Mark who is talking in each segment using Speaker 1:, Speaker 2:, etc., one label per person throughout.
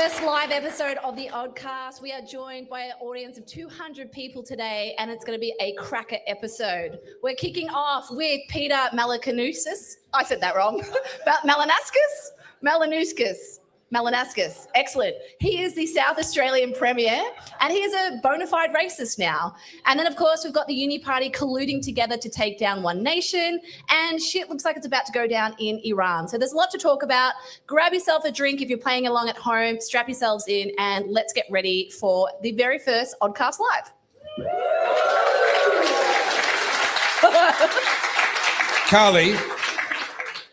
Speaker 1: first live episode of the Oddcast. We are joined by an audience of 200 people today, and it's going to be a cracker episode. We're kicking off with Peter Malakanusis. I said that wrong. Malanauskas. Excellent. He is the South Australian Premier, and he is a bona fide racist now. And then, of course, we've got the Uni Party colluding together to take down One Nation, and shit looks like it's about to go down in Iran. So there's a lot to talk about. Grab yourself a drink if you're playing along at home, strap yourselves in, and let's get ready for the very first Oddcast Live.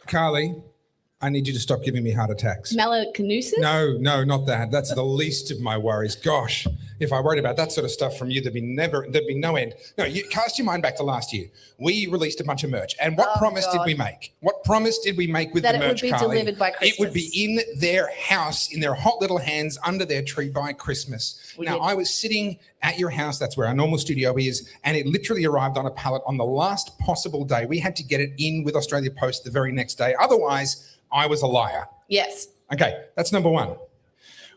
Speaker 2: Carly, I need you to stop giving me heart attacks.
Speaker 1: Malakanusis?
Speaker 2: No, not that. That's the least of my worries. Gosh, if I worried about that sort of stuff from you, there'd be no end. No, you cast your mind back to last year. We released a bunch of merch. And what promise did we make? What promise did we make with the merch, Carly?
Speaker 1: That it would be delivered by Christmas.
Speaker 2: It would be in their house, in their hot little hands, under their tree by Christmas. I was sitting at your house, that's where our normal studio is, and it literally arrived on a pallet on the last possible day. We had to get it in with Australia Post the very next day. Otherwise, I was a liar.
Speaker 1: Yes.
Speaker 2: Okay, that's number one.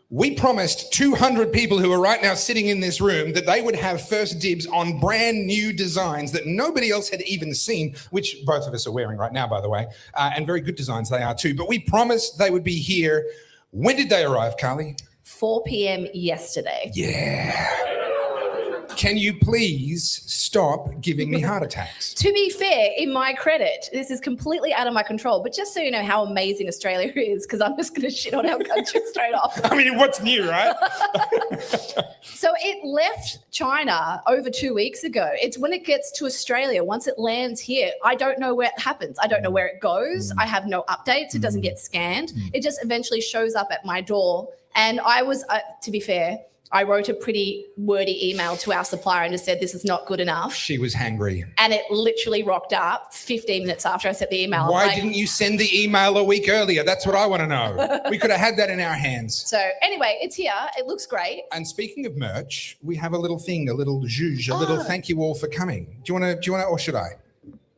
Speaker 2: We promised 200 people who are right now sitting in this room that they would have first dibs on brand new designs that nobody else had even seen, which both of us are wearing right now, by the way, and very good designs they are too. But we promised they would be here. When did they arrive, Carly?
Speaker 1: 4 p.m. yesterday.
Speaker 2: Yeah. Can you please stop giving me heart attacks?
Speaker 1: To be fair, in my credit, this is completely out of my control, but just so you know how amazing Australia is, because I'm just going to shit on our country straight off.
Speaker 2: I mean, what's new, right?
Speaker 1: So it left China over 2 weeks ago. It's when it gets to Australia, once it lands here, I don't know where it happens. I don't know where it goes. I have no updates. It doesn't get scanned. It just eventually shows up at my door. And I was, to be fair, I wrote a pretty wordy email to our supplier and just said, this is not good enough.
Speaker 2: She was hangry.
Speaker 1: And it literally rocked up 15 minutes after I sent the email.
Speaker 2: Why didn't you send the email a week earlier? That's what I want to know. We could have had that in our hands.
Speaker 1: So anyway, it's here. It looks great.
Speaker 2: And speaking of merch, we have a little thing, a little zhuzh, a little thank you all for coming. Do you want to, or should I?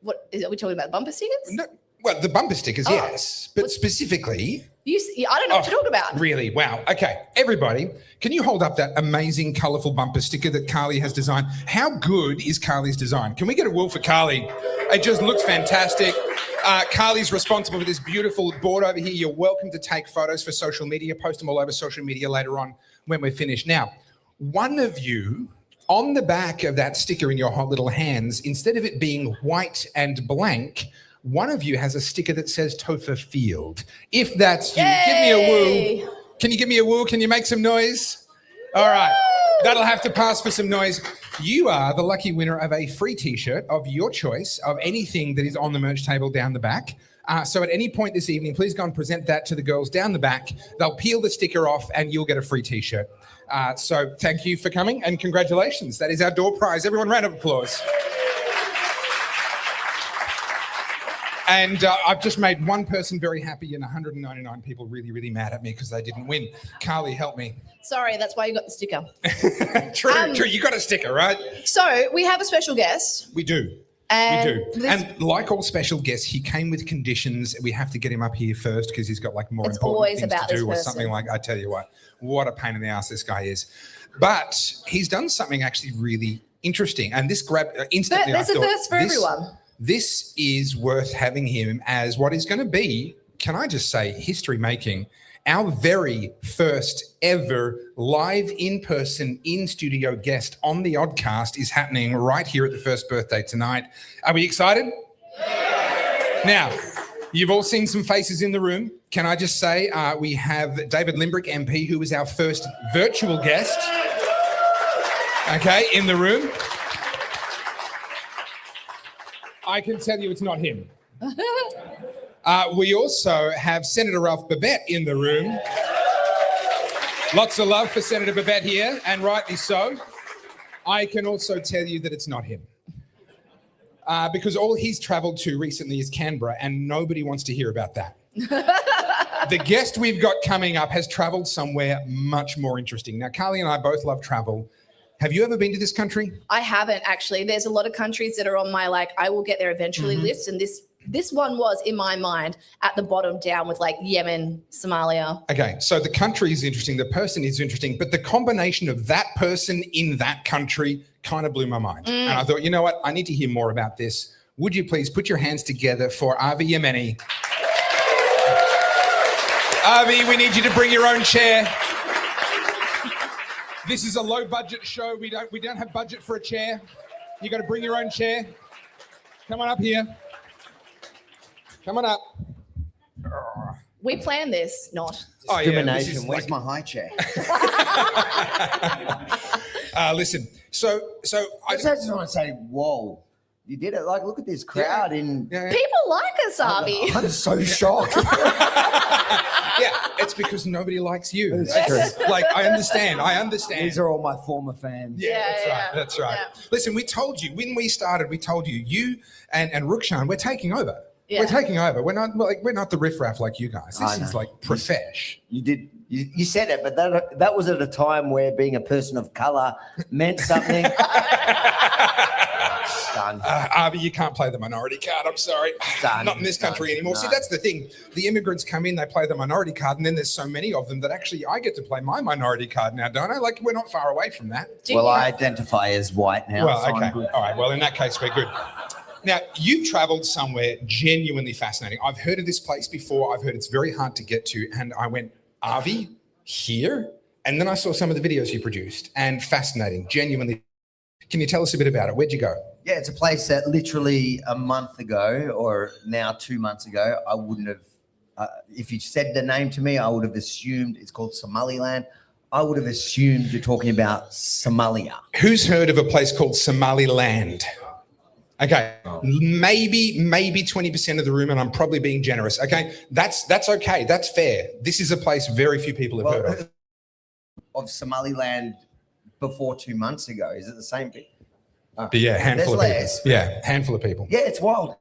Speaker 1: What, are we talking about bumper stickers?
Speaker 2: No, well, the bumper stickers, yes. But specifically...
Speaker 1: I don't know what to talk about.
Speaker 2: Really? Wow. Okay. Everybody, can you hold up that amazing, colourful bumper sticker that Carly has designed? How good is Carly's design? Can we get a woo for Carly? It just looks fantastic. Carly's responsible for this beautiful board over here. You're welcome to take photos for social media. Post them all over social media later on when we're finished. Now, one of you, on the back of that sticker in your hot little hands, instead of it being white and blank, one of you has a sticker that says Topher Field. If that's you, give me a woo. Can you give me a woo? Can you make some noise? All right. That'll have to pass for some noise. You are the lucky winner of a free T-shirt of your choice of anything that is on the merch table down the back. So at any point this evening, please go and present that to the girls down the back. They'll peel the sticker off and you'll get a free T-shirt. So thank you for coming and congratulations. That is our door prize. Everyone, round of applause. And I've just made one person very happy and 199 people really, really mad at me because they didn't win. Carly, help me.
Speaker 1: Sorry, that's why you got the sticker.
Speaker 2: True. You got a sticker, right?
Speaker 1: So we have a special guest.
Speaker 2: We do. And like all special guests, he came with conditions. We have to get him up here first because he's got like more important things to do or something like. I tell you what a pain in the ass this guy is. But he's done something actually really interesting. And this grabbed instantly.
Speaker 1: There's a first for everyone.
Speaker 2: This is worth having him as what is going to be, can I just say, history making. Our very first ever live in-person, in-studio guest on the Oddcast is happening right here at the first birthday tonight. Are we excited? Now, you've all seen some faces in the room. Can I just say we have David Limbrick, MP, who was our first virtual guest, okay, in the room. I can tell you it's not him. We also have Senator Ralph Babette in the room. Lots of love for Senator Babette here, and rightly so. I can also tell you that it's not him. Because all he's travelled to recently is Canberra, and nobody wants to hear about that. The guest we've got coming up has travelled somewhere much more interesting. Now, Carly and I both love travel. Have you ever been to this country?
Speaker 1: I haven't, actually. There's a lot of countries that are on my, I will get there eventually list, and this This one was, in my mind, at the bottom down with like Yemen, Somalia.
Speaker 2: Okay, so the country is interesting, the person is interesting, but the combination of that person in that country kind of blew my mind. And I thought, you know what? I need to hear more about this. Would you please put your hands together for Avi Yemeni? Avi, we need you to bring your own chair. This is a low budget show. We don't have budget for a chair. You got to bring your own chair. Come on up here. Come on up.
Speaker 1: We planned this, not.
Speaker 3: Discrimination.
Speaker 2: this is
Speaker 3: Where's
Speaker 2: like-
Speaker 3: my high chair?
Speaker 2: Listen, so
Speaker 3: I just want to say, whoa, you did it. Like, look at this crowd in.
Speaker 2: yeah.
Speaker 1: People like us, Avi.
Speaker 3: I'm so shocked.
Speaker 2: Yeah, it's because nobody likes you.
Speaker 3: That's true.
Speaker 2: Like, I understand.
Speaker 3: These are all my former fans.
Speaker 1: Yeah,
Speaker 2: That's right.
Speaker 1: yeah.
Speaker 2: Listen, we told you when we started. We told you, you and Rukshan, we're taking over.
Speaker 1: Yeah.
Speaker 2: We're taking over. We're not the riffraff like you guys. This
Speaker 3: I
Speaker 2: is
Speaker 3: know.
Speaker 2: like profesh.
Speaker 3: You did. You said it, but that was at a time where being a person of color meant something. Done.
Speaker 2: Avi, you can't play the minority card. I'm sorry.
Speaker 3: Done.
Speaker 2: Not in this country
Speaker 3: Done.
Speaker 2: anymore. See,
Speaker 3: No.
Speaker 2: that's the thing. The immigrants come in, they play the minority card, and then there's so many of them that actually I get to play my minority card now, don't I? Like, we're not far away from that.
Speaker 1: Do
Speaker 3: Well,
Speaker 1: you-
Speaker 3: I identify as white now.
Speaker 2: Well,
Speaker 3: so
Speaker 2: okay.
Speaker 3: I'm good.
Speaker 2: All right. Well, in that case, we're good. Now, you've traveled somewhere genuinely fascinating. I've heard of this place before. I've heard it's very hard to get to. And I went, Avi, here? And then I saw some of the videos you produced and fascinating, genuinely. Can you tell us a bit about it? Where'd you go?
Speaker 3: Yeah, it's a place that literally a month ago, or now 2 months ago, I wouldn't have. If you said the name to me, I would have assumed it's called Somaliland. I would have assumed you're talking about Somalia.
Speaker 2: Who's heard of a place called Somaliland? Okay, maybe 20% of the room, and I'm probably being generous. Okay, that's okay. That's fair. This is a place very few people have heard of.
Speaker 3: Of Somaliland before 2 months ago. Is it the same thing?
Speaker 2: But yeah, handful of
Speaker 3: There's
Speaker 2: people.
Speaker 3: less.
Speaker 2: Yeah, handful of people.
Speaker 3: Yeah, it's wild.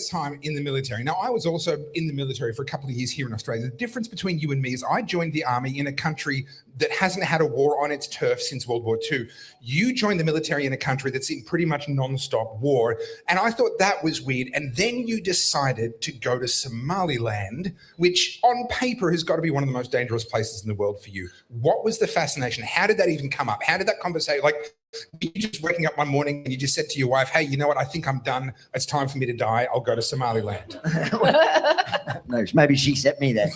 Speaker 2: years' time in the military. Now, I was also in the military for a couple of years here in Australia. The difference between you and me is I joined the army in a country that hasn't had a war on its turf since World War II. You joined the military in a country that's in pretty much non-stop war. And I thought that was weird. And then you decided to go to Somaliland, which on paper has got to be one of the most dangerous places in the world for you. What was the fascination? How did that even come up? How did that conversation, like, you just waking up one morning and you just said to your wife, hey, you know what? I think I'm done. It's time for me to die. I'll go to Somaliland.
Speaker 3: No, maybe she sent me there.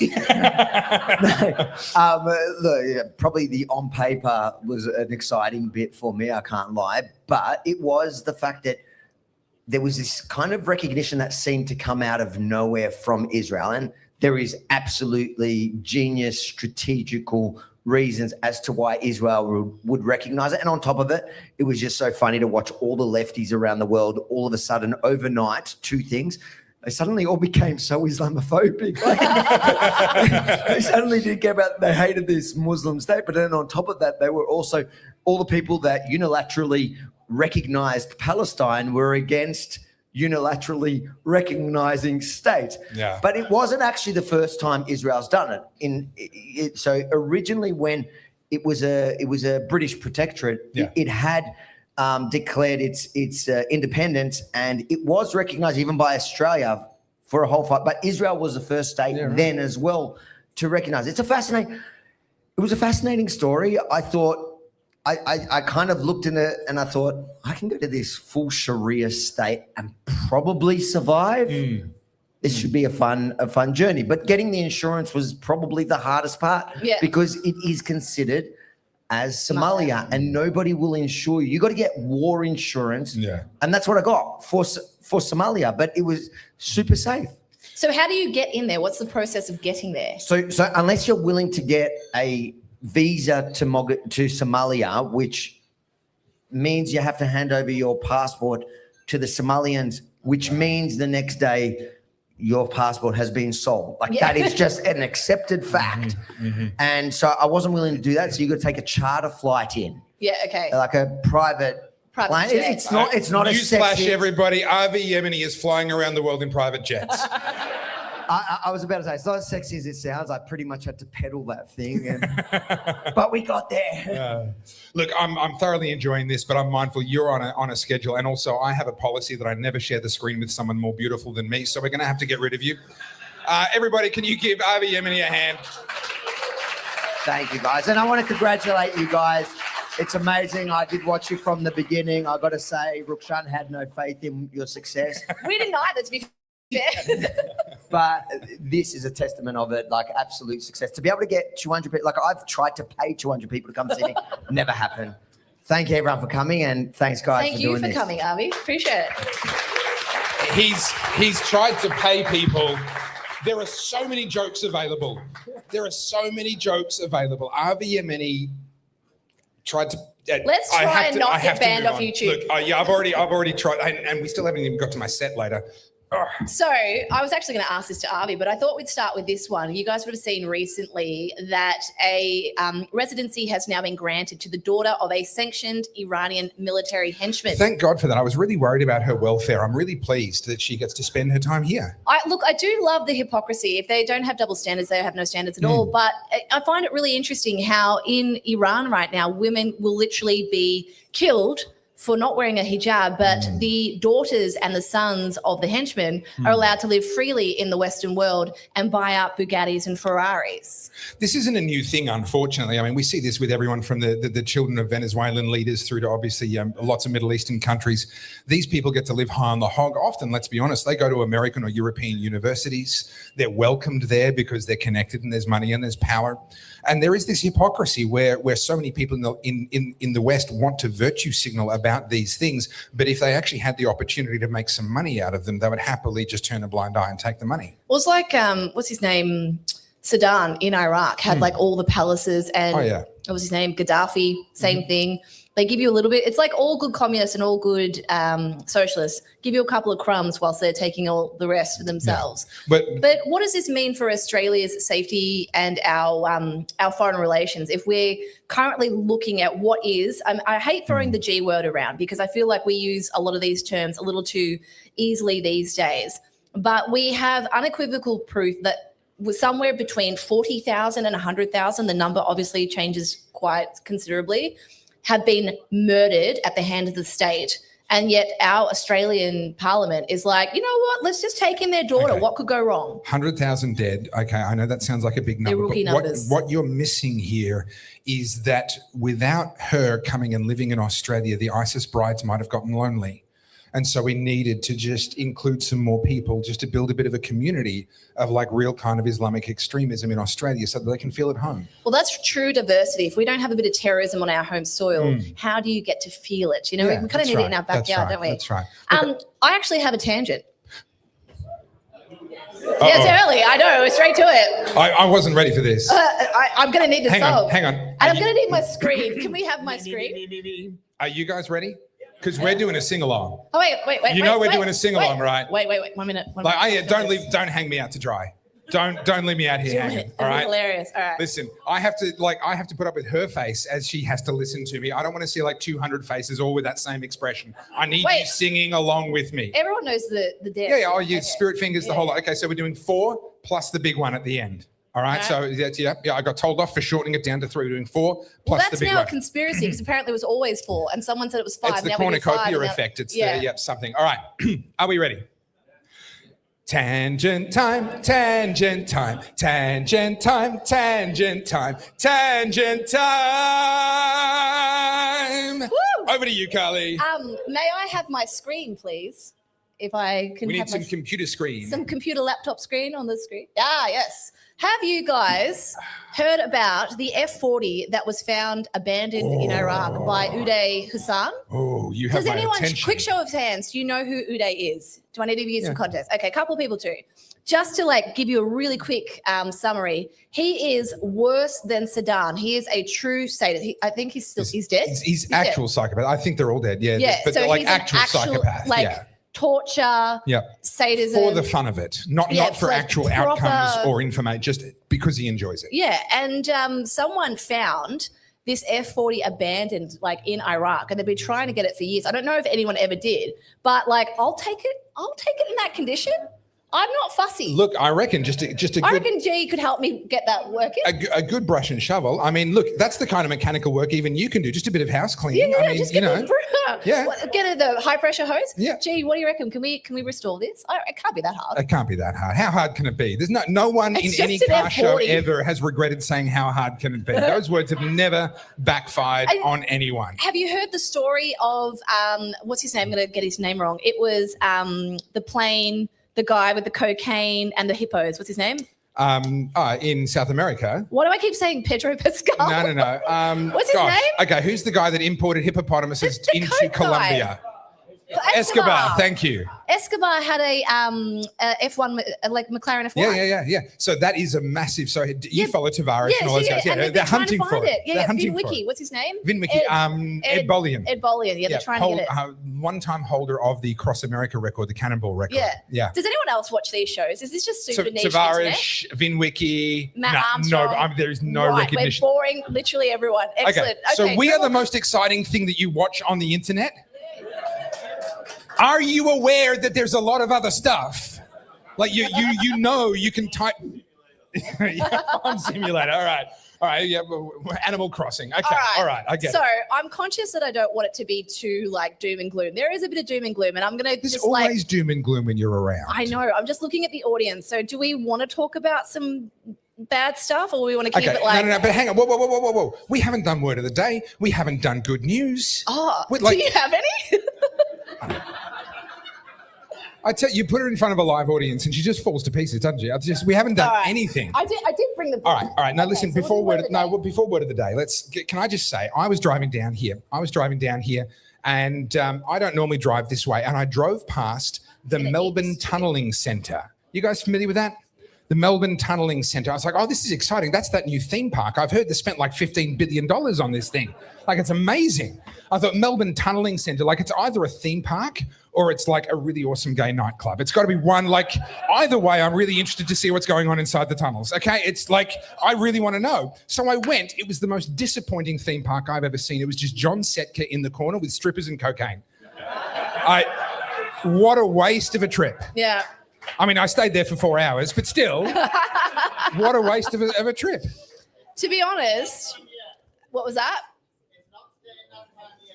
Speaker 3: Look, probably the on paper was an exciting bit for me, I can't lie. But it was the fact that there was this kind of recognition that seemed to come out of nowhere from Israel. And there is absolutely genius strategical reasons as to why Israel would recognize it. And on top of it, it was just so funny to watch all the lefties around the world all of a sudden overnight, two things. They suddenly all became so Islamophobic. They suddenly didn't care about, they hated this Muslim state. But then on top of that, they were also, all the people that unilaterally recognized Palestine were against unilaterally recognizing states.
Speaker 2: Yeah.
Speaker 3: But it wasn't actually the first time Israel's done it. So originally when it was a British protectorate, it had declared its independence, and it was recognized even by Australia for a whole fight. But Israel was the first state then as well to recognize it. It was a fascinating story. I thought, I kind of looked in it and I thought, I can go to this full Sharia state and probably survive. This should be a fun journey. But getting the insurance was probably the hardest part because it is considered as Somalia and nobody will insure you. You got to get war insurance. Yeah. And that's what I got for Somalia, but it was super safe.
Speaker 1: So how do you get in there? What's the process of getting there?
Speaker 3: So unless you're willing to get a visa to Somalia, which means you have to hand over your passport to the Somalians, which means the next day your passport has been sold. Like that is just an accepted fact. And so I wasn't willing to do that. So you got to take a charter flight in.
Speaker 1: Yeah, okay.
Speaker 3: Like a private plane.
Speaker 1: jet.
Speaker 3: It's not a
Speaker 2: Newsflash,
Speaker 3: sexy.
Speaker 2: Everybody, RV Yemeni is flying around the world in private jets.
Speaker 3: I was about to say, it's not as sexy as it sounds. I pretty much had to pedal that thing, but we got there.
Speaker 2: Look, I'm thoroughly enjoying this, but I'm mindful you're on a schedule, and also I have a policy that I never share the screen with someone more beautiful than me, so we're going to have to get rid of you. Everybody, can you give RV Yemeni a hand?
Speaker 3: Thank you, guys, and I want to congratulate you guys. It's amazing. I did watch you from the beginning. I got to say, Rukshan had no faith in your success.
Speaker 1: We didn't either, to be fair.
Speaker 3: But this is a testament of it, like absolute success. To be able to get 200 people, like I've tried to pay 200 people to come see me, never happened. Thank you everyone for coming, and thanks guys for doing this.
Speaker 1: Thank you for coming, Avi. Appreciate it.
Speaker 2: He's tried to pay people. There are so many jokes available. RV Yemeni tried to.
Speaker 1: Let's try and not get banned off YouTube.
Speaker 2: Look, I've already tried, and we still haven't even got to my set later.
Speaker 1: So I was actually going to ask this to Avi, but I thought we'd start with this one. You guys would have seen recently that a residency has now been granted to the daughter of a sanctioned Iranian military henchman.
Speaker 2: Thank God for that. I was really worried about her welfare. I'm really pleased that she gets to spend her time here.
Speaker 1: I do love the hypocrisy. If they don't have double standards, they have no standards at all. But I find it really interesting how in Iran right now, women will literally be killed for not wearing a hijab, but the daughters and the sons of the henchmen are allowed to live freely in the Western world and buy up Bugattis and Ferraris.
Speaker 2: This isn't a new thing, unfortunately. I mean, we see this with everyone from the children of Venezuelan leaders through to obviously lots of Middle Eastern countries. These people get to live high on the hog. Often, let's be honest, they go to American or European universities. They're welcomed there because they're connected and there's money and there's power. And there is this hypocrisy where so many people in the West want to virtue signal about these things, but if they actually had the opportunity to make some money out of them, they would happily just turn a blind eye and take the money.
Speaker 1: Well, it's like, what's his name? Saddam in Iraq had like all the palaces, and what was his name? Gaddafi, same thing. They give you a little bit. It's like all good communists and all good socialists give you a couple of crumbs whilst they're taking all the rest for themselves.
Speaker 2: Yeah.
Speaker 1: But what does this mean for Australia's safety and our foreign relations if we're currently looking at what is, I hate throwing the G word around because I feel like we use a lot of these terms a little too easily these days. but we have unequivocal proof that was somewhere between 40,000 and 100,000, the number obviously changes quite considerably, have been murdered at the hand of the state. And yet our Australian parliament is like, you know what, let's just take in their daughter.
Speaker 2: Okay.
Speaker 1: What could go wrong?
Speaker 2: 100,000 dead. Okay, I know that sounds like a big number.
Speaker 1: They're rookie
Speaker 2: but
Speaker 1: numbers.
Speaker 2: What you're missing here is that without her coming and living in Australia, the ISIS brides might have gotten lonely. And so we needed to just include some more people just to build a bit of a community of like real kind of Islamic extremism in Australia so that they can feel at home.
Speaker 1: Well, that's true diversity. If we don't have a bit of terrorism on our home soil, how do you get to feel it? You know,
Speaker 2: Yeah,
Speaker 1: we kind of
Speaker 2: that's
Speaker 1: need
Speaker 2: right.
Speaker 1: it in our backyard, don't we?
Speaker 2: That's right.
Speaker 1: I actually have a tangent. Yeah, it's early. I know. Straight to it.
Speaker 2: I wasn't ready for this.
Speaker 1: I'm going to need the song.
Speaker 2: Hang on.
Speaker 1: And I'm going to need my screen. Can we have my screen?
Speaker 2: Are you guys ready? Because we're doing a sing-along.
Speaker 1: Oh, wait.
Speaker 2: You know we're doing a sing-along, right?
Speaker 1: Wait. 1 minute.
Speaker 2: Don't hang me out to dry. Don't leave me out here hanging. All right.
Speaker 1: Hilarious. All right.
Speaker 2: Listen, I have to put up with her face as she has to listen to me. I don't want to see like 200 faces all with that same expression. I need you singing along with me.
Speaker 1: Everyone knows the dance.
Speaker 2: Yeah. Oh, you spirit fingers the whole lot. Okay, so we're doing 4 plus the big one at the end. All right. So yeah, I got told off for shortening it down to 3. We're doing 4 plus the big one.
Speaker 1: That's now a conspiracy because apparently it was always 4, and someone said it was 5.
Speaker 2: It's the
Speaker 1: now we do 5,
Speaker 2: cornucopia effect. It's the something. All right. Are we ready? Tangent time, tangent time, tangent time, tangent time, tangent time.
Speaker 1: Woo!
Speaker 2: Over to you, Carly.
Speaker 1: May I have my screen, please? If I can
Speaker 2: We need
Speaker 1: have
Speaker 2: some computer screen.
Speaker 1: some computer laptop screen on the screen. Yes. Have you guys heard about the F-40 that was found abandoned in Iraq by Uday Hassan?
Speaker 2: Oh, you have
Speaker 1: Does
Speaker 2: my
Speaker 1: anyone,
Speaker 2: attention.
Speaker 1: quick show of hands, do you know who Uday is? Do I need to give you some context? Okay, a couple of people too. Just to like give you a really quick summary, he is worse than Saddam. He is a true sadist. I think he's dead.
Speaker 2: He's actual psychopath. I think they're all dead. Yeah.
Speaker 1: Yeah,
Speaker 2: But
Speaker 1: so
Speaker 2: like
Speaker 1: he's an
Speaker 2: actual psychopath.
Speaker 1: like
Speaker 2: yeah.
Speaker 1: torture, sadism.
Speaker 2: For the fun of it, not for
Speaker 1: like
Speaker 2: actual
Speaker 1: proper
Speaker 2: outcomes or information, just because he enjoys it.
Speaker 1: Yeah, and someone found this F-40 abandoned like in Iraq, and they've been trying to get it for years. I don't know if anyone ever did, but like I'll take it in that condition. I'm not fussy.
Speaker 2: Look, I reckon just a
Speaker 1: I
Speaker 2: good
Speaker 1: reckon G could help me get that working.
Speaker 2: a good brush and shovel. I mean, look, that's the kind of mechanical work even you can do. Just a bit of house cleaning. I mean,
Speaker 1: just get get the high pressure hose.
Speaker 2: Yeah.
Speaker 1: Gee, what do you reckon? Can we restore this? It can't be that hard.
Speaker 2: It can't be that hard. How hard can it be? There's no one in
Speaker 1: It's
Speaker 2: any
Speaker 1: just an
Speaker 2: car show
Speaker 1: F40.
Speaker 2: ever has regretted saying how hard can it be. Those words have never backfired on anyone.
Speaker 1: Have you heard the story of what's his name? I'm going to get his name wrong. It was the plane, the guy with the cocaine and the hippos. What's his name?
Speaker 2: In South America.
Speaker 1: Why do I keep saying Pedro Pascal?
Speaker 2: No.
Speaker 1: What's his name?
Speaker 2: Okay, who's the guy that imported hippopotamuses
Speaker 1: The
Speaker 2: into
Speaker 1: coke guy.
Speaker 2: Colombia? Escobar, thank you.
Speaker 1: Escobar had a F1, like McLaren F1.
Speaker 2: Yeah. So that is a massive. So you follow Tavares and all those guys.
Speaker 1: And
Speaker 2: Yeah, they're hunting for it.
Speaker 1: Yeah,
Speaker 2: They're hunting
Speaker 1: Vin
Speaker 2: for
Speaker 1: Wiki.
Speaker 2: it.
Speaker 1: What's his name?
Speaker 2: Vin Wiki. Ed Bollian.
Speaker 1: Ed Bollian. Yeah, they're trying to get it.
Speaker 2: One-time holder of the Cross America record, the Cannonball record. Yeah.
Speaker 1: Does anyone else watch these shows? Is this just super niche
Speaker 2: Tavares, Vin Wiki.
Speaker 1: Matt Armstrong.
Speaker 2: No, there is no recognition.
Speaker 1: We're boring literally everyone. Excellent.
Speaker 2: Okay, so we are the most exciting thing that you watch on the internet. Are you aware that there's a lot of other stuff? Like you can type on Simulator. All right. Yeah, Animal Crossing. Okay. All right. I get it.
Speaker 1: So I'm conscious that I don't want it to be too like doom and gloom. There is a bit of doom and gloom, and I'm gonna
Speaker 2: There's
Speaker 1: just
Speaker 2: always doom and gloom when you're around.
Speaker 1: I know. I'm just looking at the audience. So do we want to talk about some bad stuff, or we want to keep it like?
Speaker 2: No. But hang on. Whoa. We haven't done word of the day. We haven't done good news.
Speaker 1: Oh, do you have any?
Speaker 2: I tell you, put her in front of a live audience and she just falls to pieces, doesn't she? We haven't done anything.
Speaker 1: I did bring the book.
Speaker 2: All right. Now listen,
Speaker 1: so
Speaker 2: before word of the day, can I just say, I was driving down here and I don't normally drive this way. And I drove past the Melbourne Tunnelling Centre. You guys familiar with that? The Melbourne Tunnelling Centre. I was like, oh, this is exciting. That's that new theme park. I've heard they spent like $15 billion on this thing. Like, it's amazing. I thought Melbourne Tunnelling Centre, like it's either a theme park or it's like a really awesome gay nightclub. It's got to be one. Like, either way, I'm really interested to see what's going on inside the tunnels. Okay, it's like, I really want to know. So I went. It was the most disappointing theme park I've ever seen. It was just John Setka in the corner with strippers and cocaine. What a waste of a trip.
Speaker 1: Yeah.
Speaker 2: I mean, I stayed there for 4 hours, but still, what a waste of a trip.
Speaker 1: To be honest, what was that?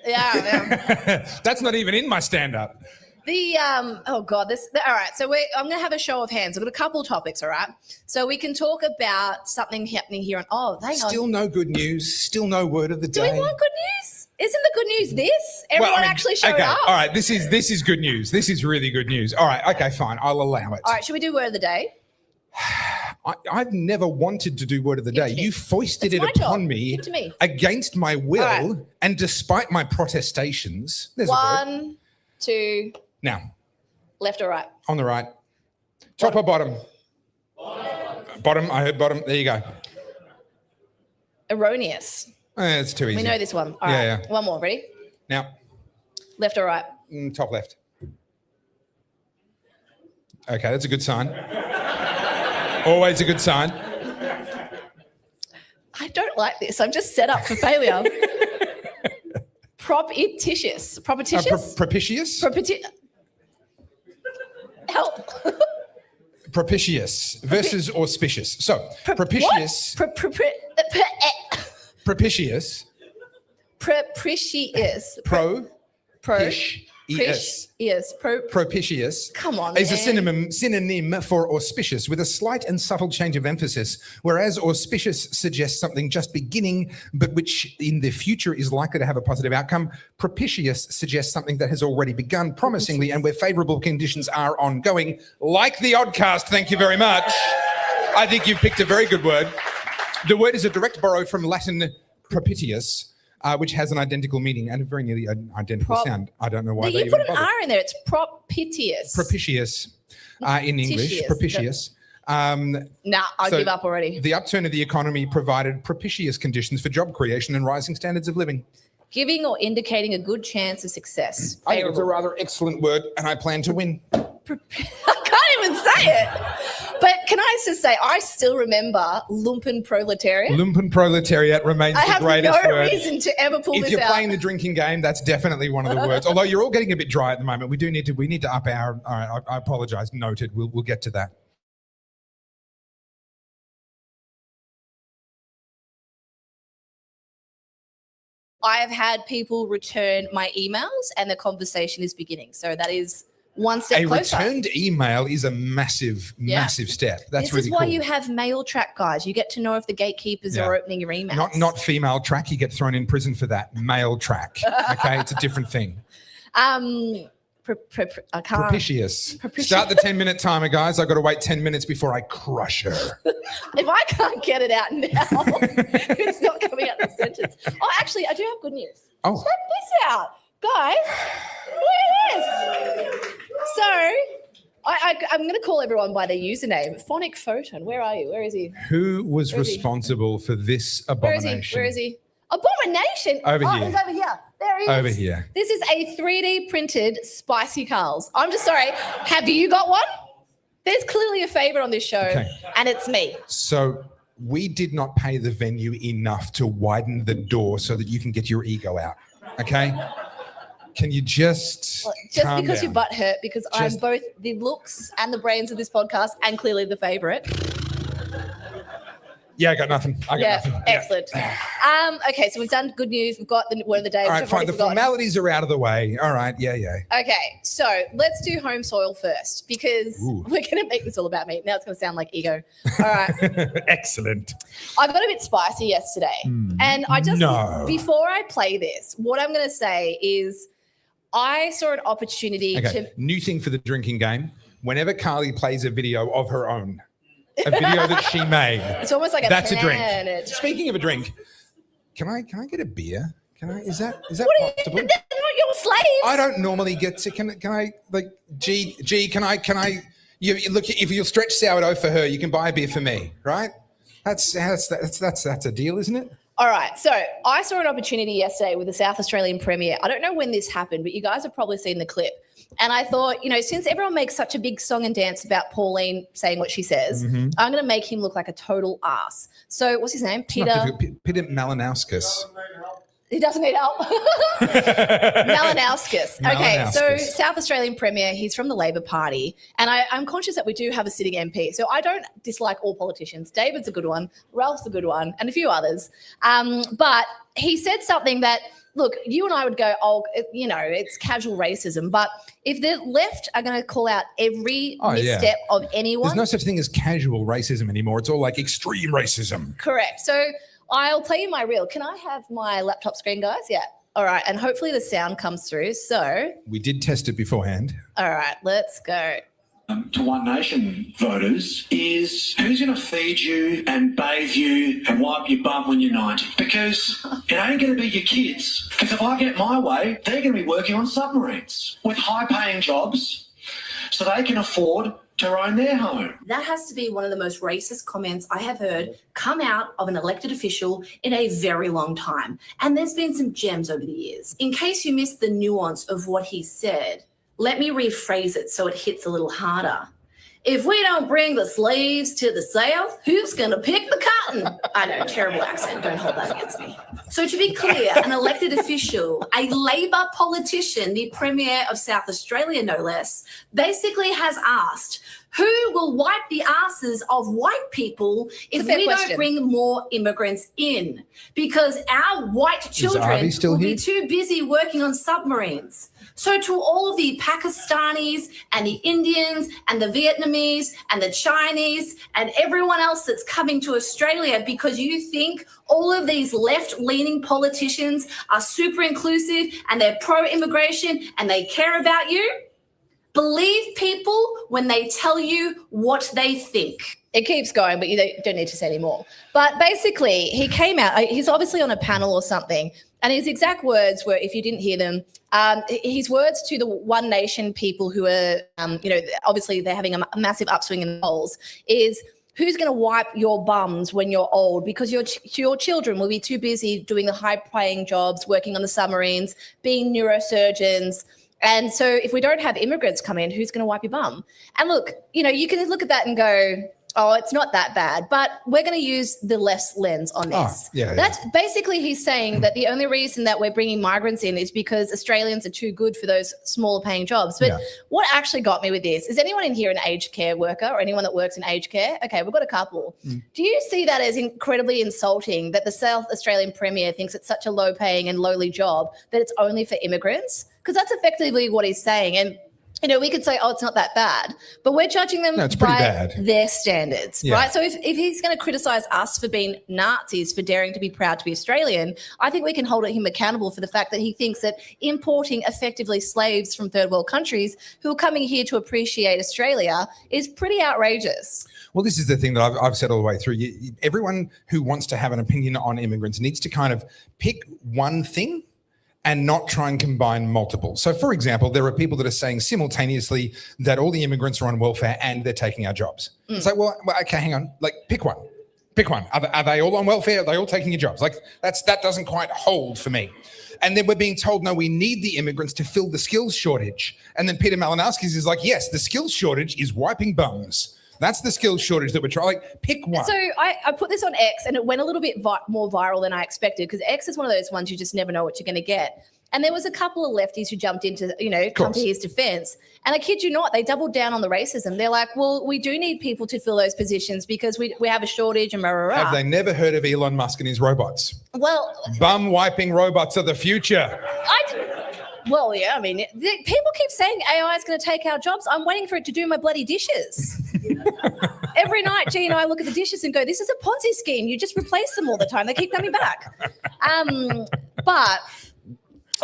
Speaker 1: Yeah.
Speaker 2: That's not even in my stand-up.
Speaker 1: All right. So I'm going to have a show of hands. I've got a couple of topics. All right. So we can talk about something happening here.
Speaker 2: Still no good news. Still no word of the day.
Speaker 1: Do we want good news? Isn't the good news this? Everyone actually showed up.
Speaker 2: All right. This is good news. This is really good news. All right. Okay, fine. I'll allow it.
Speaker 1: All right. Should we do word of the day?
Speaker 2: I've never wanted to do word of the day. You foisted it upon me,
Speaker 1: Give it to me
Speaker 2: against my will and despite my protestations. There's a word.
Speaker 1: 1, 2.
Speaker 2: Now.
Speaker 1: Left or right?
Speaker 2: On the right. Top or bottom? Bottom. I heard bottom. There you go.
Speaker 1: Erroneous.
Speaker 2: It's too easy.
Speaker 1: We know this one. All right.
Speaker 2: Yeah.
Speaker 1: One more. Ready?
Speaker 2: Now.
Speaker 1: Left or right?
Speaker 2: Top left. Okay, that's a good sign. Always a good sign.
Speaker 1: I don't like this. I'm just set up for failure. Propitious. Propitious?
Speaker 2: Propitious?
Speaker 1: Help.
Speaker 2: Propitious versus auspicious. So, propitious. Propitious.
Speaker 1: Propitious.
Speaker 2: Propitious.
Speaker 1: Come on,
Speaker 2: is
Speaker 1: man.
Speaker 2: a synonym for auspicious with a slight and subtle change of emphasis, whereas auspicious suggests something just beginning but which in the future is likely to have a positive outcome. Propitious suggests something that has already begun promisingly and where favourable conditions are ongoing, like the Oddcast. Thank you very much. I think you've picked a very good word. The word is a direct borrow from Latin propitious, which has an identical meaning and a very nearly identical sound. I don't know why they
Speaker 1: you
Speaker 2: even
Speaker 1: put an
Speaker 2: bothered.
Speaker 1: R in there. It's propitious.
Speaker 2: Propitious in English. Propitious.
Speaker 1: Nah, I give up already.
Speaker 2: The upturn of the economy provided propitious conditions for job creation and rising standards of living.
Speaker 1: Giving or indicating a good chance of success.
Speaker 2: I think it's a rather excellent word, and I plan to win.
Speaker 1: I can't even say it. But can I just say, I still remember lumpen proletariat.
Speaker 2: Lumpen proletariat remains the greatest word.
Speaker 1: I have no reason to ever pull this out.
Speaker 2: If you're playing the drinking game, that's definitely one of the words. Although you're all getting a bit dry at the moment. We need to up our. All right, I apologise. Noted. We'll get to that.
Speaker 1: I have had people return my emails, and the conversation is beginning. So that is one step closer.
Speaker 2: A returned email is a massive step. That's really cool.
Speaker 1: This is why you have mail track, guys. You get to know if the gatekeepers are opening your emails.
Speaker 2: Not female track. You get thrown in prison for that. Mail track. Okay, it's a different thing.
Speaker 1: I can't.
Speaker 2: Propitious. Start the 10-minute timer, guys. I've got to wait 10 minutes before I crush her.
Speaker 1: If I can't get it out now, it's not coming out of the sentence. Oh, actually, I do have good news.
Speaker 2: Oh.
Speaker 1: Check this out. Guys, look at this. So, I'm going to call everyone by their username. Phonic Photon. Where are you? Where is he?
Speaker 2: Who was responsible for this abomination?
Speaker 1: Where is he? Abomination?
Speaker 2: Over here.
Speaker 1: He's over here. There he is.
Speaker 2: Over here.
Speaker 1: This is a 3D printed spicy Carl's. I'm just sorry. Have you got one? There's clearly a favourite on this show, and it's me.
Speaker 2: So we did not pay the venue enough to widen the door so that you can get your ego out. Okay? Can you just calm
Speaker 1: because
Speaker 2: down?
Speaker 1: your butt hurt, because I'm both the looks and the brains of this podcast, and clearly the favourite.
Speaker 2: Yeah, I got nothing.
Speaker 1: Excellent. Okay, so we've done good news. We've got the word of the day.
Speaker 2: All right, fine. The formalities are out of the way. All right, yeah.
Speaker 1: Okay, so let's do home soil first, because we're going to make this all about me. Now it's going to sound like ego. All right.
Speaker 2: Excellent.
Speaker 1: I got a bit spicy yesterday. And before I play this, what I'm going to say is I saw an opportunity to...
Speaker 2: New thing for the drinking game. Whenever Carly plays a video of her own, a video that she made.
Speaker 1: It's almost like
Speaker 2: that's a drink. Speaking of a drink, can I get a beer? Is that possible?
Speaker 1: They're not your slaves.
Speaker 2: I don't normally get to. Can I like G? Can I? You look, if you'll stretch sourdough for her, you can buy a beer for me, right? That's a deal, isn't it?
Speaker 1: All right. So I saw an opportunity yesterday with the South Australian premiere. I don't know when this happened, but you guys have probably seen the clip. And I thought, since everyone makes such a big song and dance about Pauline saying what she says, I'm going to make him look like a total ass. So what's his name? Peter Malinauskas. He doesn't need help. Malinowskis. Okay, so
Speaker 2: Malinowskis.
Speaker 1: South Australian Premier, he's from the Labor Party. And I'm conscious that we do have a sitting MP. So I don't dislike all politicians. David's a good one. Ralph's a good one. And a few others. But he said something that, look, you and I would go, oh, it's casual racism. But if the left are going to call out every misstep of anyone.
Speaker 2: There's no such thing as casual racism anymore. It's all like extreme racism.
Speaker 1: Correct. So I'll play you my reel. Can I have my laptop screen, guys? Yeah. All right. And hopefully the sound comes through. So.
Speaker 2: We did test it beforehand.
Speaker 1: All right. Let's go.
Speaker 4: To One Nation voters is who's going to feed you and bathe you and wipe your bum when you're 90? Because it ain't going to be your kids. Because if I get my way, they're going to be working on submarines with high-paying jobs so they can afford to own their home.
Speaker 1: That has to be one of the most racist comments I have heard come out of an elected official in a very long time. And there's been some gems over the years. In case you missed the nuance of what he said, let me rephrase it so it hits a little harder. If we don't bring the slaves to the South, who's going to pick the cotton? I know, terrible accent. Don't hold that against me. So to be clear, an elected official, a Labor politician, the Premier of South Australia, no less, basically has asked, who will wipe the asses of white people if we don't bring more immigrants in? Because our white children will be too busy working on submarines. So to all of the Pakistanis and the Indians and the Vietnamese and the Chinese and everyone else that's coming to Australia because you think all of these left-leaning politicians are super inclusive and they're pro-immigration and they care about you, believe people when they tell you what they think. It keeps going, but you don't need to say any more. But basically, he came out, he's obviously on a panel or something, and his exact words were, if you didn't hear them, his words to the One Nation people who are, obviously they're having a massive upswing in the polls, is who's going to wipe your bums when you're old? Because your children will be too busy doing the high-paying jobs, working on the submarines, being neurosurgeons. And so if we don't have immigrants come in, who's going to wipe your bum? And look, you can look at that and go, oh, it's not that bad. But we're going to use the less lens on this. That's basically he's saying that the only reason that we're bringing migrants in is because Australians are too good for those smaller paying jobs. But what actually got me with this, is anyone in here an aged care worker or anyone that works in aged care? Okay, we've got a couple. Do you see that as incredibly insulting that the South Australian Premier thinks it's such a low paying and lowly job that it's only for immigrants? Because that's effectively what he's saying. And we could say, oh, it's not that bad, but we're judging them by their standards, right? So if he's going to criticize us for being Nazis, for daring to be proud to be Australian, I think we can hold him accountable for the fact that he thinks that importing effectively slaves from third world countries who are coming here to appreciate Australia is pretty outrageous.
Speaker 2: Well, this is the thing that I've said all the way through. Everyone who wants to have an opinion on immigrants needs to kind of pick one thing and not try and combine multiple. So, for example, there are people that are saying simultaneously that all the immigrants are on welfare and they're taking our jobs. It's like, well, okay, hang on. Like, pick one. Pick one. Are they all on welfare? Are they all taking your jobs? Like, that doesn't quite hold for me. And then we're being told, no, we need the immigrants to fill the skills shortage. And then Peter Malinowskis is like, yes, the skills shortage is wiping bums. That's the skills shortage that we're trying. Like, pick one. So
Speaker 1: I put this on X and it went a little bit more viral than I expected because X is one of those ones you just never know what you're going to get. And there was a couple of lefties who jumped into, come to his defense. And I kid you not, they doubled down on the racism. They're like, well, we do need people to fill those positions because we have a shortage and rah, rah, rah.
Speaker 2: Have they never heard of Elon Musk and his robots?
Speaker 1: Well,
Speaker 2: bum wiping robots are the future.
Speaker 1: Well, yeah, I mean, people keep saying AI is going to take our jobs. I'm waiting for it to do my bloody dishes. Every night, G and I look at the dishes and go, this is a Ponzi scheme. You just replace them all the time. They keep coming back. But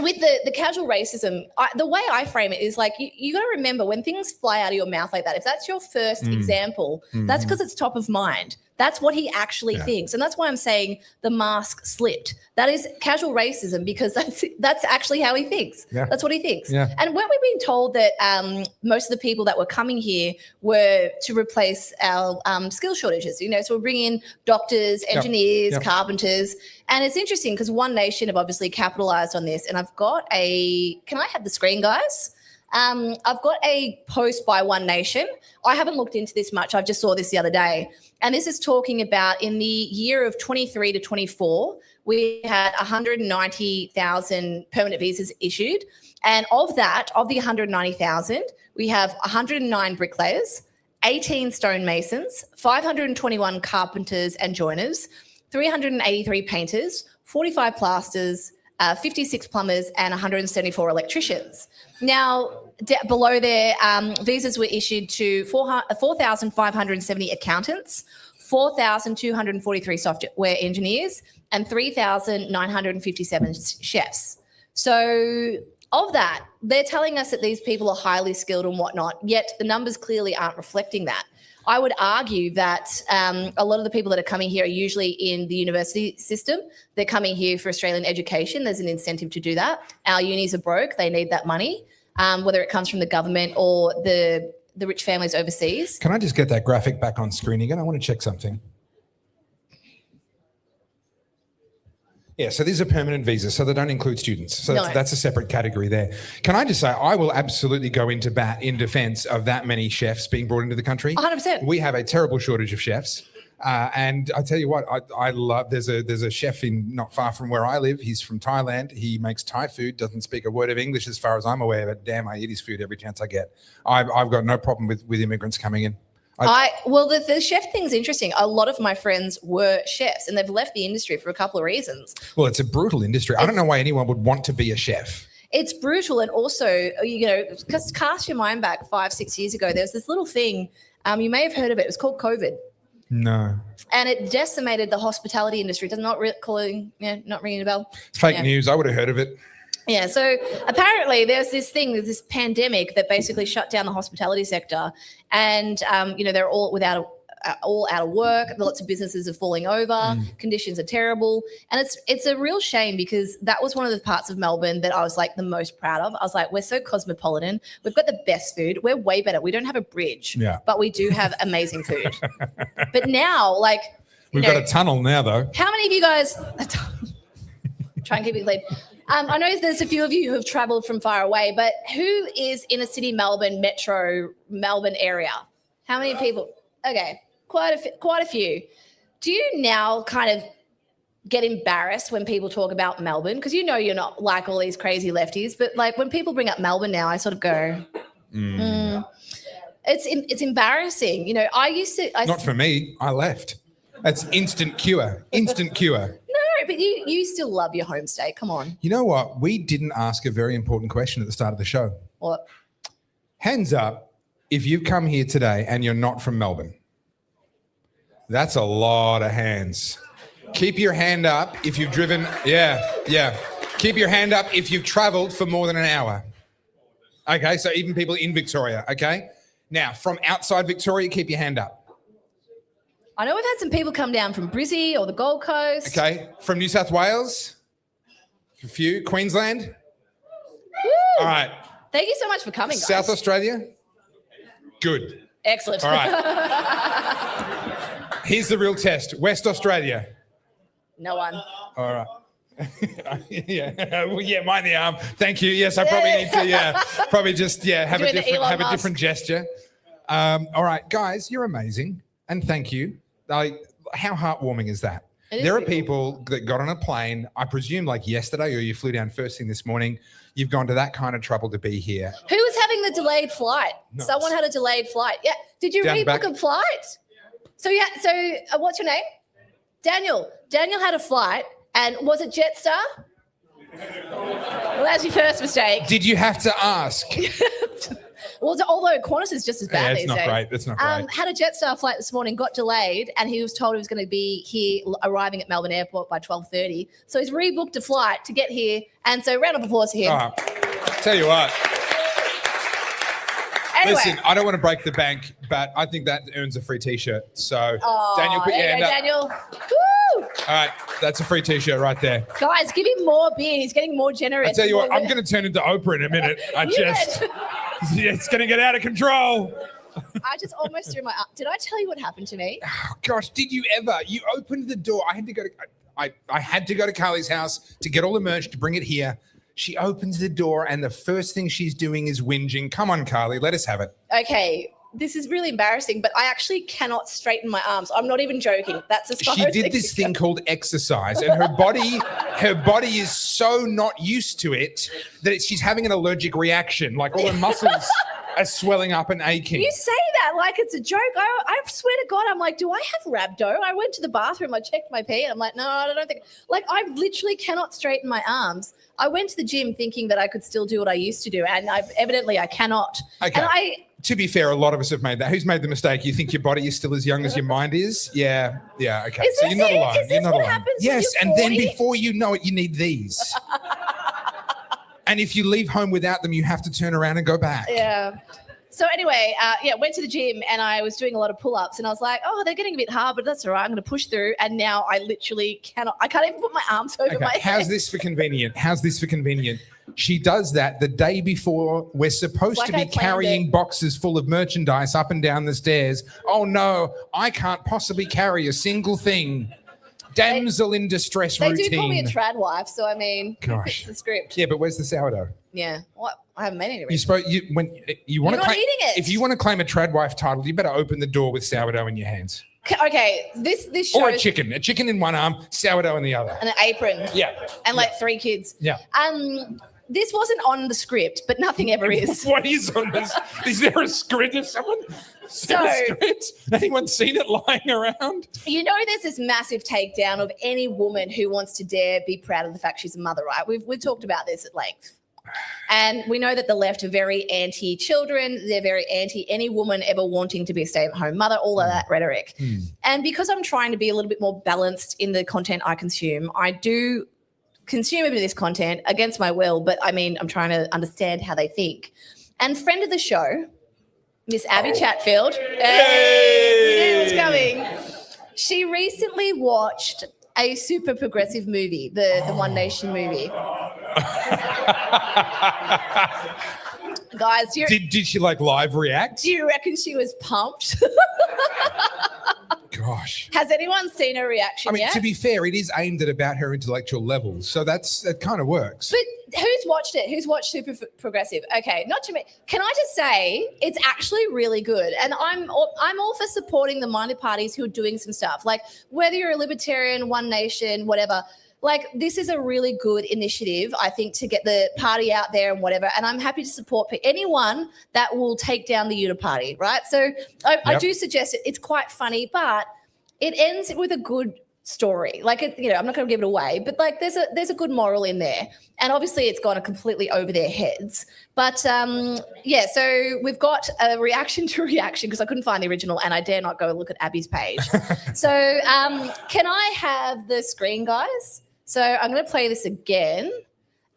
Speaker 1: with the casual racism, the way I frame it is like, you got to remember when things fly out of your mouth like that, if that's your first example, that's because it's top of mind. That's what he actually thinks. And that's why I'm saying the mask slipped. That is casual racism because that's actually how he thinks. That's what he thinks. And weren't we being told that most of the people that were coming here were to replace our skill shortages? So we're bringing in doctors, engineers, carpenters. And it's interesting because One Nation have obviously capitalized on this. And I've got can I have the screen, guys? I've got a post by One Nation. I haven't looked into this much. I just saw this the other day. And this is talking about in the year of 23 to 24, we had 190,000 permanent visas issued. And of that, of the 190,000, we have 109 bricklayers, 18 stonemasons, 521 carpenters and joiners, 383 painters, 45 plasters, 56 plumbers, and 174 electricians. Now, below there, visas were issued to 4,570 accountants, 4,243 software engineers, and 3,957 chefs. So of that, they're telling us that these people are highly skilled and whatnot, yet the numbers clearly aren't reflecting that. I would argue that a lot of the people that are coming here are usually in the university system. They're coming here for Australian education. There's an incentive to do that. Our unis are broke. They need that money, whether it comes from the government or the rich families overseas.
Speaker 2: Can I just get that graphic back on screen again? I want to check something. Yeah, so these are permanent visas, so they don't include students. So that's a separate category there. Can I just say, I will absolutely go into bat in defense of that many chefs being brought into the country.
Speaker 1: 100%.
Speaker 2: We have a terrible shortage of chefs. And I tell you what, I love, there's a chef not far from where I live. He's from Thailand. He makes Thai food, doesn't speak a word of English as far as I'm aware, but damn, I eat his food every chance I get. I've got no problem with immigrants coming in.
Speaker 1: Well, the chef thing's interesting. A lot of my friends were chefs and they've left the industry for a couple of reasons.
Speaker 2: Well, it's a brutal industry. I don't know why anyone would want to be a chef.
Speaker 1: It's brutal. And also, because cast your mind back 5-6 years ago, there was this little thing, you may have heard of it. It was called COVID.
Speaker 2: No.
Speaker 1: And it decimated the hospitality industry. Does not ringing a bell.
Speaker 2: It's fake news. I would have heard of it.
Speaker 1: Yeah, so apparently there's this pandemic that basically shut down the hospitality sector, and they're all out of work. Lots of businesses are falling over. Conditions are terrible, and it's a real shame because that was one of the parts of Melbourne that I was like the most proud of. I was like, we're so cosmopolitan. We've got the best food. We're way better. We don't have a bridge, but we do have amazing food. But now,
Speaker 2: we've got a tunnel now, though.
Speaker 1: How many of you guys try and keep it clean? I know there's a few of you who have travelled from far away, but who is inner city Melbourne, metro Melbourne area? How many people? Okay, quite a few. Do you now kind of get embarrassed when people talk about Melbourne? Because you're not like all these crazy lefties, but like when people bring up Melbourne now, I sort of go, It's embarrassing. I used to.
Speaker 2: Not for me. I left. That's instant cure. Instant cure.
Speaker 1: But you still love your home state. Come on.
Speaker 2: You know what? We didn't ask a very important question at the start of the show.
Speaker 1: What?
Speaker 2: Hands up if you've come here today and you're not from Melbourne. That's a lot of hands. Keep your hand up if you've driven. Yeah. Keep your hand up if you've travelled for more than an hour. Okay, so even people in Victoria, okay? Now, from outside Victoria, keep your hand up.
Speaker 1: I know we've had some people come down from Brizzy or the Gold Coast.
Speaker 2: Okay. From New South Wales? A few. Queensland?
Speaker 1: Woo!
Speaker 2: All right.
Speaker 1: Thank you so much for coming, guys.
Speaker 2: South Australia? Good.
Speaker 1: Excellent.
Speaker 2: All right. Here's the real test. West Australia?
Speaker 1: No one.
Speaker 2: All right. Yeah, mind the arm. Thank you. Yes, I probably need to, probably just, have a different gesture. All right, guys, you're amazing. And thank you. How heartwarming is that? There are people that got on a plane, I presume like yesterday, or you flew down first thing this morning. You've gone to that kind of trouble to be here.
Speaker 1: Who was having the delayed flight? Nice. Someone had a delayed flight. Yeah. Did you rebook a flight? So what's your name? Daniel. Daniel had a flight, and was it Jetstar? Well, that's your first mistake.
Speaker 2: Did you have to ask?
Speaker 1: Well, although Qantas is just as bad these days.
Speaker 2: That's not great.
Speaker 1: Had a Jetstar flight this morning, got delayed, and he was told he was going to be here, arriving at Melbourne Airport by 12:30. So he's rebooked a flight to get here, and so round of applause for him.
Speaker 2: Tell you what.
Speaker 1: Anyway.
Speaker 2: Listen, I don't want to break the bank, but I think that earns a free T-shirt. So, Daniel, put your hand up.
Speaker 1: Daniel. Woo!
Speaker 2: All right, that's a free T-shirt right there.
Speaker 1: Guys, give him more beer. He's getting more generous.
Speaker 2: I tell you what, I'm going to turn into Oprah in a minute. It's going to get out of control.
Speaker 1: I just almost threw my arm. Did I tell you what happened to me?
Speaker 2: Oh, gosh, did you ever? You opened the door. I had to go to Carly's house to get all the merch to bring it here. She opens the door and the first thing she's doing is whinging. Come on, Carly, let us have it.
Speaker 1: Okay. this is really embarrassing, but I actually cannot straighten my arms. I'm not even joking. That's as far
Speaker 2: She
Speaker 1: as
Speaker 2: did this thing called exercise, and her body is so not used to it that she's having an allergic reaction. Like all her muscles are swelling up and aching.
Speaker 1: You say that like it's a joke. I swear to God, I'm like, do I have rhabdo? I went to the bathroom, I checked my pee, and I'm like, no, I don't think. Like, I literally cannot straighten my arms. I went to the gym thinking that I could still do what I used to do, and evidently I cannot.
Speaker 2: Okay.
Speaker 1: And
Speaker 2: to be fair, a lot of us have made that. Who's made the mistake? You think your body is still as young as your mind is? Yeah, okay.
Speaker 1: Is
Speaker 2: So
Speaker 1: this
Speaker 2: you're not
Speaker 1: it?
Speaker 2: alone.
Speaker 1: Is this
Speaker 2: You're not
Speaker 1: what
Speaker 2: alone.
Speaker 1: happens when
Speaker 2: Yes,
Speaker 1: you're
Speaker 2: and then
Speaker 1: 40?
Speaker 2: before you know it, you need these. And if you leave home without them, you have to turn around and go back.
Speaker 1: Yeah. So anyway, went to the gym and I was doing a lot of pull-ups and I was like, oh, they're getting a bit hard, but that's all right. I'm going to push through. And now I literally cannot. I can't even put my arms over my head.
Speaker 2: How's this for convenient? She does that the day before we're supposed to be carrying boxes full of merchandise up and down the stairs. Oh, no, I can't possibly carry a single thing. Damsel in distress routine.
Speaker 1: They do call me a trad wife, so I mean,
Speaker 2: Gosh.
Speaker 1: it's the script.
Speaker 2: Yeah, but where's the sourdough?
Speaker 1: Yeah. What? I haven't made any.
Speaker 2: You want to claim
Speaker 1: eating it.
Speaker 2: If you want to claim a trad wife title, you better open the door with sourdough in your hands.
Speaker 1: Okay, this shows.
Speaker 2: Or a chicken in one arm, sourdough in the other.
Speaker 1: And an apron.
Speaker 2: Yeah.
Speaker 1: And like 3 kids.
Speaker 2: Yeah.
Speaker 1: This wasn't on the script, but nothing ever is.
Speaker 2: What is on this? Is there a script? Is there a script? Anyone seen it lying around?
Speaker 1: You know, there's this massive takedown of any woman who wants to dare be proud of the fact she's a mother, right? We've talked about this at length. And we know that the left are very anti-children. They're very anti any woman ever wanting to be a stay-at-home mother, all of that rhetoric. And because I'm trying to be a little bit more balanced in the content I consume, I do consume a bit of this content against my will, but I mean, I'm trying to understand how they think. And friend of the show, Miss Abby Chatfield, hey, you knew it was coming. She recently watched a super progressive movie, the One Nation movie. Guys,
Speaker 2: did she like live react?
Speaker 1: Do you reckon she was pumped?
Speaker 2: Gosh.
Speaker 1: Has anyone seen her reaction yet?
Speaker 2: To be fair, it is aimed at about her intellectual levels, so that kind of works.
Speaker 1: But who's watched it? Who's watched Super Progressive? Okay, not to me. Can I just say it's actually really good, and I'm all for supporting the minor parties who are doing some stuff. Like whether you're a libertarian, One Nation, whatever. Like this is a really good initiative, I think, to get the party out there and whatever. And I'm happy to support anyone that will take down the Uniparty, right? So I do suggest it. It's quite funny, but it ends with a good story. Like, I'm not going to give it away, but like there's a good moral in there. And obviously it's gone completely over their heads. But so we've got a reaction to reaction because I couldn't find the original and I dare not go look at Abby's page. So can I have the screen, guys? So I'm going to play this again.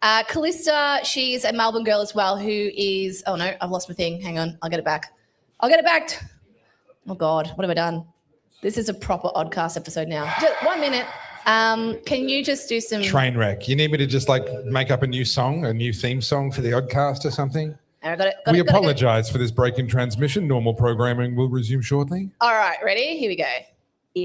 Speaker 1: Callista, she's a Melbourne girl as well who is, oh no, I've lost my thing. Hang on, I'll get it back. Oh God, what have I done? This is a proper Oddcast episode now. Just 1 minute. Can you just do some...
Speaker 2: Train wreck. You need me to just like make up a new theme song for the Oddcast or something?
Speaker 1: I got it.
Speaker 2: We apologise for this break in transmission. Normal programming will resume shortly.
Speaker 1: All right, ready? Here we go.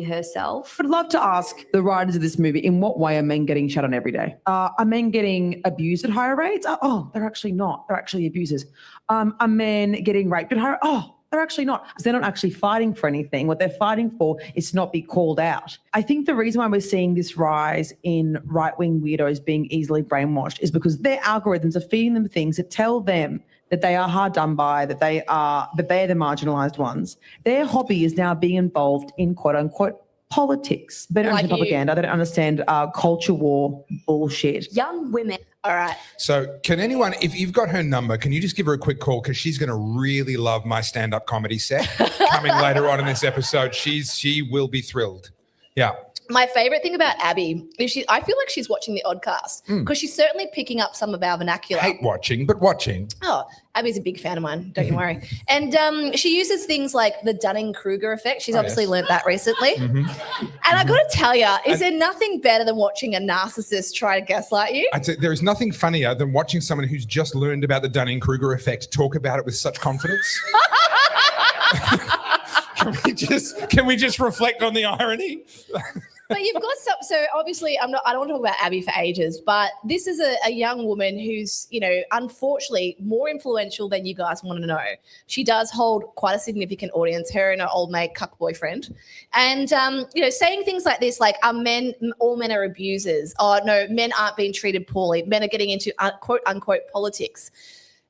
Speaker 5: Herself. I'd love to ask the writers of this movie, in what way are men getting shut on every day? Are men getting abused at higher rates? Oh, they're actually not. They're actually abusers. Are men getting raped at higher? Oh, they're actually not. Because they're not actually fighting for anything. What they're fighting for is to not be called out. I think the reason why we're seeing this rise in right-wing weirdos being easily brainwashed is because their algorithms are feeding them things that tell them that they are hard done by, that they're the marginalised ones. Their hobby is now being involved in quote-unquote politics. They don't understand propaganda. They don't understand culture war bullshit.
Speaker 1: Young women. All right.
Speaker 2: So can anyone, if you've got her number, can you just give her a quick call? Because she's going to really love my stand-up comedy set coming later on in this episode. She will be thrilled. Yeah.
Speaker 1: My favorite thing about Abby is I feel like she's watching the Oddcast because she's certainly picking up some of our vernacular.
Speaker 2: Hate watching, but watching.
Speaker 1: Oh, Abby's a big fan of mine. Don't you worry. And she uses things like the Dunning-Kruger effect. She's obviously learnt that recently. And I got to tell you, is there nothing better than watching a narcissist try to gaslight you?
Speaker 2: I'd say there is nothing funnier than watching someone who's just learned about the Dunning-Kruger effect talk about it with such confidence. Can we just reflect on the irony?
Speaker 1: But you've got some. So obviously, I don't want to talk about Abby for ages, but this is a young woman who's, unfortunately more influential than you guys want to know. She does hold quite a significant audience. Her and her old mate, cuck boyfriend, and saying things like this, like, all men are abusers? Oh no, men aren't being treated poorly. Men are getting into quote unquote politics.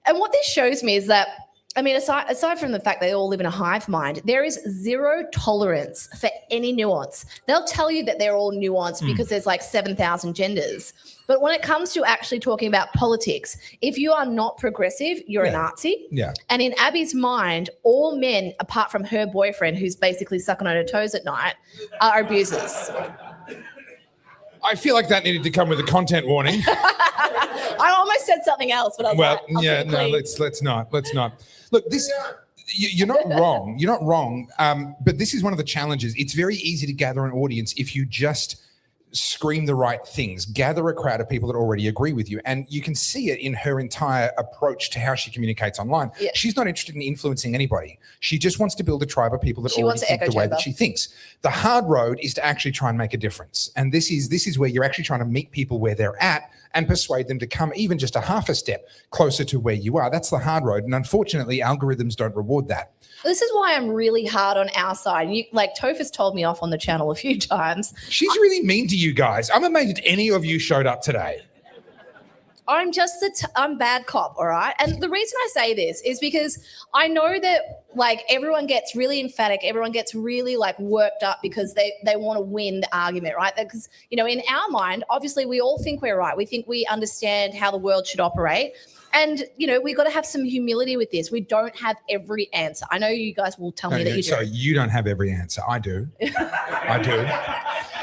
Speaker 1: And what this shows me is that, aside from the fact they all live in a hive mind, there is zero tolerance for any nuance. They'll tell you that they're all nuanced because there's like 7,000 genders. But when it comes to actually talking about politics, if you are not progressive, you're a Nazi.
Speaker 2: Yeah.
Speaker 1: And in Abby's mind, all men, apart from her boyfriend, who's basically sucking on her toes at night, are abusers.
Speaker 2: I feel like that needed to come with a content warning.
Speaker 1: I almost said something else, but I was
Speaker 2: let's not. Look, you're not wrong. You're not wrong. But this is one of the challenges. It's very easy to gather an audience if you just scream the right things, gather a crowd of people that already agree with you. And you can see it in her entire approach to how she communicates online. Yeah. She's not interested in influencing anybody. She just wants to build a tribe of people that already think the way that she thinks. The hard road is to actually try and make a difference. And this is where you're actually trying to meet people where they're at and persuade them to come even just a half a step closer to where you are. That's the hard road. And unfortunately, algorithms don't reward that.
Speaker 1: This is why I'm really hard on our side. Topher's told me off on the channel a few times.
Speaker 2: She's really mean to you guys. I'm amazed any of you showed up today.
Speaker 1: I'm just I'm bad cop, all right? And the reason I say this is because I know that everyone gets really emphatic, everyone gets really worked up because they want to win the argument, right? Because, in our mind, obviously we all think we're right. We think we understand how the world should operate. And, we've got to have some humility with this. We don't have every answer. I know you guys will tell me that you do.
Speaker 2: So you don't have every answer. I do. I do.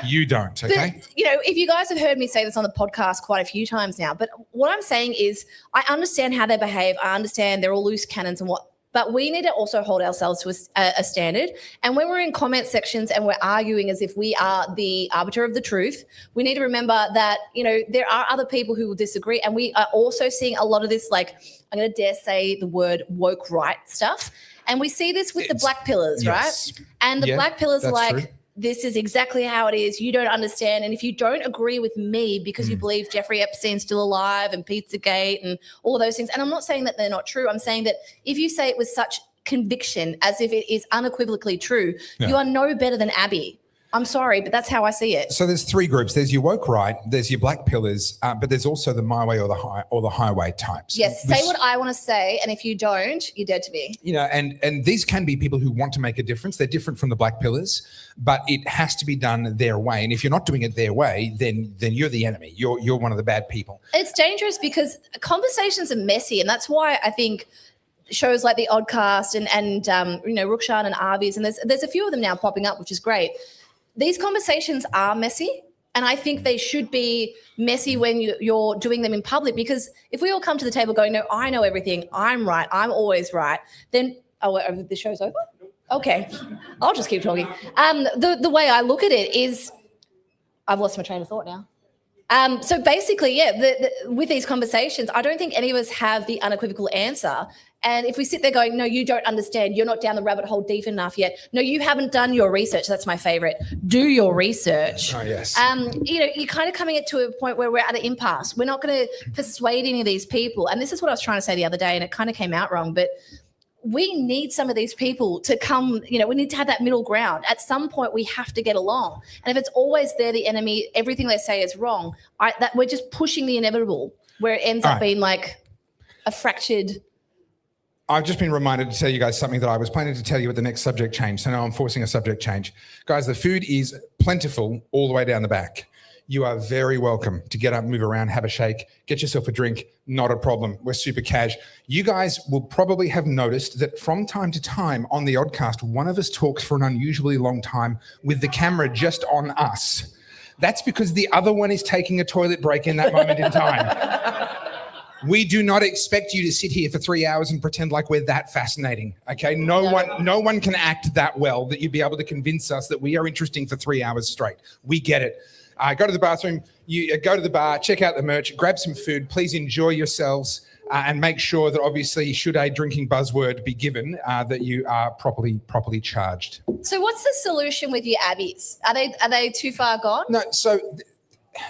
Speaker 2: You don't, okay?
Speaker 1: If you guys have heard me say this on the podcast quite a few times now, but what I'm saying is I understand how they behave. I understand they're all loose cannons and but we need to also hold ourselves to a standard. And when we're in comment sections and we're arguing as if we are the arbiter of the truth, we need to remember that, there are other people who will disagree. And we are also seeing a lot of this, I'm going to dare say the word woke right stuff. And we see this with the black pillars, right? And the black pillars are true. This is exactly how it is. You don't understand. And if you don't agree with me because you believe Jeffrey Epstein's still alive and Pizzagate and all those things, and I'm not saying that they're not true. I'm saying that if you say it with such conviction as if it is unequivocally true, you are no better than Abby. I'm sorry, but that's how I see it.
Speaker 2: So there's three groups. There's your woke right, there's your black pillars, but there's also the my way or the highway types.
Speaker 1: Yes, say what I want to say, and if you don't, you're dead to me.
Speaker 2: And these can be people who want to make a difference. They're different from the black pillars, but it has to be done their way. And if you're not doing it their way, then you're the enemy. You're one of the bad people.
Speaker 1: It's dangerous because conversations are messy, and that's why I think shows like the Oddcast and Rukshan and Arvies, and there's a few of them now popping up, which is great. These conversations are messy, and I think they should be messy when you're doing them in public, because if we all come to the table going, no, I know everything, I'm right, I'm always right, then, the show's over? Okay, I'll just keep talking. The way I look at it is, I've lost my train of thought now. So basically, with these conversations, I don't think any of us have the unequivocal answer. And if we sit there going, no, you don't understand, you're not down the rabbit hole deep enough yet. No, you haven't done your research. That's my favorite. Do your research.
Speaker 2: Oh, yes.
Speaker 1: You're kind of coming to a point where we're at an impasse. We're not going to persuade any of these people. And this is what I was trying to say the other day, and it kind of came out wrong. But we need some of these people to come, we need to have that middle ground. At some point, we have to get along. And if it's always they're the enemy, everything they say is wrong, we're just pushing the inevitable, where it ends up being like a fractured.
Speaker 2: I've just been reminded to tell you guys something that I was planning to tell you at the next subject change. So now I'm forcing a subject change. Guys, the food is plentiful all the way down the back. You are very welcome to get up, move around, have a shake, get yourself a drink. Not a problem. We're super cash. You guys will probably have noticed that from time to time on the Oddcast, one of us talks for an unusually long time with the camera just on us. That's because the other one is taking a toilet break in that moment in time. We do not expect you to sit here for 3 hours and pretend like we're that fascinating, okay? No one can act that well that you'd be able to convince us that we are interesting for 3 hours straight. We get it. Go to the bathroom, you go to the bar, check out the merch, grab some food. Please enjoy yourselves. and make sure that obviously should a drinking buzzword be given, that you are properly charged.
Speaker 1: So what's the solution with your Abbies? Are they too far gone?
Speaker 2: No, so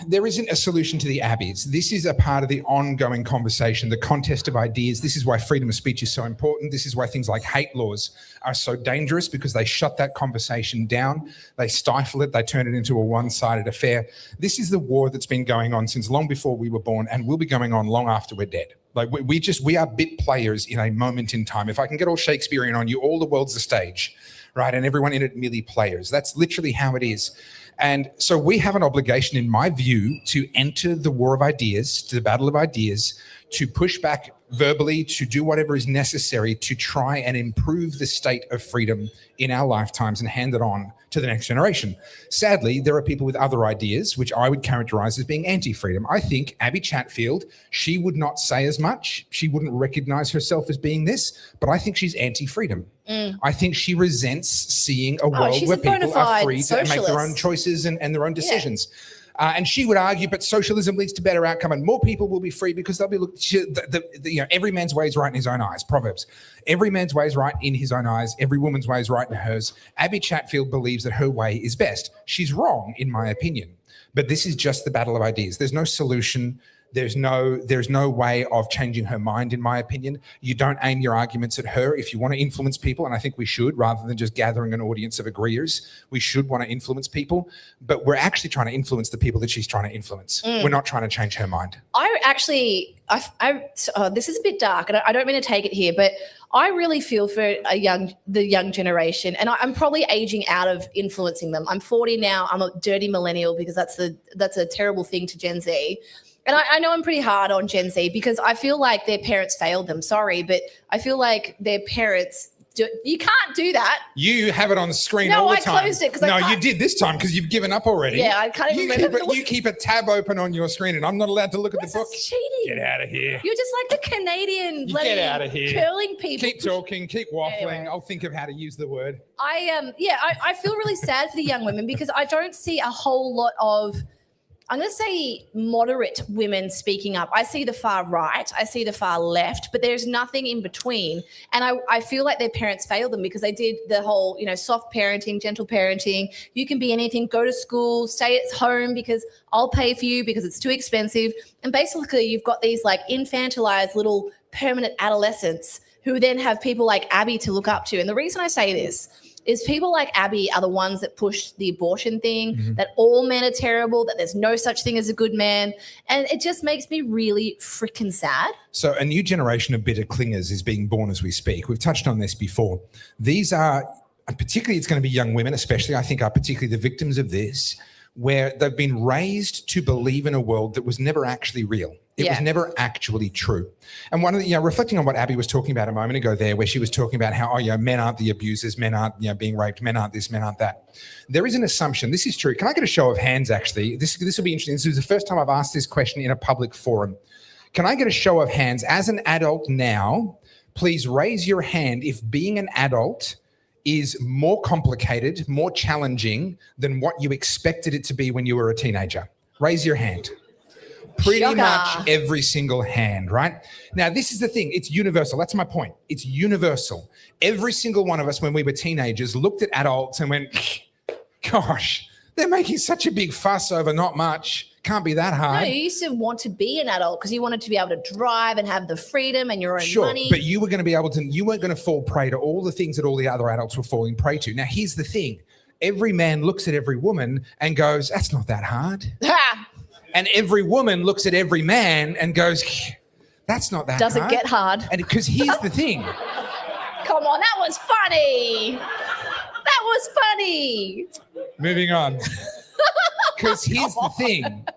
Speaker 2: there isn't a solution to the Abbies. This is a part of the ongoing conversation, the contest of ideas. This is why freedom of speech is so important. This is why things like hate laws are so dangerous, because they shut that conversation down. They stifle it. They turn it into a one-sided affair. This is the war that's been going on since long before we were born and will be going on long after we're dead. Like we are bit players in a moment in time. If I can get all Shakespearean on you, all the world's a stage, right? And everyone in it merely players. That's literally how it is. And so we have an obligation, in my view, to enter the war of ideas, to the battle of ideas, to push back verbally, to do whatever is necessary to try and improve the state of freedom in our lifetimes and hand it on to the next generation. Sadly, there are people with other ideas, which I would characterize as being anti-freedom. I think Abby Chatfield, she would not say as much. She wouldn't recognize herself as being this, but I think she's anti-freedom. I think she resents seeing a world where people are free to make their own choices and their own decisions. And she would argue, but socialism leads to better outcome, and more people will be free because they'll be every man's way is right in his own eyes. Proverbs. Every man's way is right in his own eyes. Every woman's way is right in hers. Abby Chatfield believes that her way is best. She's wrong, in my opinion. But this is just the battle of ideas. There's no solution. There's no way of changing her mind, in my opinion. You don't aim your arguments at her. If you want to influence people, and I think we should, rather than just gathering an audience of agreeers, we should want to influence people. But we're actually trying to influence the people that she's trying to influence. We're not trying to change her mind. This is a bit dark, and I don't mean to take it here, but I really feel for the young generation, and I'm probably aging out of influencing them. I'm 40 now. I'm a dirty millennial because that's a terrible thing to Gen Z. And I know I'm pretty hard on Gen Z because I feel like their parents failed them. Sorry, but I feel like their parents you can't do that. You have it on the screen all the time. No, I closed it because you did this time because you've given up already. Yeah, I can't even remember. You keep a tab open on your screen and I'm not allowed to look at the book. That's cheating. Get out of here. You're just like the Canadian get out of here.
Speaker 1: Curling people.
Speaker 2: Keep talking, keep waffling. Anyway. I'll think of how to use the word.
Speaker 1: I feel really sad for the young women because I don't see a whole lot of, I'm going to say, moderate women speaking up. I see the far right, I see the far left, but there's nothing in between. And I feel like their parents failed them because they did the whole, soft parenting, gentle parenting. You can be anything, go to school, stay at home because I'll pay for you because it's too expensive. And basically you've got these like infantilized little permanent adolescents who then have people like Abby to look up to. And the reason I say this is people like Abby are the ones that push the abortion thing, that all men are terrible, that there's no such thing as a good man. And it just makes me really freaking sad.
Speaker 2: So a new generation of bitter clingers is being born as we speak. We've touched on this before. These are, and particularly it's going to be young women especially, I think are particularly the victims of this, where they've been raised to believe in a world that was never actually real. It was never actually true. And one of the, reflecting on what Abby was talking about a moment ago there, where she was talking about how, men aren't the abusers, men aren't, being raped, men aren't this, men aren't that. There is an assumption, this is true. Can I get a show of hands, actually? This will be interesting. This is the first time I've asked this question in a public forum. Can I get a show of hands as an adult now? Please raise your hand if being an adult is more complicated, more challenging than what you expected it to be when you were a teenager. Raise your hand. Pretty much every single hand, right? Now, this is the thing. It's universal. That's my point. It's universal. Every single one of us when we were teenagers looked at adults and went, gosh, they're making such a big fuss over not much. Can't be that hard.
Speaker 1: No, you used to want to be an adult because you wanted to be able to drive and have the freedom and your own money.
Speaker 2: But you were going to be able to, you weren't going to fall prey to all the things that all the other adults were falling prey to. Now, here's the thing. Every man looks at every woman and goes, that's not that hard. And every woman looks at every man and goes, that's not that hard.
Speaker 1: Does it get hard?
Speaker 2: And because here's the thing.
Speaker 1: Come on, that was funny. That was funny.
Speaker 2: Moving on. Because here's the thing.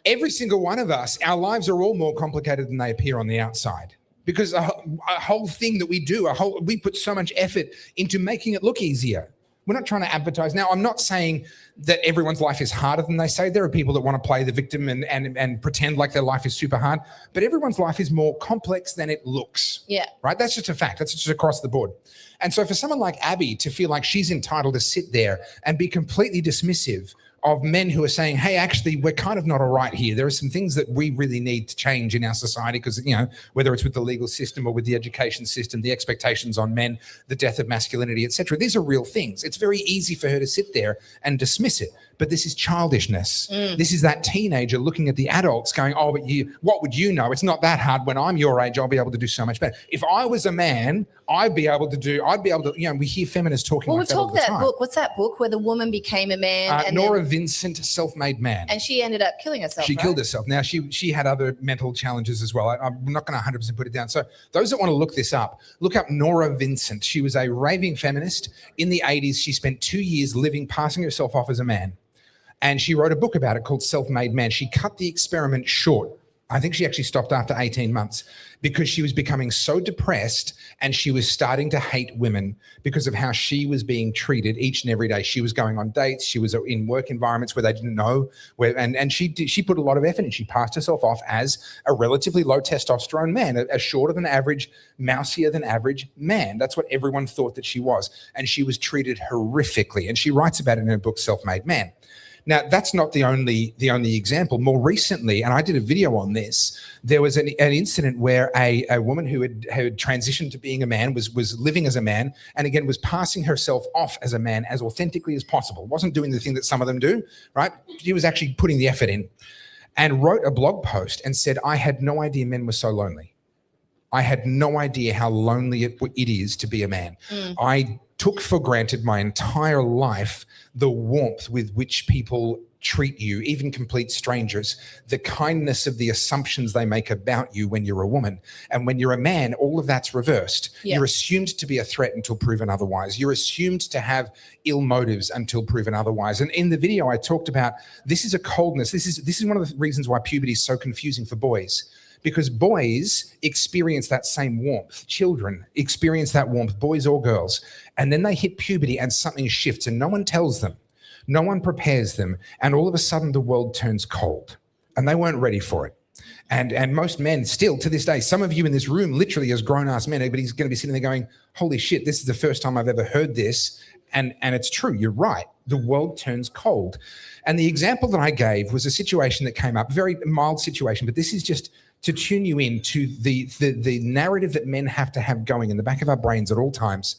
Speaker 2: Every single one of us, our lives are all more complicated than they appear on the outside. Because a whole thing that we do, we put so much effort into making it look easier. We're not trying to advertise. Now, I'm not saying that everyone's life is harder than they say. There are people that want to play the victim and pretend like their life is super hard. But everyone's life is more complex than it looks.
Speaker 1: Yeah.
Speaker 2: Right? That's just a fact. That's just across the board. And so for someone like Abby to feel like she's entitled to sit there and be completely dismissive of men who are saying, hey, actually, we're kind of not all right here. There are some things that we really need to change in our society because, whether it's with the legal system or with the education system, the expectations on men, the death of masculinity, etc. These are real things. It's very easy for her to sit there and dismiss it. But this is childishness. This is that teenager looking at the adults going, oh, but what would you know? It's not that hard. When I'm your age, I'll be able to do so much better. If I was a man, I'd be able to, we hear feminists talking
Speaker 1: Well,
Speaker 2: like
Speaker 1: we
Speaker 2: that all
Speaker 1: talked
Speaker 2: the
Speaker 1: that
Speaker 2: time.
Speaker 1: book. What's that book where the woman became a man? And
Speaker 2: Nora Vincent, Self-Made Man.
Speaker 1: And she ended up killing herself.
Speaker 2: She killed herself. Now, she had other mental challenges as well. I'm not going to 100% put it down. So those that want to look this up, look up Nora Vincent. She was a raving feminist. In the 80s, she spent 2 years passing herself off as a man. And she wrote a book about it called Self-Made Man. She cut the experiment short. I think she actually stopped after 18 months because she was becoming so depressed and she was starting to hate women because of how she was being treated each and every day. She was going on dates. She was in work environments where they didn't know where, and she put a lot of effort in. She passed herself off as a relatively low testosterone man, a shorter than average, mousier than average man. That's what everyone thought that she was. And she was treated horrifically. And she writes about it in her book, Self-Made Man. Now, that's not the only example. More recently, and I did a video on this, there was an incident where a woman who had transitioned to being a man was living as a man and, again, was passing herself off as a man as authentically as possible. Wasn't doing the thing that some of them do, right? She was actually putting the effort in and wrote a blog post and said, I had no idea men were so lonely. I had no idea how lonely it is to be a man. I took for granted my entire life the warmth with which people treat you, even complete strangers, the kindness of the assumptions they make about you when you're a woman. And when you're a man, all of that's reversed. You're assumed to be a threat until proven otherwise. You're assumed to have ill motives until proven otherwise. And in the video, I talked about this is a coldness. This is one of the reasons why puberty is so confusing for boys. Because boys experience that same warmth. Children experience that warmth, boys or girls. And then they hit puberty and something shifts and no one tells them. No one prepares them. And all of a sudden the world turns cold and they weren't ready for it. And most men still to this day, some of you in this room literally as grown-ass men, everybody's going to be sitting there going, holy shit, this is the first time I've ever heard this. And it's true, you're right. The world turns cold. And the example that I gave was a situation that came up, very mild situation, but this is just to tune you in to the narrative that men have to have going in the back of our brains at all times.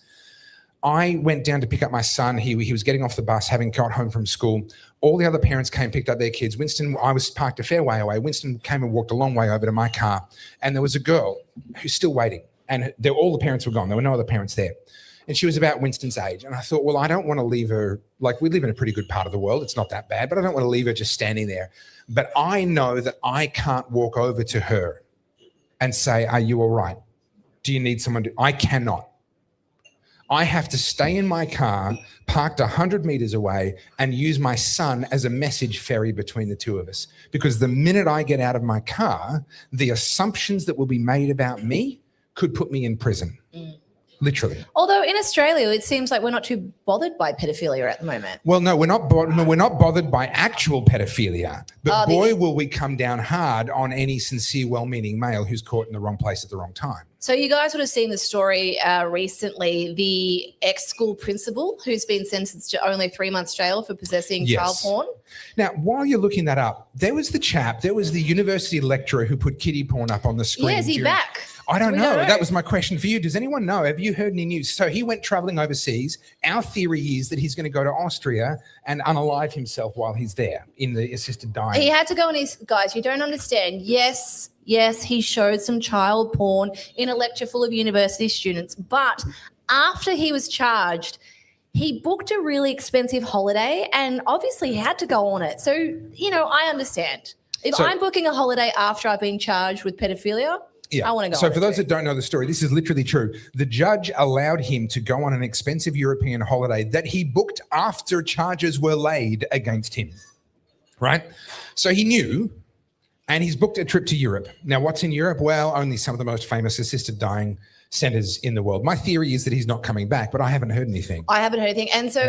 Speaker 2: I went down to pick up my son. He was getting off the bus, having got home from school. All the other parents came, picked up their kids. I was parked a fair way away. Winston came and walked a long way over to my car. And there was a girl who's still waiting. And all the parents were gone. There were no other parents there. And she was about Winston's age. And I thought, well, I don't want to leave her. Like, we live in a pretty good part of the world. It's not that bad, but I don't want to leave her just standing there. But I know that I can't walk over to her and say, are you all right? Do you need someone to? I cannot. I have to stay in my car, parked 100 meters away, and use my son as a message ferry between the two of us. Because the minute I get out of my car, the assumptions that will be made about me could put me in prison. Literally.
Speaker 1: Although in Australia, it seems like we're not too bothered by pedophilia at the moment.
Speaker 2: Well, no, we're not bothered by actual pedophilia. But boy, will we come down hard on any sincere, well-meaning male who's caught in the wrong place at the wrong time.
Speaker 1: So you guys would have seen the story recently, the ex-school principal who's been sentenced to only 3 months jail for possessing child porn.
Speaker 2: Now, while you're looking that up, there was the university lecturer who put kiddie porn up on the screen.
Speaker 1: Yeah, is he back?
Speaker 2: I don't know. That was my question for you. Does anyone know? Have you heard any news? So he went traveling overseas. Our theory is that he's going to go to Austria and unalive himself while he's there in the assisted dying.
Speaker 1: He had to go on his, guys, you don't understand. Yes, he showed some child porn in a lecture full of university students. But after he was charged, he booked a really expensive holiday and obviously he had to go on it. So, I understand. If I'm booking a holiday after I've been charged with pedophilia, I want to go.
Speaker 2: So for those that don't know the story, this is literally true. The judge allowed him to go on an expensive European holiday that he booked after charges were laid against him, right? So he knew, and he's booked a trip to Europe. Now, what's in Europe? Well, only some of the most famous assisted dying centers in the world. My theory is that he's not coming back, but I haven't heard anything.
Speaker 1: I haven't heard anything. And so,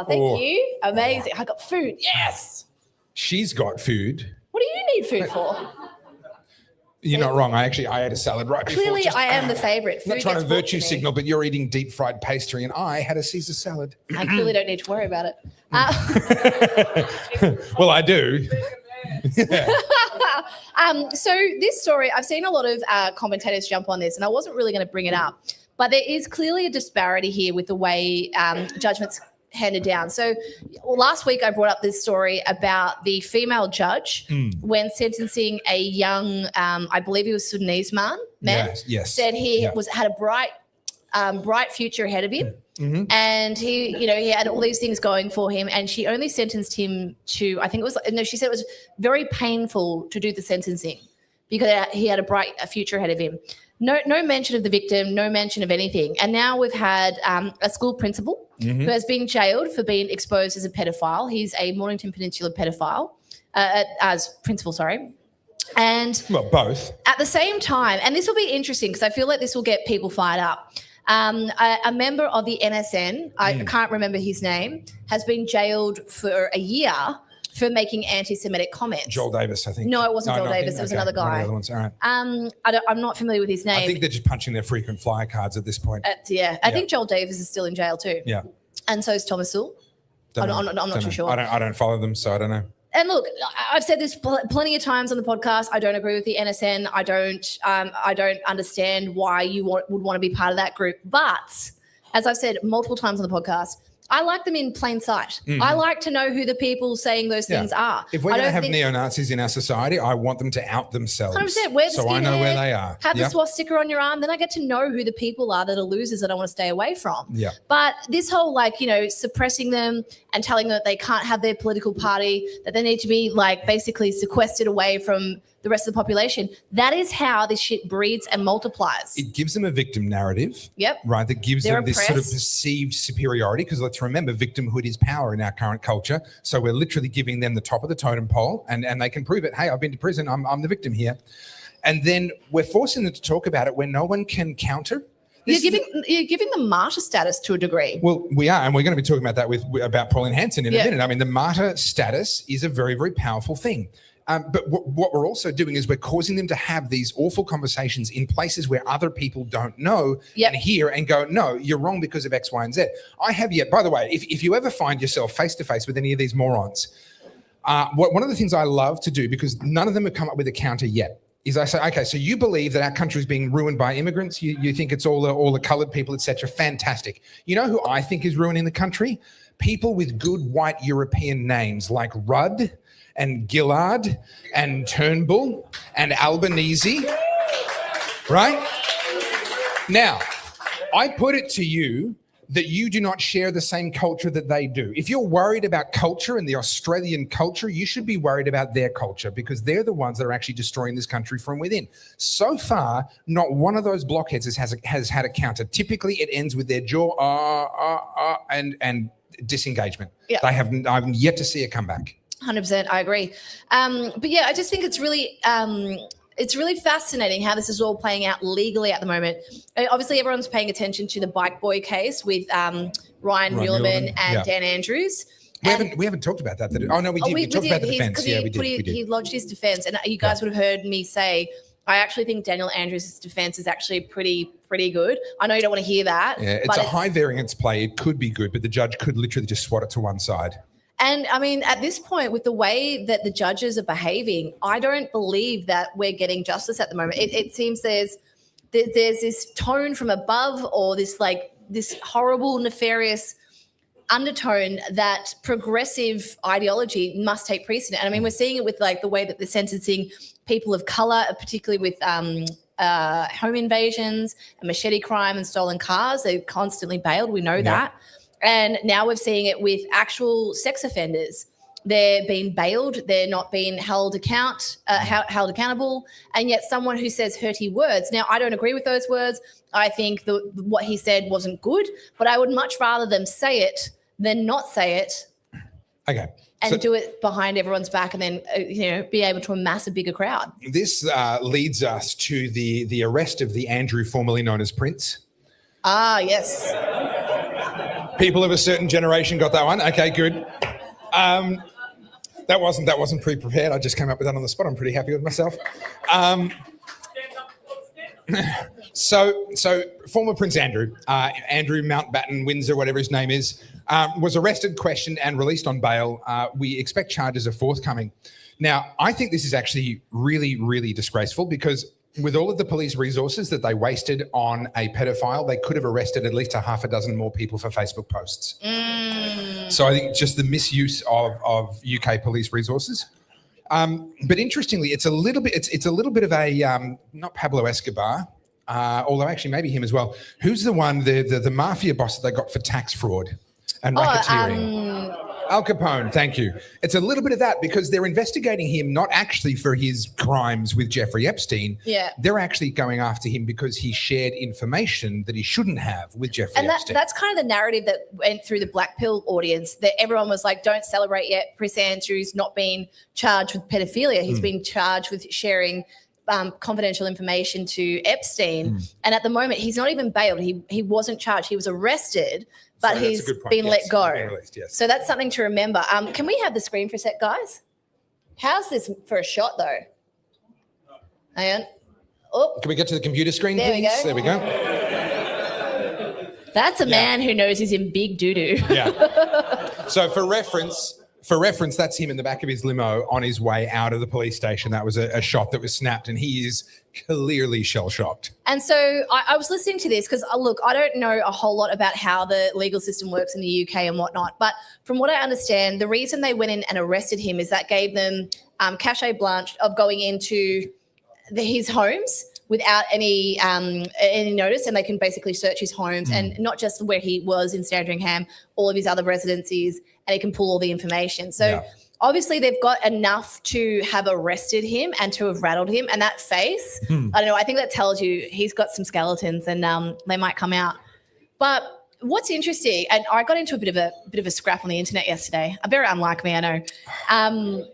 Speaker 1: thank you. Amazing. I got food. Yes.
Speaker 2: She's got food.
Speaker 1: What do you need food for?
Speaker 2: You're not wrong. I ate a salad right before.
Speaker 1: Clearly, I am the favourite.
Speaker 2: I'm not
Speaker 1: Food
Speaker 2: trying to
Speaker 1: gets brought
Speaker 2: virtue
Speaker 1: me.
Speaker 2: signal, but you're eating deep fried pastry and I had a Caesar salad.
Speaker 1: I clearly don't need to worry about it.
Speaker 2: Well, I do.
Speaker 1: So this story, I've seen a lot of commentators jump on this, and I wasn't really going to bring it up, but there is clearly a disparity here with the way judgments handed down. So last week I brought up this story about the female judge when sentencing a young, I believe he was Sudanese man,
Speaker 2: Yes.
Speaker 1: said he had a bright future ahead of him.
Speaker 2: Mm-hmm.
Speaker 1: And he had all these things going for him, and she only sentenced him to, she said it was very painful to do the sentencing because he had a bright future ahead of him. No mention of the victim, no mention of anything. And now we've had a school principal who has been jailed for being exposed as a pedophile. He's a Mornington Peninsula pedophile, as principal, sorry. And
Speaker 2: well, both.
Speaker 1: At the same time, and this will be interesting because I feel like this will get people fired up. A member of the NSN, I can't remember his name, has been jailed for a year for making anti-Semitic comments.
Speaker 2: Joel Davis, I think.
Speaker 1: No, it wasn't Joel Davis. It was another guy.
Speaker 2: One of the other ones. All right.
Speaker 1: I'm not familiar with his name.
Speaker 2: I think they're just punching their frequent flyer cards at this point.
Speaker 1: I think Joel Davis is still in jail too.
Speaker 2: Yeah.
Speaker 1: And so is Thomas Sewell. I'm not too sure.
Speaker 2: I don't follow them, so I don't know.
Speaker 1: And look, I've said this plenty of times on the podcast. I don't agree with the NSN. I don't understand why you would want to be part of that group. But as I've said multiple times on the podcast, I like them in plain sight. I like to know who the people saying those things are.
Speaker 2: If we're going to have neo-Nazis in our society, I want them to out themselves.
Speaker 1: 100%. Wear the
Speaker 2: so I know
Speaker 1: skinhead,
Speaker 2: where they are.
Speaker 1: Have the swastika on your arm. Then I get to know who the people are that are losers that I want to stay away from.
Speaker 2: Yeah.
Speaker 1: But this whole suppressing them and telling them that they can't have their political party, that they need to be basically sequestered away from the rest of the population. That is how this shit breeds and multiplies.
Speaker 2: It gives them a victim narrative.
Speaker 1: Yep.
Speaker 2: Right. That gives them this sort of perceived superiority, because let's remember, victimhood is power in our current culture. So we're literally giving them the top of the totem pole, and they can prove it. Hey, I've been to prison. I'm the victim here. And then we're forcing them to talk about it when no one can counter.
Speaker 1: You're giving them martyr status to a degree.
Speaker 2: Well, we are, and we're going to be talking about that about Pauline Hanson in a minute. I mean, the martyr status is a very, very powerful thing. But what we're also doing is we're causing them to have these awful conversations in places where other people don't know and hear and go, no, you're wrong because of X, Y, and Z. I have yet, by the way, if you ever find yourself face to face with any of these morons, one of the things I love to do, because none of them have come up with a counter yet, is I say, okay, so you believe that our country is being ruined by immigrants. You think it's all the coloured people, etc. Fantastic. You know who I think is ruining the country? People with good white European names like Rudd and Gillard and Turnbull and Albanese, right? Now, I put it to you that you do not share the same culture that they do. If you're worried about culture and the Australian culture, you should be worried about their culture, because they're the ones that are actually destroying this country from within. So far, not one of those blockheads has had a counter. Typically, it ends with their jaw and disengagement. Yeah. I've yet to see a comeback.
Speaker 1: 100%, I agree. But yeah, I just think it's really fascinating how this is all playing out legally at the moment. Obviously, everyone's paying attention to the bike boy case with Ryan Muirleman and Dan Andrews.
Speaker 2: We haven't talked about that. Oh no, we did. We talked about the defence. Yeah, we did.
Speaker 1: He lodged his defence, and you guys would have heard me say, I actually think Daniel Andrews' defence is actually pretty good. I know you don't want to hear that.
Speaker 2: Yeah, it's a high variance play. It could be good, but the judge could literally just swat it to one side.
Speaker 1: And I mean, at this point, with the way that the judges are behaving, I don't believe that we're getting justice at the moment. It seems there's this tone from above, or this horrible, nefarious undertone that progressive ideology must take precedent. And I mean, we're seeing it with the way that they're sentencing people of color, particularly with home invasions and machete crime and stolen cars. They're constantly bailed. We know that. And now we're seeing it with actual sex offenders. They're being bailed. They're not being held accountable. And yet someone who says hurty words. Now, I don't agree with those words. I think what he said wasn't good, but I would much rather them say it than not say it.
Speaker 2: Okay.
Speaker 1: And do it behind everyone's back, and then be able to amass a bigger crowd.
Speaker 2: This leads us to the arrest of the Andrew formerly known as Prince.
Speaker 1: Ah, yes.
Speaker 2: People of a certain generation got that one. Okay, good. That wasn't pre-prepared. I just came up with that on the spot. I'm pretty happy with myself. So former Prince Andrew, Andrew Mountbatten Windsor, whatever his name is, was arrested, questioned, and released on bail. We expect charges are forthcoming. Now, I think this is actually really, really disgraceful because with all of the police resources that they wasted on a pedophile, they could have arrested at least a half a dozen more people for Facebook posts. So I think just the misuse of UK police resources. But interestingly, it's a little bit of a not Pablo Escobar, although actually maybe him as well. Who's the one, the mafia boss that they got for tax fraud and racketeering? Al Capone, thank you. It's a little bit of that because they're investigating him not actually for his crimes with Jeffrey Epstein.
Speaker 1: Yeah.
Speaker 2: They're actually going after him because he shared information that he shouldn't have with Jeffrey Epstein.
Speaker 1: That's kind of the narrative that went through the Black Pill audience, that everyone was like, don't celebrate yet. Prince Andrew's not been charged with pedophilia. He's been charged with sharing confidential information to Epstein. And at the moment, he's not even bailed. He wasn't charged. He was arrested, but
Speaker 2: So
Speaker 1: he's
Speaker 2: that's a good point.
Speaker 1: been
Speaker 2: Yes,
Speaker 1: let go.
Speaker 2: been released, yes.
Speaker 1: So that's something to remember. Can we have the screen for a sec, guys? How's this for a shot, though? Hang on. Oh,
Speaker 2: Can we get to the computer screen,
Speaker 1: There we
Speaker 2: please?
Speaker 1: go.
Speaker 2: There we go.
Speaker 1: that's a man who knows he's in big doo-doo.
Speaker 2: Yeah. So for reference, that's him in the back of his limo on his way out of the police station. That was a shot that was snapped, and he is clearly shell-shocked.
Speaker 1: And so I was listening to this because, look, I don't know a whole lot about how the legal system works in the UK and whatnot. But from what I understand, the reason they went in and arrested him is that gave them carte blanche of going into his homes without any notice, and they can basically search his homes and not just where he was in Sandringham, all of his other residencies, and they can pull all the information. So obviously they've got enough to have arrested him and to have rattled him. And that face, I don't know, I think that tells you he's got some skeletons and they might come out. But what's interesting, and I got into a bit of a scrap on the internet yesterday. Very unlike me, I know.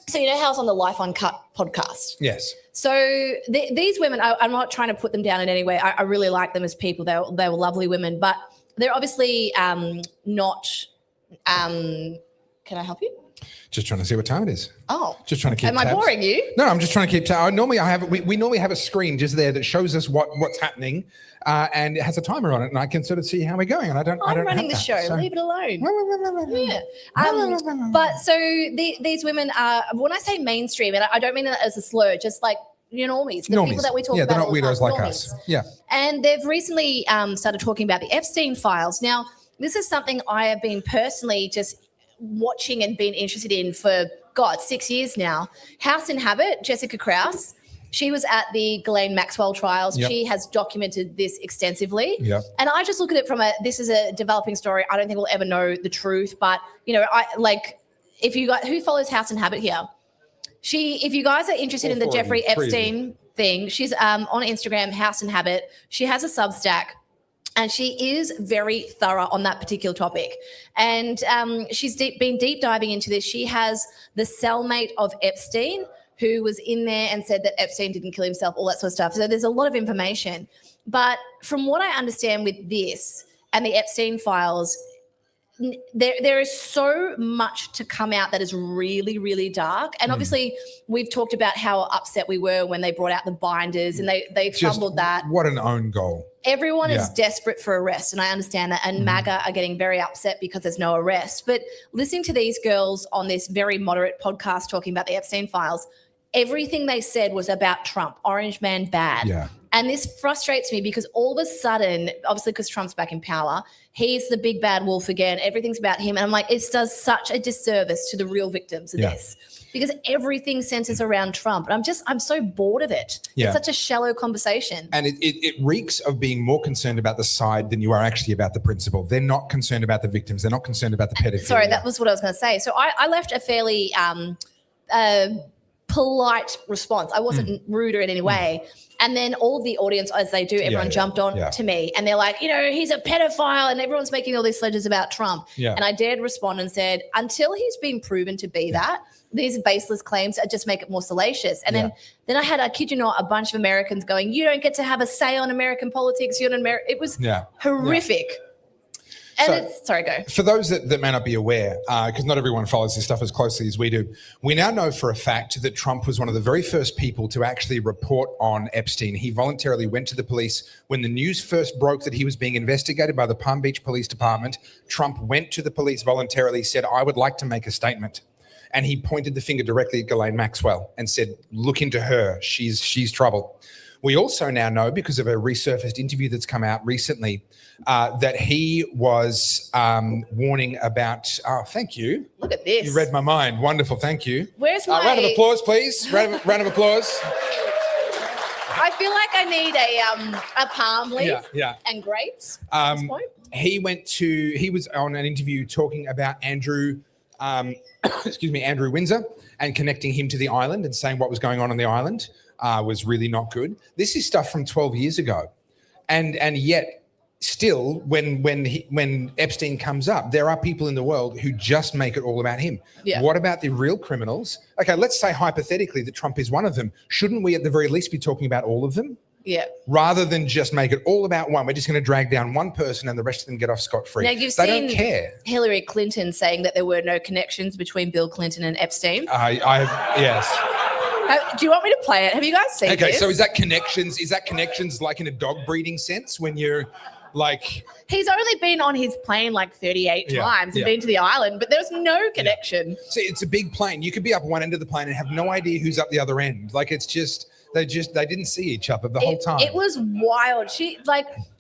Speaker 1: So you know how I was on the Life Uncut podcast?
Speaker 2: Yes.
Speaker 1: So these women, I'm not trying to put them down in any way. I really like them as people. They were lovely women, but they're obviously not. Can I help you?
Speaker 2: Just trying to see what time it is.
Speaker 1: Oh,
Speaker 2: Just trying to keep
Speaker 1: am I
Speaker 2: tabs.
Speaker 1: boring you?
Speaker 2: No, I'm just trying to keep tabs. We normally have a screen just there that shows us what's happening, and it has a timer on it, and I can sort of see how we're going. And I don't
Speaker 1: running the
Speaker 2: have
Speaker 1: show.
Speaker 2: that, so-
Speaker 1: Leave it alone. Yeah. But so these women are, when I say mainstream, and I don't mean that as a slur, just like normies, the people that we talk about.
Speaker 2: Yeah, they're not
Speaker 1: all the
Speaker 2: weirdos
Speaker 1: time,
Speaker 2: like
Speaker 1: normies.
Speaker 2: us. Yeah.
Speaker 1: And they've recently started talking about the Epstein files. Now, this is something I have been personally just watching and been interested in for, 6 years now. House and Habit, Jessica Krause, she was at the Ghislaine Maxwell trials.
Speaker 2: Yep.
Speaker 1: She has documented this extensively.
Speaker 2: Yep.
Speaker 1: And I just look at it from this is a developing story. I don't think we'll ever know the truth, but if you got, who follows House and Habit here? If you guys are interested in the Jeffrey Epstein thing, she's on Instagram, House and Habit. She has a Substack. And she is very thorough on that particular topic. And she's been deep diving into this. She has the cellmate of Epstein who was in there and said that Epstein didn't kill himself, all that sort of stuff. So there's a lot of information. But from what I understand with this and the Epstein files, there is so much to come out that is really, really dark. And obviously we've talked about how upset we were when they brought out the binders and they fumbled that.
Speaker 2: What an own goal.
Speaker 1: Everyone is desperate for arrest, and I understand that. And MAGA are getting very upset because there's no arrest. But listening to these girls on this very moderate podcast talking about the Epstein files, everything they said was about Trump, orange man bad.
Speaker 2: Yeah.
Speaker 1: And this frustrates me because all of a sudden, obviously because Trump's back in power, he's the big bad wolf again. Everything's about him. And I'm like, it does such a disservice to the real victims of this. Because everything centers around Trump. And I'm so bored of it.
Speaker 2: Yeah.
Speaker 1: It's such a shallow conversation.
Speaker 2: And it reeks of being more concerned about the side than you are actually about the principle. They're not concerned about the victims. They're not concerned about the pedophilia.
Speaker 1: Sorry, that was what I was going to say. So I left a fairly polite response. I wasn't rude or in any way. And then all of the audience, as they do, everyone jumped on to me. And they're like, he's a pedophile. And everyone's making all these sledges about Trump. Yeah. And I dared respond and said, until he's been proven to be that, these baseless claims just make it more salacious. And then I had, I kid you not, a bunch of Americans going, you don't get to have a say on American politics. You're an American. It was horrific. And sorry, go.
Speaker 2: For those that may not be aware, because not everyone follows this stuff as closely as we do, we now know for a fact that Trump was one of the very first people to actually report on Epstein. He voluntarily went to the police. When the news first broke that he was being investigated by the Palm Beach Police Department, Trump went to the police voluntarily, said, I would like to make a statement. And he pointed the finger directly at Ghislaine Maxwell and said, look into her. She's trouble. We also now know, because of a resurfaced interview that's come out recently, that he was warning about, thank you.
Speaker 1: Look at this.
Speaker 2: You read my mind. Wonderful. Thank you.
Speaker 1: Where's my...
Speaker 2: round of applause, please. Round of applause.
Speaker 1: I feel like I need a palm leaf and grapes at this point.
Speaker 2: He was on an interview talking about Andrew Windsor and connecting him to the island and saying what was going on the island was really not good. This is stuff from 12 years ago. And yet still when Epstein comes up, there are people in the world who just make it all about him.
Speaker 1: Yeah.
Speaker 2: What about the real criminals? Okay, let's say hypothetically that Trump is one of them. Shouldn't we at the very least be talking about all of them?
Speaker 1: Yeah.
Speaker 2: Rather than just make it all about one. We're just going to drag down one person and the rest of them get off scot-free.
Speaker 1: Now, you've
Speaker 2: they
Speaker 1: seen
Speaker 2: don't care.
Speaker 1: Hillary Clinton saying that there were no connections between Bill Clinton and Epstein.
Speaker 2: Yes.
Speaker 1: Do you want me to play it? Have you guys seen this?
Speaker 2: Okay, so is that connections? Is that connections like in a dog breeding sense when you're like...
Speaker 1: He's only been on his plane like 38 times and been to the island, but there's no connection.
Speaker 2: See, it's a big plane. You could be up one end of the plane and have no idea who's up the other end. Like it's just... They didn't see each other the whole time.
Speaker 1: It was wild.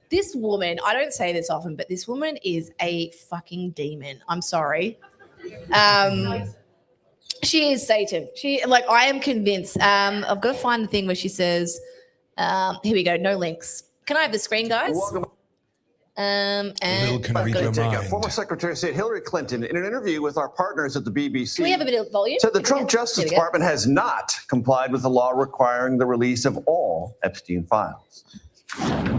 Speaker 1: This woman, I don't say this often, but this woman is a fucking demon. I'm sorry. She is Satan. I am convinced. I've got to find the thing where she says, here we go, no links. Can I have the screen, guys?
Speaker 2: Little can read your mind.
Speaker 6: Former Secretary of State Hillary Clinton, in an interview with our partners at the BBC,
Speaker 1: Can we have a bit of volume?
Speaker 6: said the Trump Justice Department has not complied with the law requiring the release of all Epstein files.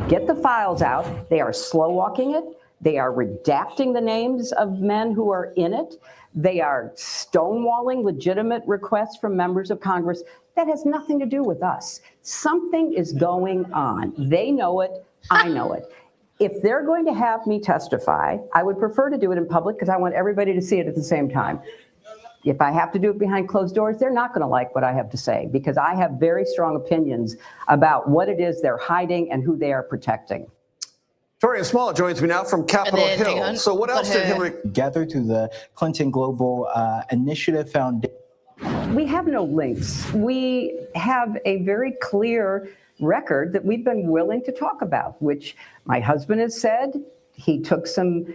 Speaker 7: Get the files out. They are slow walking it. They are redacting the names of men who are in it. They are stonewalling legitimate requests from members of Congress. That has nothing to do with us. Something is going on. They know it. I know it. If they're going to have me testify, I would prefer to do it in public because I want everybody to see it at the same time. If I have to do it behind closed doors, they're not going to like what I have to say because I have very strong opinions about what it is they're hiding and who they are protecting.
Speaker 6: Torian Smollett joins me now from Capitol Hill. So what else did Hillary
Speaker 8: gather through the Clinton Global Initiative Foundation?
Speaker 7: We have no links. We have a very clear record that we've been willing to talk about, which my husband has said. He took some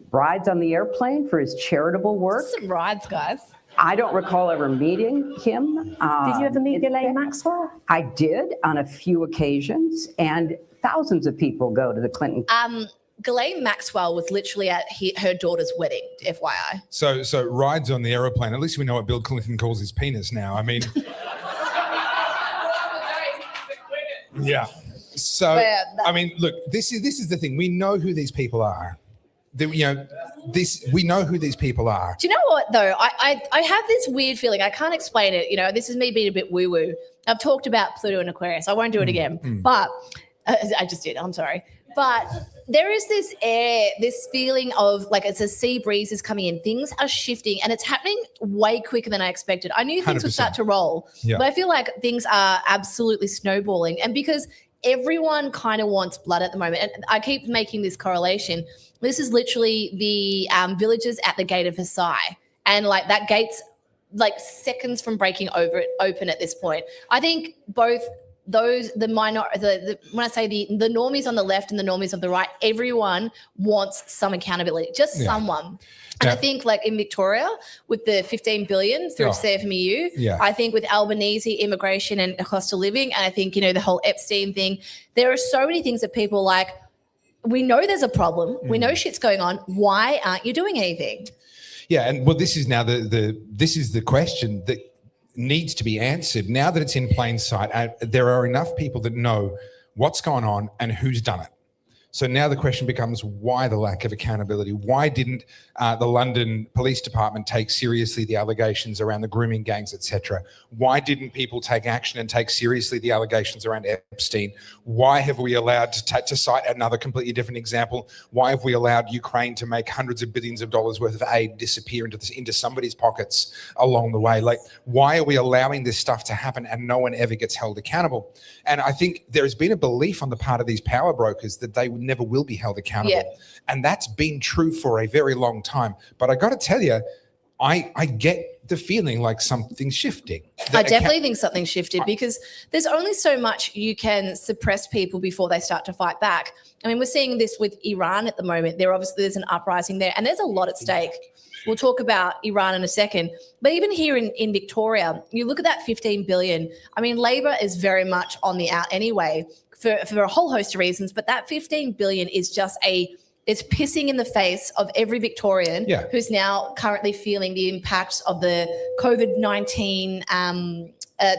Speaker 7: rides on the airplane for his charitable work.
Speaker 1: Some rides, guys.
Speaker 7: I don't recall ever meeting him.
Speaker 9: Did you ever meet Ghislaine Maxwell?
Speaker 7: I did on a few occasions, and thousands of people go to the Clinton.
Speaker 1: Ghislaine Maxwell was literally at her daughter's wedding, FYI.
Speaker 2: So rides on the aeroplane. At least we know what Bill Clinton calls his penis now. I mean... Yeah. So, I mean, look, this is the thing. We know who these people are. We know who these people are.
Speaker 1: Do you know what, though? I have this weird feeling. I can't explain it. This is me being a bit woo-woo. I've talked about Pluto and Aquarius. I won't do it again. But I just did. I'm sorry. But there is this air, this feeling of like it's a sea breeze is coming in. Things are shifting and it's happening way quicker than I expected. I knew things
Speaker 2: 100%.
Speaker 1: would start to roll, but I feel like things are absolutely snowballing. And because everyone kind of wants blood at the moment, and I keep making this correlation, this is literally the villagers at the gate of Versailles. And like that gate's like seconds from breaking open at this point. I think both those, when I say the normies on the left and the normies on the right, everyone wants some accountability, just someone. And I think like in Victoria with the 15 billion through CFMEU, I think with Albanese immigration and cost of living, and I think, the whole Epstein thing, there are so many things that people like, we know there's a problem. We know shit's going on. Why aren't you doing anything?
Speaker 2: Yeah. And well, this is now this is the question that needs to be answered. Now that it's in plain sight, there are enough people that know what's gone on and who's done it. So now the question becomes, why the lack of accountability? Why didn't the London Police Department take seriously the allegations around the grooming gangs, etc.? Why didn't people take action and take seriously the allegations around Epstein? Why have we allowed, to cite another completely different example, why have we allowed Ukraine to make hundreds of billions of dollars worth of aid disappear into somebody's pockets along the way? Like, why are we allowing this stuff to happen and no one ever gets held accountable? And I think there's been a belief on the part of these power brokers that they never will be held accountable.
Speaker 1: Yeah.
Speaker 2: And that's been true for a very long time. But I got to tell you, I get the feeling like something's shifting.
Speaker 1: I definitely think something's shifted because there's only so much you can suppress people before they start to fight back. I mean, we're seeing this with Iran at the moment. There's an uprising there and there's a lot at stake. We'll talk about Iran in a second. But even here in Victoria, you look at that 15 billion. I mean, Labor is very much on the out anyway for a whole host of reasons. But that 15 billion is just it's pissing in the face of every Victorian who's now currently feeling the impacts of the COVID-19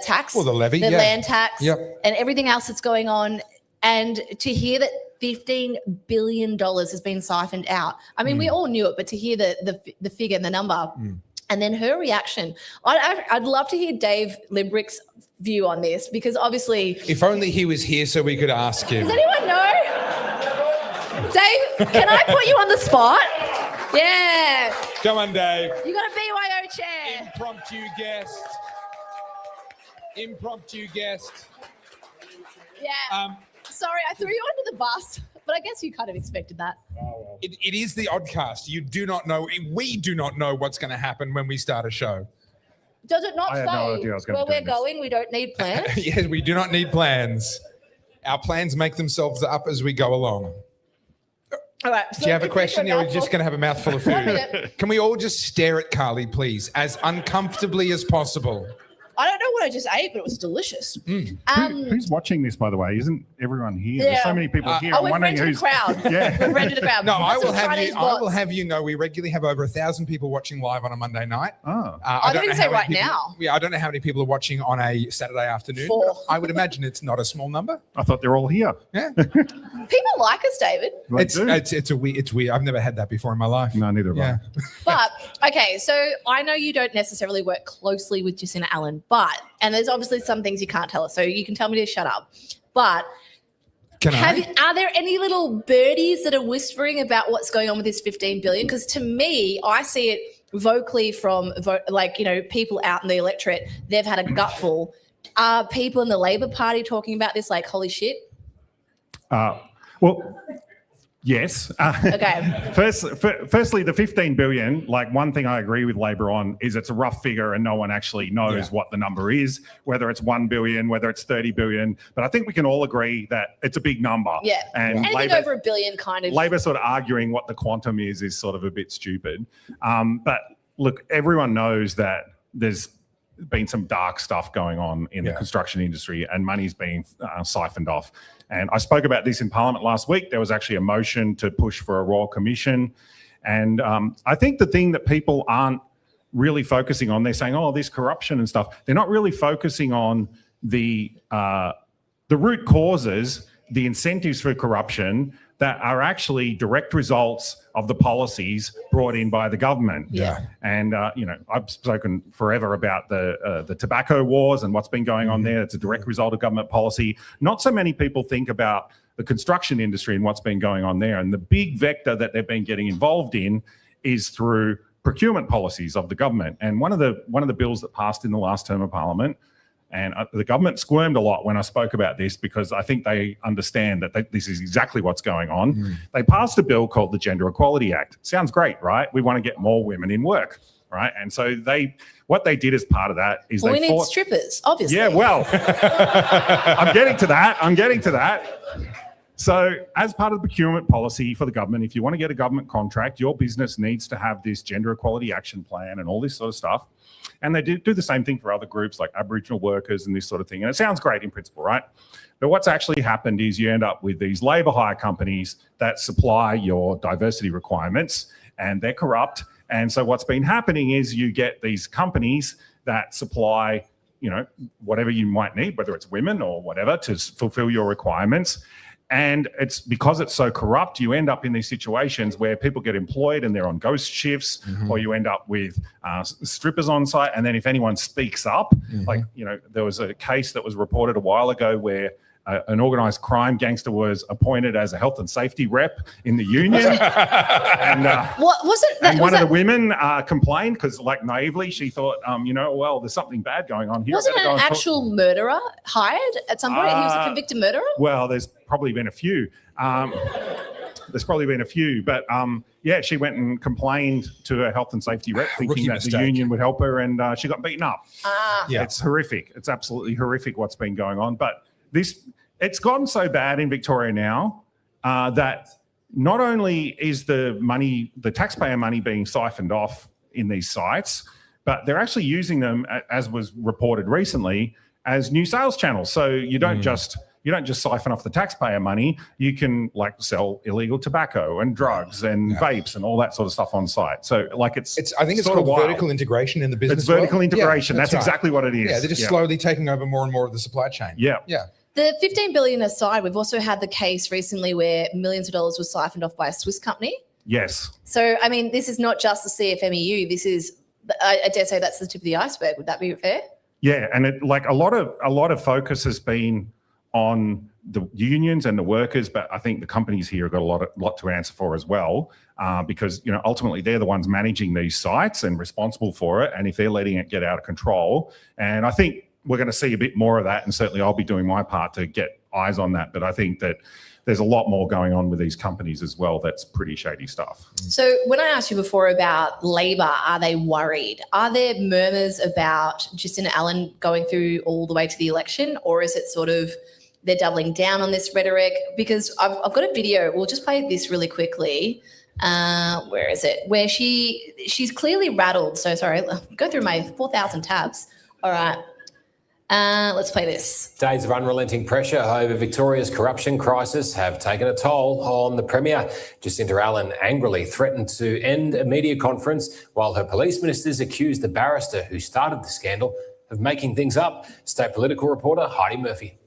Speaker 1: tax.
Speaker 2: Well, the levy,
Speaker 1: the land tax, and everything else that's going on. And to hear that $15 billion has been siphoned out. I mean, we all knew it, but to hear the figure and the number, and then her reaction, I'd love to hear Dave Limbrick's view on this because obviously,
Speaker 2: if only he was here so we could ask him.
Speaker 1: Does anyone know? Dave, can I put you on the spot? Yeah.
Speaker 2: Come on, Dave.
Speaker 1: You got a BYO chair.
Speaker 2: Impromptu guest.
Speaker 1: Yeah. Sorry, I threw you under the bus, but I guess you kind of expected that.
Speaker 2: It is the Oddcast. You do not know. We do not know what's going to happen when we start a show.
Speaker 1: Does it not
Speaker 10: I had
Speaker 1: say
Speaker 10: no idea I was gonna
Speaker 1: where
Speaker 10: be
Speaker 1: we're
Speaker 10: doing this.
Speaker 1: going? We don't need plans.
Speaker 2: Yes, we do not need plans. Our plans make themselves up as we go along.
Speaker 1: All right.
Speaker 2: Do you have a question, or are we just going to have a mouthful of
Speaker 1: 1
Speaker 2: food?
Speaker 1: minute.
Speaker 2: Can we all just stare at Carly, please, as uncomfortably as possible?
Speaker 1: I don't know what I just ate, but it was delicious.
Speaker 10: Who's watching this, by the way? Isn't everyone here? There's
Speaker 1: Yeah.
Speaker 10: so many people here.
Speaker 1: Oh,
Speaker 10: I'm
Speaker 1: we've
Speaker 10: wondering
Speaker 1: rented a
Speaker 10: who's.
Speaker 1: crowd.
Speaker 10: Yeah.
Speaker 1: We've rented a crowd.
Speaker 2: No, I
Speaker 1: Some
Speaker 2: will have
Speaker 1: Chinese
Speaker 2: you. I will
Speaker 1: bots.
Speaker 2: have you know, we regularly have over 1,000 people watching live on a Monday night.
Speaker 10: Oh.
Speaker 2: I don't
Speaker 1: didn't
Speaker 2: know
Speaker 1: say
Speaker 2: how many
Speaker 1: right
Speaker 2: people-
Speaker 1: now.
Speaker 2: Yeah, I don't know how many people are watching on a Saturday afternoon.
Speaker 1: 4.
Speaker 2: I would imagine it's not a small number.
Speaker 10: I thought they're all here.
Speaker 2: Yeah,
Speaker 1: People like us, David.
Speaker 10: They
Speaker 2: it's
Speaker 10: do.
Speaker 2: it's weird. I've never had that before in my life.
Speaker 10: No, neither have
Speaker 2: Yeah.
Speaker 1: But okay, so I know you don't necessarily work closely with Jacinta Allen, and there's obviously some things you can't tell us, so you can tell me to shut up. But
Speaker 2: Can I?
Speaker 1: are there any little birdies that are whispering about what's going on with this 15 billion? Because to me, I see it vocally from people out in the electorate. They've had a gutful. Are people in the Labor Party talking about this like, holy shit?
Speaker 10: Well, yes.
Speaker 1: Okay.
Speaker 10: Firstly, the 15 billion, like one thing I agree with Labor on is it's a rough figure and no one actually knows what the number is, whether it's 1 billion, whether it's 30 billion. But I think we can all agree that it's a big number.
Speaker 1: Yeah.
Speaker 10: And
Speaker 1: Anything
Speaker 10: Labor,
Speaker 1: over $1 billion kind of.
Speaker 10: Labor sort of arguing what the quantum is sort of a bit stupid. But look, everyone knows that there's been some dark stuff going on in the construction industry and money's being siphoned off. And I spoke about this in Parliament last week. There was actually a motion to push for a royal commission. And I think the thing that people aren't really focusing on, they're saying, oh, this corruption and stuff. They're not really focusing on the root causes, the incentives for corruption that are actually direct results of the policies brought in by the government.
Speaker 1: Yeah.
Speaker 10: And, I've spoken forever about the tobacco wars and what's been going on there. It's a direct result of government policy. Not so many people think about the construction industry and what's been going on there. And the big vector that they've been getting involved in is through procurement policies of the government. And one of the bills that passed in the last term of Parliament, and the government squirmed a lot when I spoke about this because I think they understand that this is exactly what's going on. They passed a bill called the Gender Equality Act. Sounds great, right? We want to get more women in work, right? And so what they did as part of that is
Speaker 1: we need strippers, obviously.
Speaker 10: Yeah, well, I'm getting to that. So as part of the procurement policy for the government, if you want to get a government contract, your business needs to have this gender equality action plan and all this sort of stuff. And they do the same thing for other groups like Aboriginal workers and this sort of thing. And it sounds great in principle, right? But what's actually happened is you end up with these labour hire companies that supply your diversity requirements and they're corrupt. And so what's been happening is you get these companies that supply, whatever you might need, whether it's women or whatever, to fulfill your requirements. And it's because it's so corrupt, you end up in these situations where people get employed and they're on ghost shifts, or you end up with strippers on site. And then if anyone speaks up, like, there was a case that was reported a while ago where an organised crime gangster was appointed as a health and safety rep in the union. And
Speaker 1: what wasn't that?
Speaker 10: And one of the women complained because, like, naively, she thought, well, there's something bad going on here.
Speaker 1: Wasn't an actual murderer hired at some point? He was a convicted murderer?
Speaker 10: Well, there's probably been a few. But yeah, she went and complained to her health and safety rep, thinking that the union would help her, and she got beaten up. It's horrific. It's absolutely horrific what's been going on. But it's gotten so bad in Victoria now that not only is the taxpayer money being siphoned off in these sites, but they're actually using them, as was reported recently, as new sales channels. So you don't just siphon off the taxpayer money. You can, like, sell illegal tobacco and drugs and vapes and all that sort of stuff on site. So, like, I think it's
Speaker 2: called
Speaker 10: wild.
Speaker 2: vertical integration in the business.
Speaker 10: It's vertical
Speaker 2: world.
Speaker 10: integration.
Speaker 2: Yeah,
Speaker 10: that's
Speaker 2: right.
Speaker 10: exactly what it is.
Speaker 2: Yeah, they're just slowly taking over more and more of the supply chain.
Speaker 10: Yeah.
Speaker 1: The 15 billion aside, we've also had the case recently where millions of dollars was siphoned off by a Swiss company.
Speaker 10: Yes.
Speaker 1: So, I mean, this is not just the CFMEU. This is, I dare say, that's the tip of the iceberg. Would that be fair?
Speaker 10: Yeah, and a lot of focus has been on the unions and the workers, but I think the companies here have got a lot to answer for as well, because ultimately they're the ones managing these sites and responsible for it. And if they're letting it get out of control, and I think we're going to see a bit more of that, and certainly I'll be doing my part to get eyes on that. But I think that there's a lot more going on with these companies as well. That's pretty shady stuff.
Speaker 1: So when I asked you before about Labor, are they worried? Are there murmurs about Jacinda Allen going through all the way to the election, or is it sort of they're doubling down on this rhetoric? Because I've got a video. We'll just play this really quickly. Where is it? Where she's clearly rattled. So sorry, go through my 4,000 tabs. All right. Let's play this.
Speaker 11: Days of unrelenting pressure over Victoria's corruption crisis have taken a toll on the Premier. Jacinda Allen angrily threatened to end a media conference while her police ministers accused the barrister who started the scandal of making things up. State political reporter Heidi Murphy.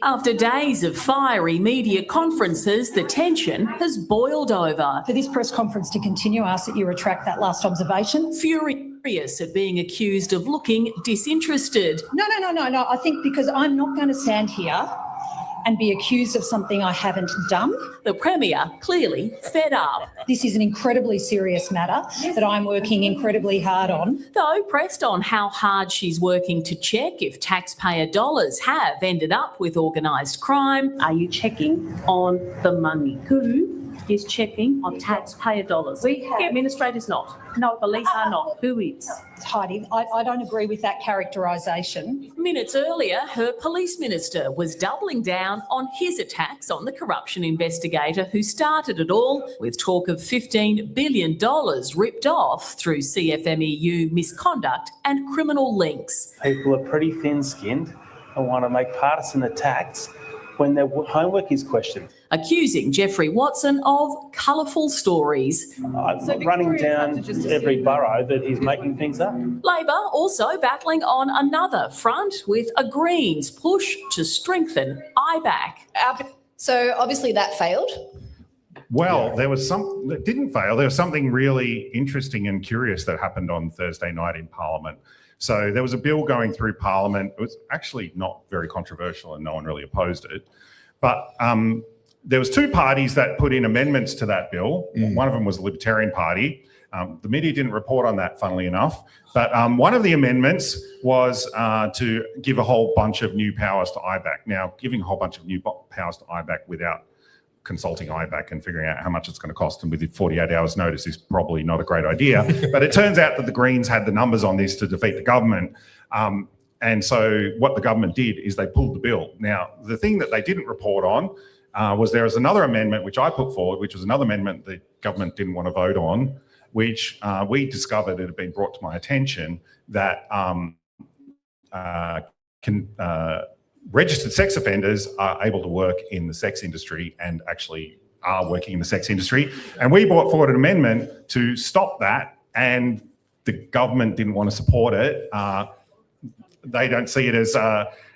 Speaker 12: After days of fiery media conferences, the tension has boiled over.
Speaker 9: For this press conference to continue, I ask that you retract that last observation.
Speaker 12: Furious at being accused of looking disinterested.
Speaker 9: No. I think because I'm not going to stand here and be accused of something I haven't done.
Speaker 12: The Premier clearly fed up.
Speaker 9: This is an incredibly serious matter that I'm working incredibly hard on.
Speaker 12: Though pressed on how hard she's working to check if taxpayer dollars have ended up with organised crime.
Speaker 13: Are you checking on the money? Who is checking on taxpayer dollars?
Speaker 12: The administrators not.
Speaker 13: No, police are not. Who is?
Speaker 9: Heidi, I don't agree with that characterisation.
Speaker 12: Minutes earlier, her police minister was doubling down on his attacks on the corruption investigator who started it all, with talk of $15 billion ripped off through CFMEU misconduct and criminal links.
Speaker 14: People are pretty thin-skinned and want to make partisan attacks when their homework is questioned.
Speaker 12: Accusing Jeffrey Watson of colourful stories.
Speaker 14: I'm running down every borough that he's making things up.
Speaker 12: Labor also battling on another front with a Greens push to strengthen IBAC.
Speaker 1: So obviously that failed.
Speaker 10: Well, there was that didn't fail. There was something really interesting and curious that happened on Thursday night in Parliament. So there was a bill going through Parliament. It was actually not very controversial and no one really opposed it. But there was two parties that put in amendments to that bill. One of them was the Libertarian Party. The media didn't report on that, funnily enough. But one of the amendments was to give a whole bunch of new powers to IBAC. Now, giving a whole bunch of new powers to IBAC without consulting IBAC and figuring out how much it's going to cost them within 48 hours notice is probably not a great idea. But it turns out that the Greens had the numbers on this to defeat the government. And so what the government did is they pulled the bill. Now, the thing that they didn't report on was there was another amendment which I put forward, which was another amendment the government didn't want to vote on, which we discovered it had been brought to my attention that registered sex offenders are able to work in the sex industry and actually are working in the sex industry. And we brought forward an amendment to stop that, and the government didn't want to support it. They don't see it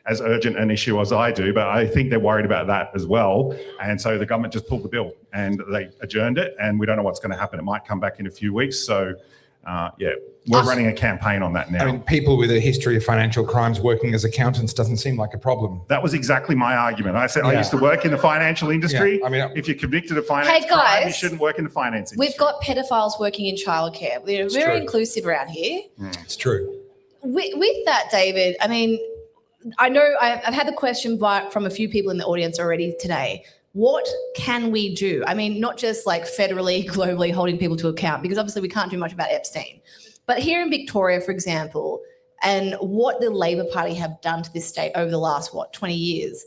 Speaker 10: as urgent an issue as I do, but I think they're worried about that as well. And so the government just pulled the bill and they adjourned it, and we don't know what's going to happen. It might come back in a few weeks. So, we're running a campaign on that now.
Speaker 2: I mean, people with a history of financial crimes working as accountants doesn't seem like a problem.
Speaker 10: That was exactly my argument. I said I used to work in the financial industry.
Speaker 2: Yeah, I mean,
Speaker 10: if you're convicted of finance crime, you shouldn't work in the finance industry.
Speaker 1: We've got pedophiles working in childcare. We're very inclusive around here.
Speaker 2: It's true.
Speaker 1: With that, David, I mean, I know I've had the question from a few people in the audience already today. What can we do? I mean, not just like federally, globally holding people to account, because obviously we can't do much about Epstein. But here in Victoria, for example, and what the Labor Party have done to this state over the last, 20 years,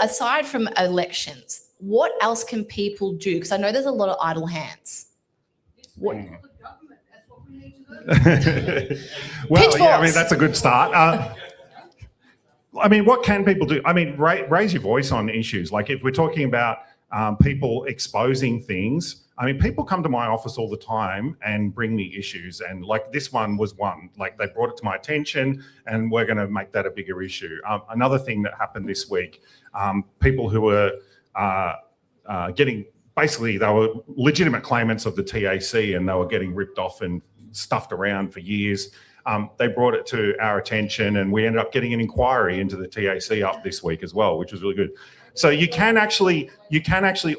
Speaker 1: aside from elections, what else can people do? Because I know there's a lot of idle hands.
Speaker 10: Well, yeah, I mean, that's a good start. I mean, what can people do? I mean, raise your voice on issues. Like if we're talking about people exposing things, I mean, people come to my office all the time and bring me issues. And like this one was one, like they brought it to my attention and we're going to make that a bigger issue. Another thing that happened this week, people who were basically they were legitimate claimants of the TAC and they were getting ripped off and stuffed around for years. They brought it to our attention and we ended up getting an inquiry into the TAC up this week as well, which was really good. So you can actually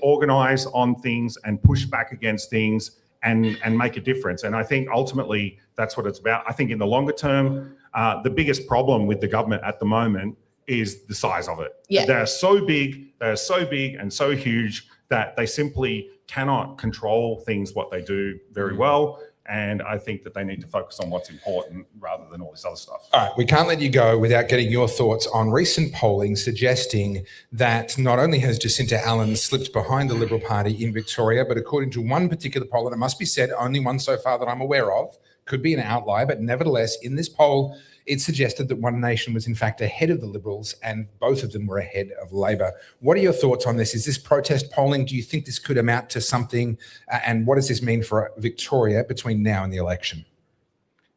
Speaker 10: organise on things and push back against things and make a difference. And I think ultimately that's what it's about. I think in the longer term, the biggest problem with the government at the moment is the size of it.
Speaker 1: Yeah.
Speaker 10: They're so big and so huge that they simply cannot control things what they do very well. And I think that they need to focus on what's important rather than all this other stuff.
Speaker 2: All right, we can't let you go without getting your thoughts on recent polling suggesting that not only has Jacinta Allen slipped behind the Liberal Party in Victoria, but according to one particular poll, and it must be said, only one so far that I'm aware of, could be an outlier, but nevertheless, in this poll, it suggested that One Nation was in fact ahead of the Liberals and both of them were ahead of Labor. What are your thoughts on this? Is this protest polling? Do you think this could amount to something? And what does this mean for Victoria between now and the election?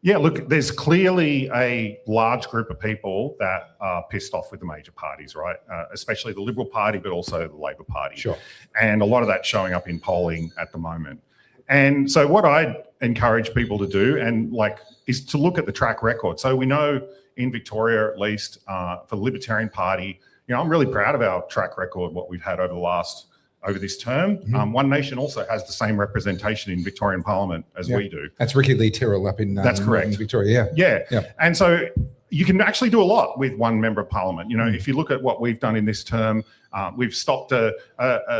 Speaker 10: Yeah, look, there's clearly a large group of people that are pissed off with the major parties, right? Especially the Liberal Party, but also the Labor Party.
Speaker 2: Sure.
Speaker 10: And a lot of that's showing up in polling at the moment. And so what I'd encourage people to do is to look at the track record. So we know in Victoria, at least for the Libertarian Party, I'm really proud of our track record, what we've had over this term.
Speaker 2: Mm-hmm.
Speaker 10: One Nation also has the same representation in Victorian Parliament as we do.
Speaker 2: That's Ricky Lee Tyrrell up in
Speaker 10: That's correct.
Speaker 2: in Victoria,
Speaker 10: Yeah. And so you can actually do a lot with one member of Parliament. If you look at what we've done in this term, we've stopped a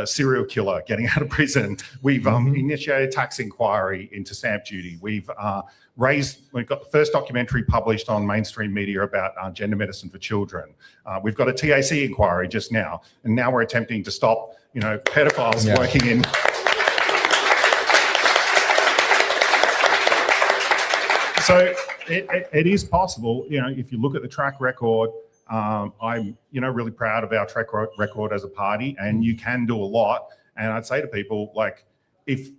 Speaker 10: serial killer getting out of prison. We've initiated tax inquiry into stamp duty. We've got the first documentary published on mainstream media about gender medicine for children. We've got a TAC inquiry just now, and now we're attempting to stop, pedophiles working in. So it is possible, if you look at the track record. I'm, really proud of our track record as a party, and you can do a lot. And I'd say to people, if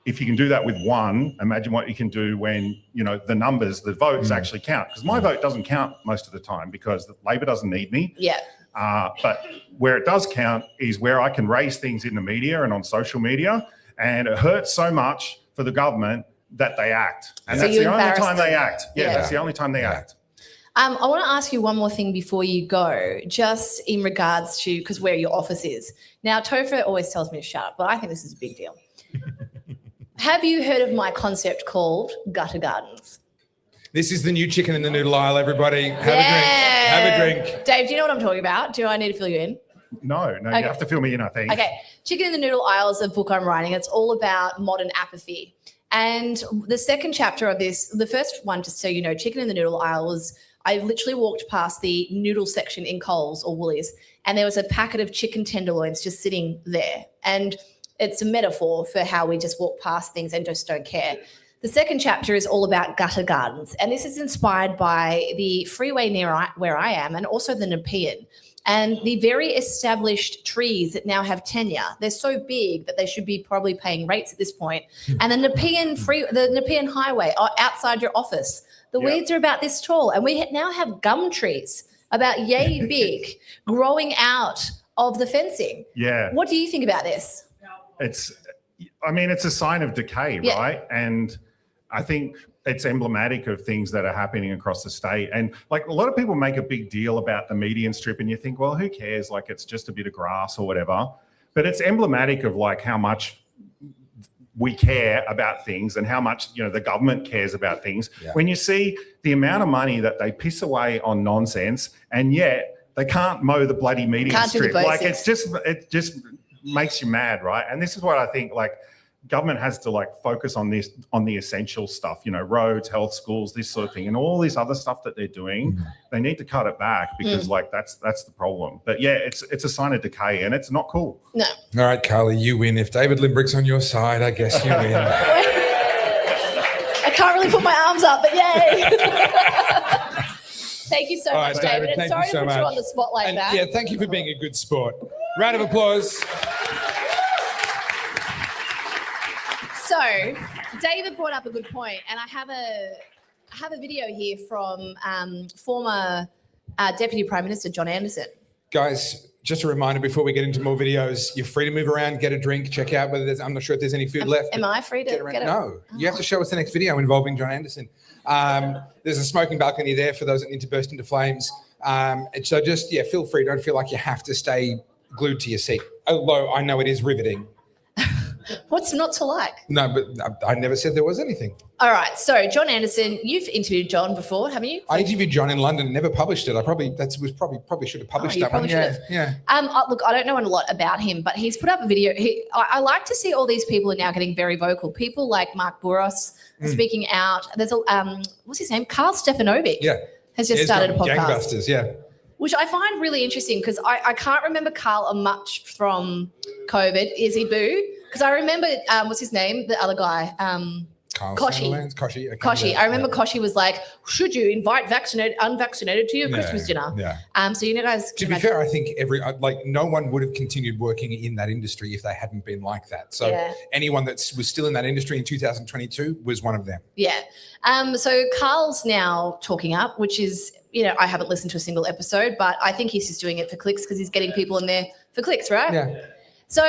Speaker 10: you can do that with one, imagine what you can do when, the numbers, the votes actually count. Because my vote doesn't count most of the time because Labor doesn't need me.
Speaker 1: Yeah.
Speaker 10: But where it does count is where I can raise things in the media and on social media. And it hurts so much for the government that they act. And that's the only time they act. Yeah, that's the only time they act.
Speaker 1: I want to ask you one more thing before you go, just in regards to, because where your office is. Now, Topher always tells me to shut up, but I think this is a big deal. Have you heard of my concept called gutter gardens?
Speaker 2: This is the new chicken in the noodle aisle, everybody. Have a drink.
Speaker 1: Dave, do you know what I'm talking about? Do I need to fill you in?
Speaker 10: No,
Speaker 1: Okay.
Speaker 10: You have to fill me in, I think.
Speaker 1: Okay. Chicken in the Noodle Aisle is a book I'm writing. It's all about modern apathy. And the second chapter of this, the first one, just so you know, Chicken in the Noodle Aisle was, I literally walked past the noodle section in Coles or Woolies, and there was a packet of chicken tenderloins just sitting there. And it's a metaphor for how we just walk past things and just don't care. The second chapter is all about gutter gardens. And this is inspired by the freeway near where I am and also the Nepean. And the very established trees that now have tenure, they're so big that they should be probably paying rates at this point. And the Nepean highway outside your office, the weeds are about this tall. And we now have gum trees about yay big growing out of the fencing.
Speaker 10: Yeah.
Speaker 1: What do you think about this?
Speaker 10: It's a sign of decay,
Speaker 1: Yeah.
Speaker 10: right? And I think it's emblematic of things that are happening across the state. And like a lot of people make a big deal about the median strip and you think, well, who cares? Like it's just a bit of grass or whatever. But it's emblematic of like how much we care about things and how much, the government cares about things.
Speaker 2: Yeah.
Speaker 10: When you see the amount of money that they piss away on nonsense and yet they can't mow the bloody median
Speaker 1: Can't do the
Speaker 10: strip. Like
Speaker 1: basics.
Speaker 10: it just makes you mad, right? And this is what I think like government has to like focus on the essential stuff, roads, health, schools, this sort of thing, and all this other stuff that they're doing. They need to cut it back because like that's the problem. But yeah, it's a sign of decay and it's not cool.
Speaker 1: No.
Speaker 2: All right, Carly, you win. If David Limbrick's on your side, I guess you win.
Speaker 1: I can't really put my arms up, but yay. Thank you so
Speaker 2: All
Speaker 1: much,
Speaker 2: right,
Speaker 1: David. And
Speaker 2: thank
Speaker 1: sorry
Speaker 2: you so
Speaker 1: to put you
Speaker 2: much.
Speaker 1: on the spot like
Speaker 2: And
Speaker 1: that.
Speaker 2: yeah, thank you for being a good sport. Round of applause.
Speaker 1: So, David brought up a good point, and I have a video here from former Deputy Prime Minister John Anderson.
Speaker 2: Guys, just a reminder before we get into more videos, you're free to move around, get a drink, check out whether I'm not sure if there's any food left.
Speaker 1: Am I free to
Speaker 2: Get around.
Speaker 1: get it?
Speaker 2: No, you have to show us the next video involving John Anderson. There's a smoking balcony there for those that need to burst into flames. And so just, feel free. Don't feel like you have to stay glued to your seat. Although I know it is riveting.
Speaker 1: What's not to like?
Speaker 2: No, but I never said there was anything.
Speaker 1: All right. So, John Anderson, you've interviewed John before, haven't you?
Speaker 2: I interviewed John in London, never published it. I probably should have published
Speaker 1: you
Speaker 2: that one.
Speaker 1: probably should have.
Speaker 2: Yeah.
Speaker 1: Look, I don't know a lot about him, but he's put up a video. I like to see all these people are now getting very vocal. People like Mark Bouros speaking out. There's a what's his name? Carl Stefanovic.
Speaker 2: Yeah.
Speaker 1: Has just started a podcast.
Speaker 2: Gangbusters, yeah.
Speaker 1: Which I find really interesting because I can't remember Carl much from COVID. Is he boo? Because I remember, what's his name? The other guy. Koshi.
Speaker 2: Koshi. Okay,
Speaker 1: Koshi.
Speaker 2: yeah,
Speaker 1: I remember Koshi was like, should you invite unvaccinated to your Christmas dinner?
Speaker 2: Yeah.
Speaker 1: So guys.
Speaker 2: To be fair, I think no one would have continued working in that industry if they hadn't been like that. So anyone that was still in that industry in 2022 was one of them.
Speaker 1: Yeah. So Carl's now talking up, which is, I haven't listened to a single episode, but I think he's just doing it for clicks because he's getting people in there for clicks, right?
Speaker 2: Yeah.
Speaker 1: So,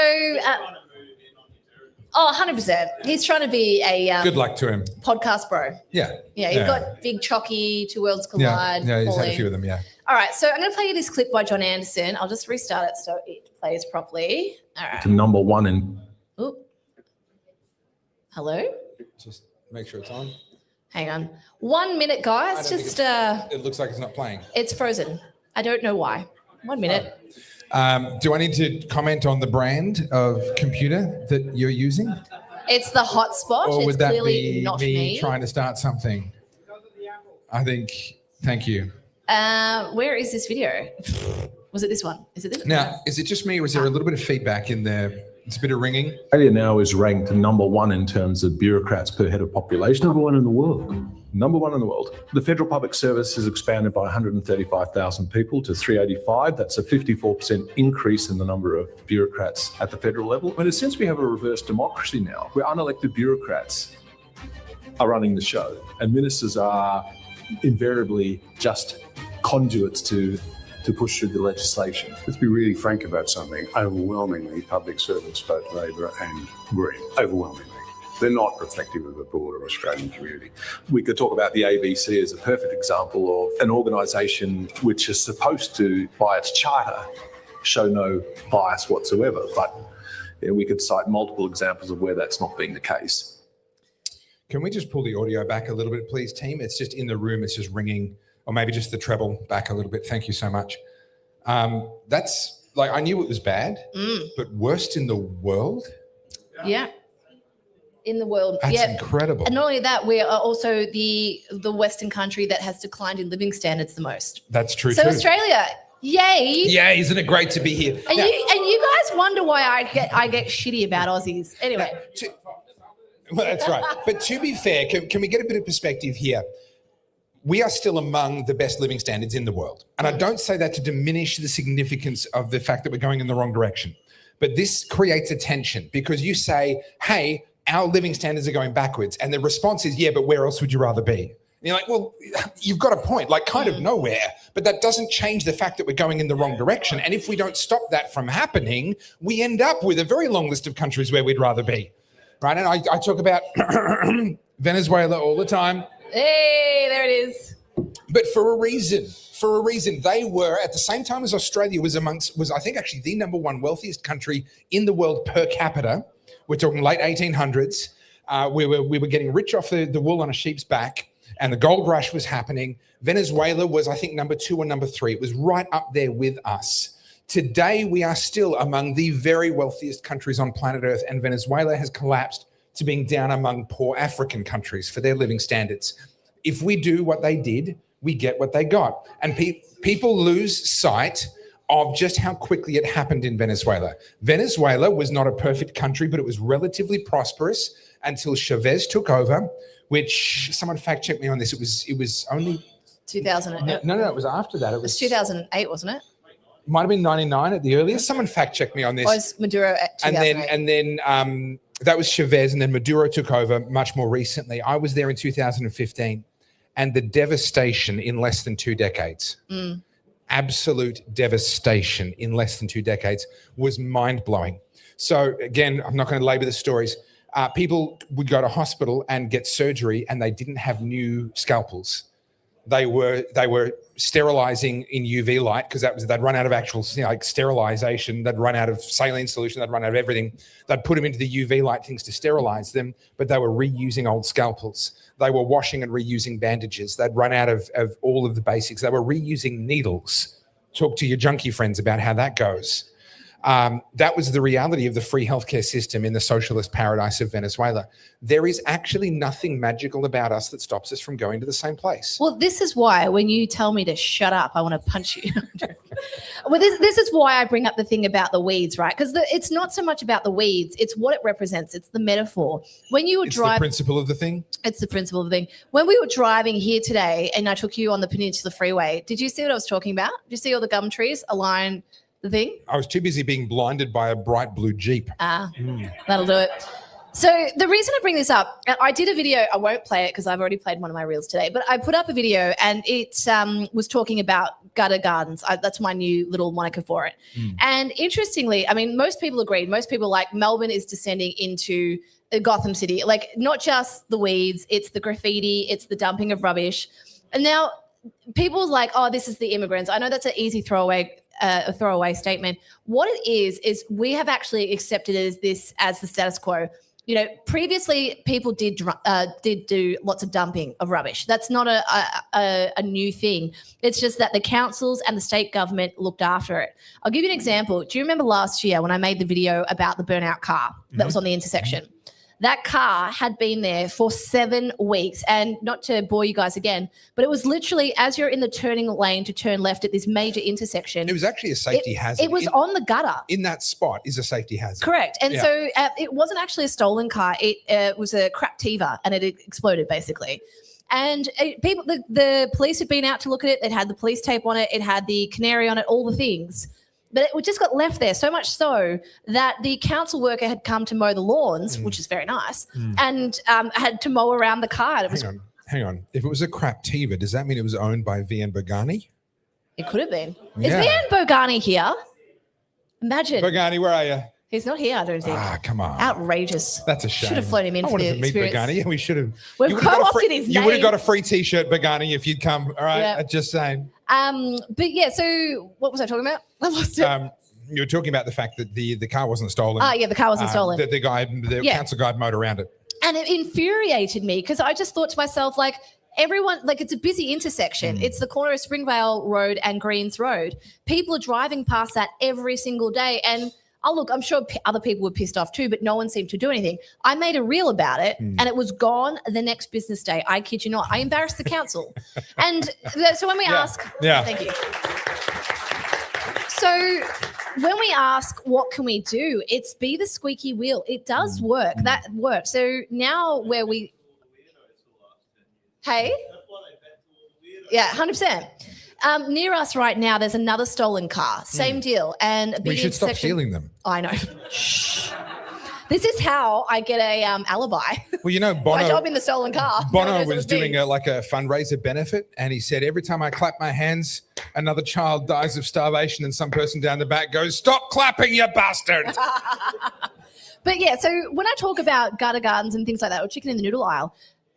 Speaker 1: 100%. He's trying to be a
Speaker 2: good luck to him.
Speaker 1: Podcast bro.
Speaker 2: Yeah.
Speaker 1: Yeah, you've got Big Chalky, Two Worlds Collide.
Speaker 2: Yeah, he's had a
Speaker 1: Pauline.
Speaker 2: few of them, yeah.
Speaker 1: All right, so I'm going to play you this clip by John Anderson. I'll just restart it so it plays properly. All right.
Speaker 15: To number one in.
Speaker 1: Ooh. Hello?
Speaker 2: Just make sure it's on.
Speaker 1: Hang on. 1 minute, guys. Just
Speaker 2: it looks like it's not playing.
Speaker 1: It's frozen. I don't know why. 1 minute.
Speaker 2: Do I need to comment on the brand of computer that you're using?
Speaker 1: It's the hotspot.
Speaker 2: Or
Speaker 1: It's
Speaker 2: would that
Speaker 1: clearly
Speaker 2: be
Speaker 1: not
Speaker 2: me
Speaker 1: me.
Speaker 2: trying to start something? Thank you.
Speaker 1: Where is this video? Was it this one? Is it this one?
Speaker 2: Now, is it just me or is there a little bit of feedback in there? It's a bit of ringing.
Speaker 15: Australia now is ranked number one in terms of bureaucrats per head of population. Number one in the world. Number one in the world. The Federal Public Service has expanded by 135,000 people to 385. That's a 54% increase in the number of bureaucrats at the federal level. But since we have a reverse democracy now, where unelected bureaucrats are running the show and ministers are invariably just conduits to push through the legislation.
Speaker 16: Let's be really frank about something. Overwhelmingly, public servants, both Labor and Green, overwhelmingly. They're not reflective of the broader Australian community.
Speaker 15: We could talk about the ABC as a perfect example of an organisation which is supposed to, by its charter, show no bias whatsoever. But we could cite multiple examples of where that's not being the case.
Speaker 2: Can we just pull the audio back a little bit, please, team? It's just in the room, it's just ringing, or maybe just the treble back a little bit. Thank you so much. That's like, I knew it was bad, but worst in the world?
Speaker 1: Yeah. In the world.
Speaker 2: That's
Speaker 1: yeah.
Speaker 2: incredible.
Speaker 1: And not only that, we are also the Western country that has declined in living standards the most.
Speaker 2: That's true
Speaker 1: So
Speaker 2: too.
Speaker 1: Australia, yay.
Speaker 2: Yeah, isn't it great to be here?
Speaker 1: And
Speaker 2: Now-
Speaker 1: you guys wonder why I get shitty about Aussies. Anyway.
Speaker 2: Well, that's right. But to be fair, can we get a bit of perspective here? We are still among the best living standards in the world. And I don't say that to diminish the significance of the fact that we're going in the wrong direction. But this creates a tension because you say, hey, our living standards are going backwards. And the response is, yeah, but where else would you rather be? And you're like, well, you've got a point, like kind of nowhere, but that doesn't change the fact that we're going in the wrong direction. And if we don't stop that from happening, we end up with a very long list of countries where we'd rather be, right? And I talk about Venezuela all the time.
Speaker 1: Hey, there it is.
Speaker 2: But for a reason, they were at the same time as Australia was I think actually the number one wealthiest country in the world per capita. We're talking late 1800s. We were getting rich off the wool on a sheep's back, and the gold rush was happening. Venezuela was, I think, number 2 or number 3. It was right up there with us. Today, we are still among the very wealthiest countries on planet Earth, and Venezuela has collapsed to being down among poor African countries for their living standards. If we do what they did, we get what they got. And people lose sight of just how quickly it happened in Venezuela. Venezuela was not a perfect country, but it was relatively prosperous until Chavez took over, which someone fact checked me on this. It was only
Speaker 1: 2000.
Speaker 2: No, it was after that. It was
Speaker 1: 2008, wasn't it?
Speaker 2: Might have been 99 at the earliest. Someone fact checked me on this.
Speaker 1: Was Maduro at 2008?
Speaker 2: And then that was Chavez, and then Maduro took over much more recently. I was there in 2015, and the devastation in less than 2 decades, absolute devastation in less than 2 decades was mind-blowing. So again, I'm not going to labor the stories. People would go to hospital and get surgery, and they didn't have new scalpels. They were sterilizing in UV light because they'd run out of actual like sterilization. They'd run out of saline solution. They'd run out of everything. They'd put them into the UV light things to sterilize them, but they were reusing old scalpels. They were washing and reusing bandages. They'd run out of all of the basics. They were reusing needles. Talk to your junkie friends about how that goes. That was the reality of the free healthcare system in the socialist paradise of Venezuela. There is actually nothing magical about us that stops us from going to the same place.
Speaker 1: Well, this is why when you tell me to shut up, I want to punch you. Well, this is why I bring up the thing about the weeds, right? Because it's not so much about the weeds. It's what it represents. It's the metaphor. When you were driving...
Speaker 2: It's the principle of the thing?
Speaker 1: It's the principle of the thing. When we were driving here today and I took you on the Peninsula Freeway, did you see what I was talking about? Did you see all the gum trees aligned the thing?
Speaker 2: I was too busy being blinded by a bright blue Jeep.
Speaker 1: That'll do it. So the reason I bring this up, I did a video, I won't play it because I've already played one of my reels today, but I put up a video and it was talking about gutter gardens. That's my new little moniker for it. And interestingly, I mean, most people agreed. Most people like Melbourne is descending into Gotham City. Like not just the weeds, it's the graffiti, it's the dumping of rubbish. And now people's like, oh, this is the immigrants. I know that's an easy throwaway statement. What it is we have actually accepted this as the status quo. You know, previously people did do lots of dumping of rubbish. That's not a new thing. It's just that the councils and the state government looked after it. I'll give you an example. Do you remember last year when I made the video about the burnout car that was on the intersection? That car had been there for 7 weeks. And not to bore you guys again, but it was literally as you're in the turning lane to turn left at this major intersection.
Speaker 2: It was actually a safety hazard.
Speaker 1: It was on the gutter.
Speaker 2: In that spot is a safety hazard.
Speaker 1: Correct. And so it wasn't actually a stolen car. It was a Craptiva and it exploded basically. And the police had been out to look at it. It had the police tape on it. It had the canary on it, all the things. But it just got left there, so much so that the council worker had come to mow the lawns, which is very nice, and had to mow around the car. It was,
Speaker 2: Hang on. If it was a Craptiva, does that mean it was owned by Vian Bogani?
Speaker 1: It could have been.
Speaker 2: Yeah.
Speaker 1: Is Vian Bogani here? Imagine.
Speaker 2: Bogani, where are you?
Speaker 1: He's not here, I don't think.
Speaker 2: Come on.
Speaker 1: Outrageous.
Speaker 2: That's a shame.
Speaker 1: Should have flown him in
Speaker 2: I
Speaker 1: for the
Speaker 2: wanted to meet
Speaker 1: experience.
Speaker 2: Bogani. We should have.
Speaker 1: We've co-opted his name.
Speaker 2: You would have got a free T-shirt, Bogani, if you'd come. All right,
Speaker 1: Yeah.
Speaker 2: just saying.
Speaker 1: But yeah, so what was I talking about? I lost it.
Speaker 2: You were talking about the fact that the car wasn't stolen.
Speaker 1: Yeah, the car wasn't stolen.
Speaker 2: The council guy mowed around it.
Speaker 1: And it infuriated me because I just thought to myself, like, everyone, like, it's a busy intersection. It's the corner of Springvale Road and Greens Road. People are driving past that every single day. And look, I'm sure other people were pissed off too, but no one seemed to do anything. I made a reel about it and it was gone the next business day. I kid you not. I embarrassed the council. And so when we ask, thank you. So when we ask, what can we do? It's be the squeaky wheel. It does work. That works. So now hey? Yeah, 100%. Near us right now, there's another stolen car. Same deal. And
Speaker 2: We should stop stealing them.
Speaker 1: I know. Shh. This is how I get a alibi.
Speaker 2: Well, you know,
Speaker 1: My job in the stolen car. No one
Speaker 2: Bono
Speaker 1: knows it
Speaker 2: was
Speaker 1: me.
Speaker 2: doing a fundraiser benefit, and he said, every time I clap my hands, another child dies of starvation, and some person down the back goes, "Stop clapping, you bastard!"
Speaker 1: But yeah, so when I talk about gutter gardens and things like that, or chicken in the noodle aisle,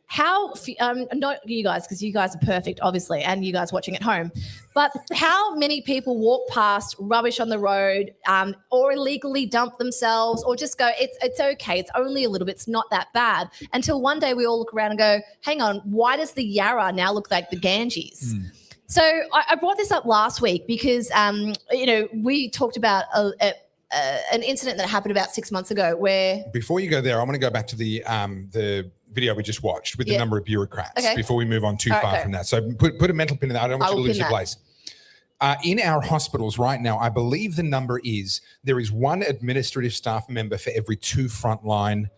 Speaker 1: how, not you guys, because you guys are perfect, obviously, and you guys watching at home, but how many people walk past rubbish on the road or illegally dump themselves or just go, it's okay, it's only a little bit, it's not that bad, until one day we all look around and go, hang on, why does the Yarra now look like the Ganges? So I brought this up last week because, we talked about an incident that happened about 6 months ago where...
Speaker 2: Before you go there, I want to go back to the video we just watched with the number of bureaucrats before we move on too far from that. So put a mental pin in that. I don't want you to lose your place. In our hospitals right now, I believe the number is there is one administrative staff member for every 2 frontline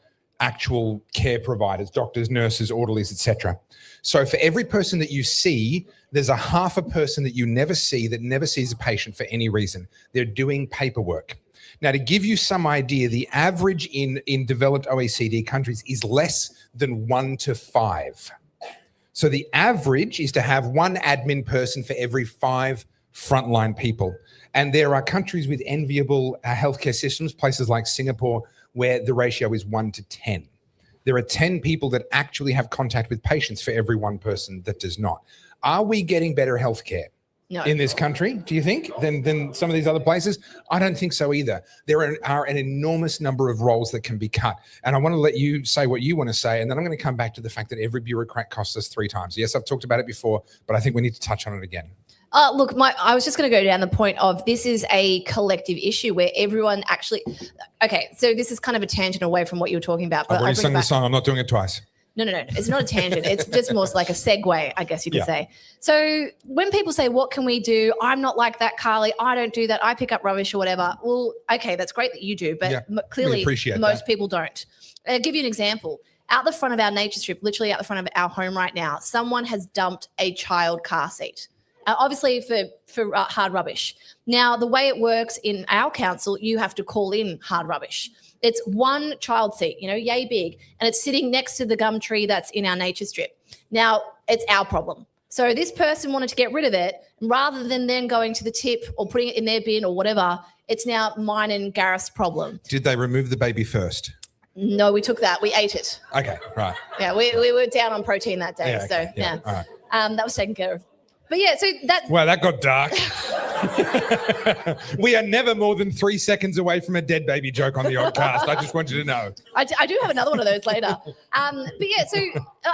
Speaker 2: actual care providers, doctors, nurses, orderlies, etc. So for every person that you see, there's a half a person that you never see that never sees a patient for any reason. They're doing paperwork. Now, to give you some idea, the average in developed OECD countries is less than 1 to 5. So the average is to have 1 admin person for every 5 frontline people. And there are countries with enviable healthcare systems, places like Singapore, where the ratio is 1 to 10. There are 10 people that actually have contact with patients for every 1 person that does not. Are we getting better healthcare?
Speaker 1: No.
Speaker 2: In this country, do you think, than some of these other places? I don't think so either. There are an enormous number of roles that can be cut. And I want to let you say what you want to say, and then I'm going to come back to the fact that every bureaucrat costs us 3 times. Yes, I've talked about it before, but I think we need to touch on it again.
Speaker 1: Look, I was just going to go down the point of this is a collective issue where everyone actually... Okay, so this is kind of a tangent away from what you were talking about. But
Speaker 2: I've already sung the song. I'm not doing it twice.
Speaker 1: No. It's not a tangent. It's just more like a segue, I guess you could say. So when people say, what can we do? I'm not like that, Carly. I don't do that. I pick up rubbish or whatever. Well, okay, that's great that you do, but clearly most people don't. I'll give you an example. Out the front of our nature strip, literally out the front of our home right now, someone has dumped a child car seat. Obviously for hard rubbish. Now, the way it works in our council, you have to call in hard rubbish. It's 1 child seat, yay big, and it's sitting next to the gum tree that's in our nature strip. Now, it's our problem. So this person wanted to get rid of it, and rather than then going to the tip or putting it in their bin or whatever, it's now mine and Gareth's problem.
Speaker 2: Did they remove the baby first?
Speaker 1: No, we took that. We ate it.
Speaker 2: Okay, right.
Speaker 1: Yeah, we were down on protein that day.
Speaker 2: Yeah, okay, yeah. All right.
Speaker 1: That was taken care of. But yeah, so that's...
Speaker 2: Well, that got dark. We are never more than 3 seconds away from a dead baby joke on the Oddcast. I just want you to know.
Speaker 1: I do have another one of those later. But yeah, so,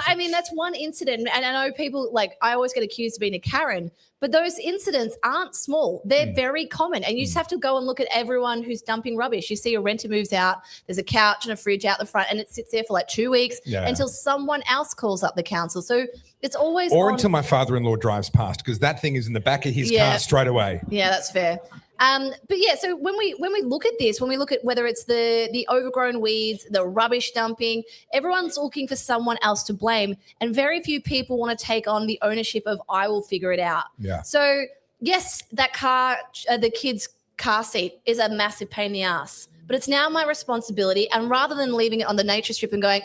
Speaker 1: I mean, that's one incident. And I know people, I always get accused of being a Karen, but those incidents aren't small. They're very common. And you just have to go and look at everyone who's dumping rubbish. You see a renter moves out, there's a couch and a fridge out the front, and it sits there for 2 weeks until someone else calls up the council. So it's always
Speaker 2: until my father-in-law drives past, because that thing is in the back of his car straight away.
Speaker 1: Yeah, that's fair. But yeah, so when we look at this, when we look at whether it's the overgrown weeds, the rubbish dumping, everyone's looking for someone else to blame, and very few people want to take on the ownership of I will figure it out. Yeah. So yes, that the kid's car seat is a massive pain in the ass. But it's now my responsibility. And rather than leaving it on the nature strip and going,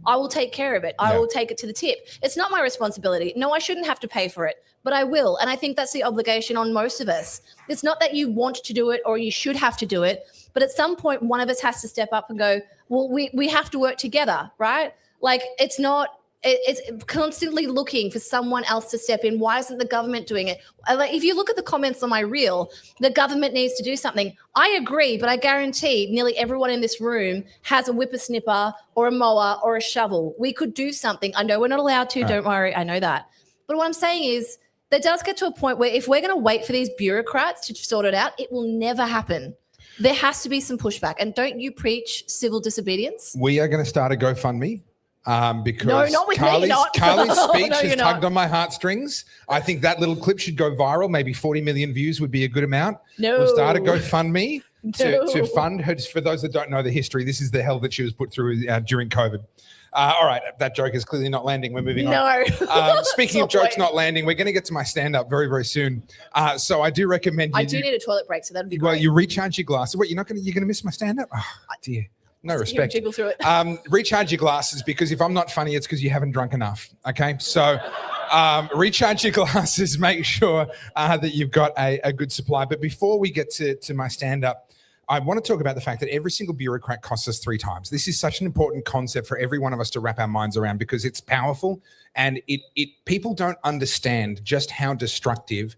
Speaker 1: I will take care of it. I will take it to the tip. It's not my responsibility. No, I shouldn't have to pay for it, but I will. And I think that's the obligation on most of us. It's not that you want to do it or you should have to do it, but at some point, one of us has to step up and go, well, we have to work together, right? It's constantly looking for someone else to step in. Why isn't the government doing it? If you look at the comments on my reel, the government needs to do something. I agree, but I guarantee nearly everyone in this room has a whippersnipper or a mower or a shovel. We could do something. I know we're not allowed to. Don't worry. I know that. But what I'm saying is there does get to a point where if we're going to wait for these bureaucrats to sort it out, it will never happen. There has to be some pushback. And don't you preach civil disobedience?
Speaker 2: We are going to start a GoFundMe. Because
Speaker 1: no, not with me, not.
Speaker 2: Carly's speech has tugged on my heartstrings. I think that little clip should go viral. Maybe 40 million views would be a good amount.
Speaker 1: No.
Speaker 2: We'll start a GoFundMe to fund her. For those that don't know the history, this is the hell that she was put through during COVID. All right, that joke is clearly not landing. We're moving on. Speaking of jokes not landing, we're going to get to my stand-up very, very soon. So I do recommend you...
Speaker 1: I do need a toilet break, so that'd be great.
Speaker 2: Well, you recharge your glasses. What, you're going to miss my stand-up? Oh, dear. No
Speaker 1: Hear him
Speaker 2: respect.
Speaker 1: jiggle through it.
Speaker 2: Recharge your glasses, because if I'm not funny, it's because you haven't drunk enough. Okay, so recharge your glasses. Make sure that you've got a good supply. But before we get to my stand-up, I want to talk about the fact that every single bureaucrat costs us 3 times. This is such an important concept for every one of us to wrap our minds around, because it's powerful, and people don't understand just how destructive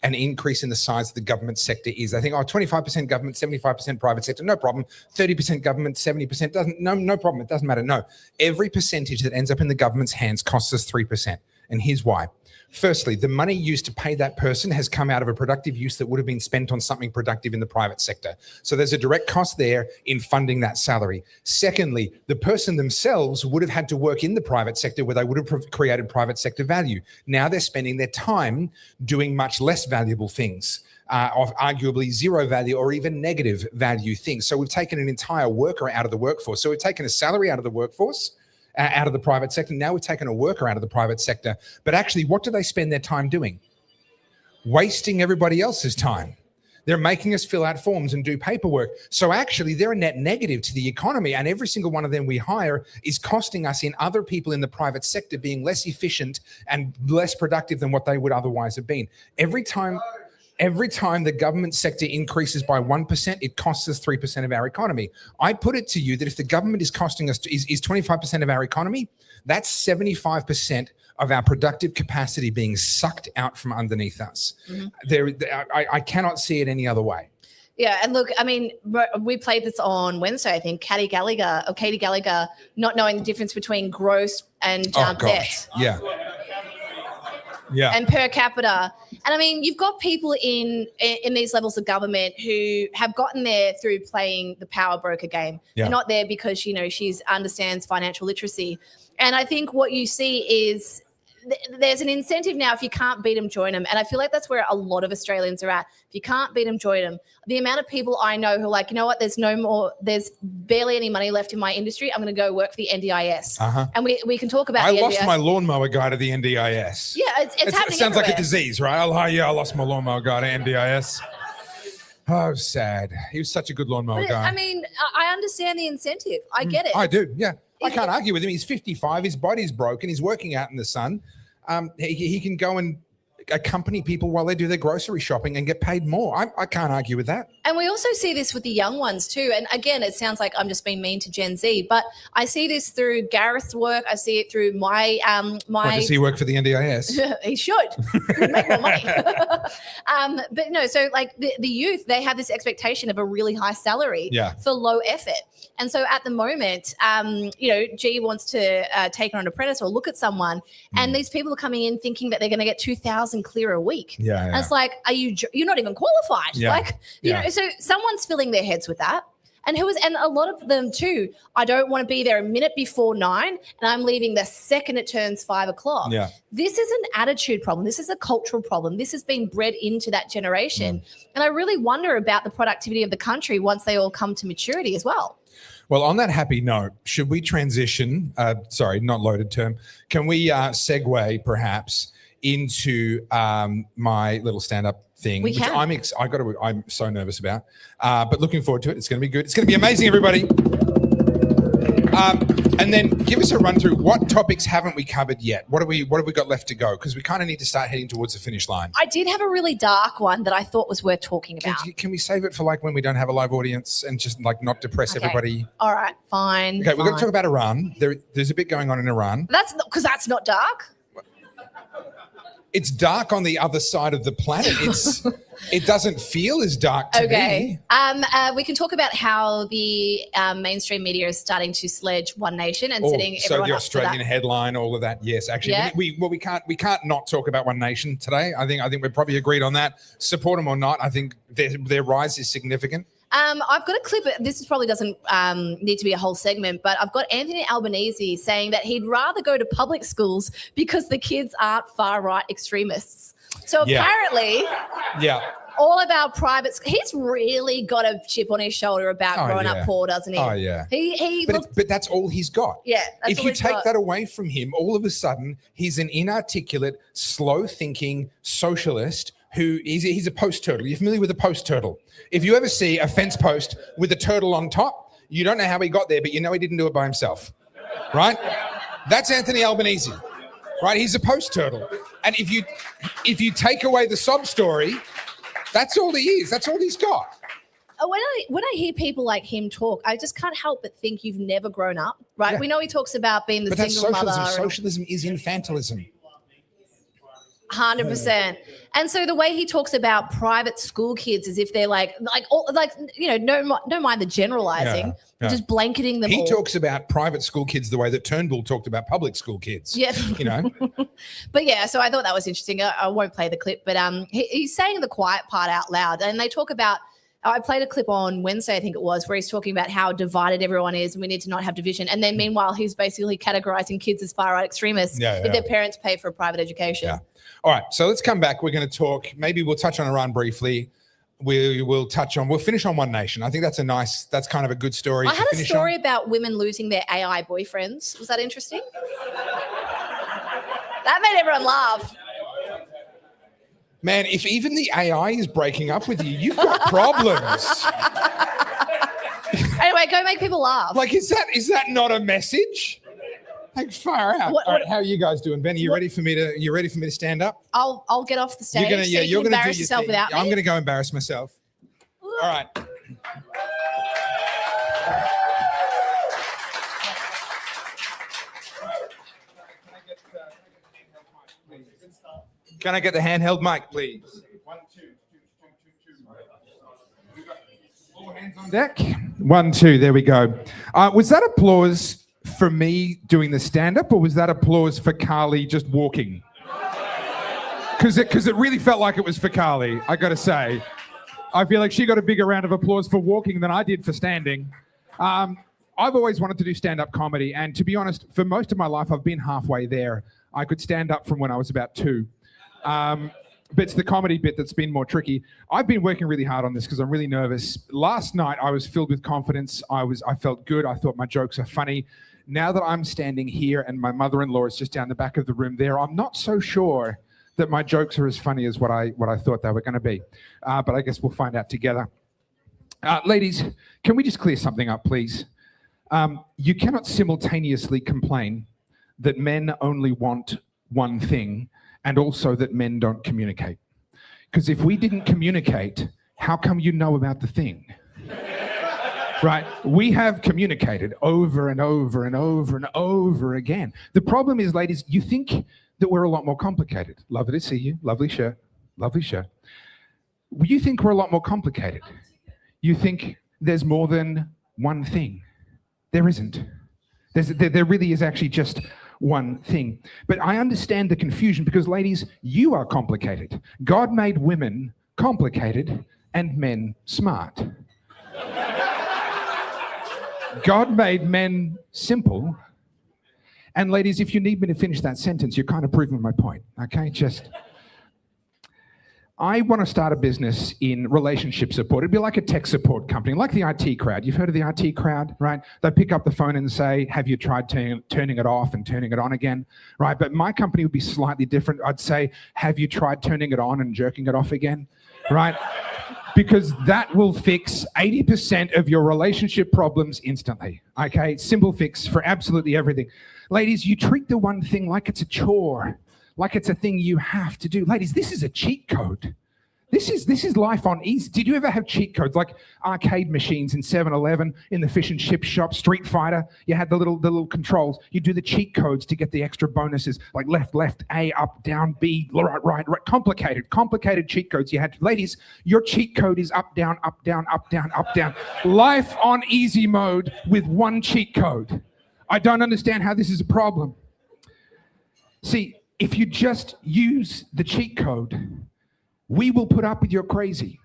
Speaker 2: an increase in the size of the government sector is. They think, 25% government, 75% private sector, no problem. 30% government, 70% no problem. It doesn't matter. No, every percentage that ends up in the government's hands costs us 3%. And here's why. Firstly, the money used to pay that person has come out of a productive use that would have been spent on something productive in the private sector. So there's a direct cost there in funding that salary. Secondly, the person themselves would have had to work in the private sector where they would have created private sector value. Now they're spending their time doing much less valuable things, of arguably zero value or even negative value things. So we've taken an entire worker out of the workforce. So we've taken a salary out of the workforce, out of the private sector. Now we've taken a worker out of the private sector. But actually, what do they spend their time doing? Wasting everybody else's time. They're making us fill out forms and do paperwork. So actually, they're a net negative to the economy. And every single one of them we hire is costing us in other people in the private sector being less efficient and less productive than what they would otherwise have been. Every time the government sector increases by 1%, it costs us 3% of our economy. I put it to you that if the government is costing us is 25% of our economy, that's 75% of our productive capacity being sucked out from underneath us. I cannot see it any other way.
Speaker 1: Yeah, and look, I mean, we played this on Wednesday, I think. Katie Gallagher not knowing the difference between gross and debt.
Speaker 2: Yeah.
Speaker 1: And per capita. And I mean, you've got people in these levels of government who have gotten there through playing the power broker game.
Speaker 2: Yeah.
Speaker 1: They're not there because, she understands financial literacy. And I think what you see is there's an incentive now. If you can't beat them, join them. And I feel like that's where a lot of Australians are at. If you can't beat them, join them. The amount of people I know who are like, you know what, there's barely any money left in my industry. I'm going to go work for the NDIS. And we can talk about
Speaker 2: I
Speaker 1: the
Speaker 2: lost
Speaker 1: NDIS.
Speaker 2: my lawnmower guy to the NDIS.
Speaker 1: Yeah, it's happening.
Speaker 2: It sounds like a
Speaker 1: everywhere.
Speaker 2: disease, right? I lost my lawnmower guy to NDIS. Oh, sad. He was such a good lawnmower
Speaker 1: But
Speaker 2: guy.
Speaker 1: I mean, I understand the incentive. I get it.
Speaker 2: I do, yeah. I can't argue with him. He's 55. His body's broken. He's working out in the sun. He can go and accompany people while they do their grocery shopping and get paid more. I can't argue with that.
Speaker 1: And we also see this with the young ones too. And again, it sounds like I'm just being mean to Gen Z, but I see this through Gareth's work. I see it through my
Speaker 2: Does he work for the NDIS?
Speaker 1: He should. He'd make more money. But no, so like the youth, they have this expectation of a really high salary for low effort. And so at the moment, G wants to take on an apprentice or look at someone, and these people are coming in thinking that they're going to get 2,000 clear a week. And it's like, you're not even qualified. So someone's filling their heads with that. And a lot of them too, I don't want to be there a minute before 9 and I'm leaving the second it turns 5 o'clock.
Speaker 2: Yeah.
Speaker 1: This is an attitude problem. This is a cultural problem. This has been bred into that generation. And I really wonder about the productivity of the country once they all come to maturity as well.
Speaker 2: Well, on that happy note, should we transition? Sorry, not loaded term. Can we segue perhaps into my little stand-up thing,
Speaker 1: We
Speaker 2: which
Speaker 1: can.
Speaker 2: I'm so nervous about, but looking forward to it. It's going to be good. It's going to be amazing, everybody. And then give us a run through. What topics haven't we covered yet? What have we got left to go? Because we kind of need to start heading towards the finish line.
Speaker 1: I did have a really dark one that I thought was worth talking about.
Speaker 2: Can we save it for like when we don't have a live audience and just like not depress everybody?
Speaker 1: All right, fine.
Speaker 2: Okay, we're going to talk about Iran. There's a bit going on in Iran.
Speaker 1: That's not dark.
Speaker 2: It's dark on the other side of the planet. It doesn't feel as dark to me.
Speaker 1: We can talk about how the mainstream media is starting to sledge One Nation and setting
Speaker 2: so
Speaker 1: everyone
Speaker 2: the
Speaker 1: up for
Speaker 2: Australian
Speaker 1: that.
Speaker 2: headline, all of that. Yes, actually,
Speaker 1: Yeah.
Speaker 2: we can't not talk about One Nation today. I think we're probably agreed on that. Support them or not, I think their rise is significant.
Speaker 1: I've got a clip. This probably doesn't need to be a whole segment, but I've got Anthony Albanese saying that he'd rather go to public schools because the kids aren't far-right extremists. So apparently, all of our private, he's really got a chip on his shoulder about growing up poor, doesn't he?
Speaker 2: Oh, yeah.
Speaker 1: But
Speaker 2: that's all he's got.
Speaker 1: Yeah, that's
Speaker 2: if
Speaker 1: all
Speaker 2: you
Speaker 1: he's
Speaker 2: take
Speaker 1: got.
Speaker 2: that away from him, all of a sudden, he's an inarticulate, slow-thinking socialist who he's a post turtle. You're familiar with a post turtle? If you ever see a fence post with a turtle on top, You don't know how he got there, but you know he didn't do it by himself, right? That's Anthony Albanese, right? He's a post turtle. And if you take away the sob story, that's all he is. That's all he's got.
Speaker 1: When I hear people like him talk, I just can't help but think you've never grown up, right?
Speaker 2: Yeah.
Speaker 1: We know he talks about being the
Speaker 2: But that's
Speaker 1: single
Speaker 2: socialism.
Speaker 1: mother.
Speaker 2: Socialism is infantilism.
Speaker 1: 100%. And so the way he talks about private school kids as if they're don't mind the generalizing,
Speaker 2: Yeah.
Speaker 1: just blanketing them
Speaker 2: He
Speaker 1: all.
Speaker 2: talks about private school kids the way that Turnbull talked about public school kids.
Speaker 1: Yeah.
Speaker 2: You know?
Speaker 1: But yeah, so I thought that was interesting. I won't play the clip, but he's saying the quiet part out loud. And they talk about, I played a clip on Wednesday, I think it was, where he's talking about how divided everyone is and we need to not have division. And then meanwhile, he's basically categorizing kids as far-right extremists if their parents pay for a private education.
Speaker 2: Yeah. All right, so let's come back. We're going to talk. Maybe we'll touch on Iran briefly. We'll finish on One Nation. I think that's kind of a good story.
Speaker 1: I had a story about women losing their AI boyfriends. Was that interesting? That made everyone laugh.
Speaker 2: Man, if even the AI is breaking up with you, you've got problems.
Speaker 1: Anyway, go make people laugh.
Speaker 2: Like, is that not a message? Like, far out. All right, how are you guys doing, Ben? You ready for me to stand up?
Speaker 1: I'll get off the stage. You're gonna embarrass yourself without me.
Speaker 2: I'm gonna go embarrass myself. All right. Can I get the handheld mic, please? 1, 2, 2, 2, 2, 2. All hands on deck. 1, 2. There we go. Was that applause for me doing the stand-up, or was that applause for Carly just walking? Because it really felt like it was for Carly, I got to say. I feel like she got a bigger round of applause for walking than I did for standing. I've always wanted to do stand-up comedy, and to be honest, for most of my life, I've been halfway there. I could stand up from when I was about 2. But it's the comedy bit that's been more tricky. I've been working really hard on this because I'm really nervous. Last night, I was filled with confidence. I felt good. I thought my jokes are funny. Now that I'm standing here and my mother-in-law is just down the back of the room there, I'm not so sure that my jokes are as funny as what I thought they were going to be. But I guess we'll find out together. Ladies, can we just clear something up, please? You cannot simultaneously complain that men only want one thing and also that men don't communicate. Because if we didn't communicate, how come you know about the thing? Right? We have communicated over and over and over and over again. The problem is, ladies, you think that we're a lot more complicated. Lovely to see you. Lovely shirt. Lovely shirt. You think we're a lot more complicated. You think there's more than one thing. There isn't. There really is actually just one thing. But I understand the confusion because, ladies, you are complicated. God made women complicated and men smart. God made men simple. And ladies, if you need me to finish that sentence, you're kind of proving my point, okay? I want to start a business in relationship support. It'd be like a tech support company, like the IT crowd. You've heard of the IT crowd, right? They pick up the phone and say, have you tried turning it off and turning it on again, right? But my company would be slightly different. I'd say, have you tried turning it on and jerking it off again, right? Because that will fix 80% of your relationship problems instantly, okay? Simple fix for absolutely everything. Ladies, you treat the one thing like it's a chore, like it's a thing you have to do. Ladies, this is a cheat code. This is life on easy. Did you ever have cheat codes like arcade machines in 7-Eleven, in the fish and chip shop, Street Fighter? You had the little controls. You do the cheat codes to get the extra bonuses, like left, A, up, down, B, right. Complicated cheat codes you had. Ladies, your cheat code is up, down, up, down, up, down, up, down. Life on easy mode with one cheat code. I don't understand how this is a problem. See, if you just use the cheat code, we will put up with your crazy.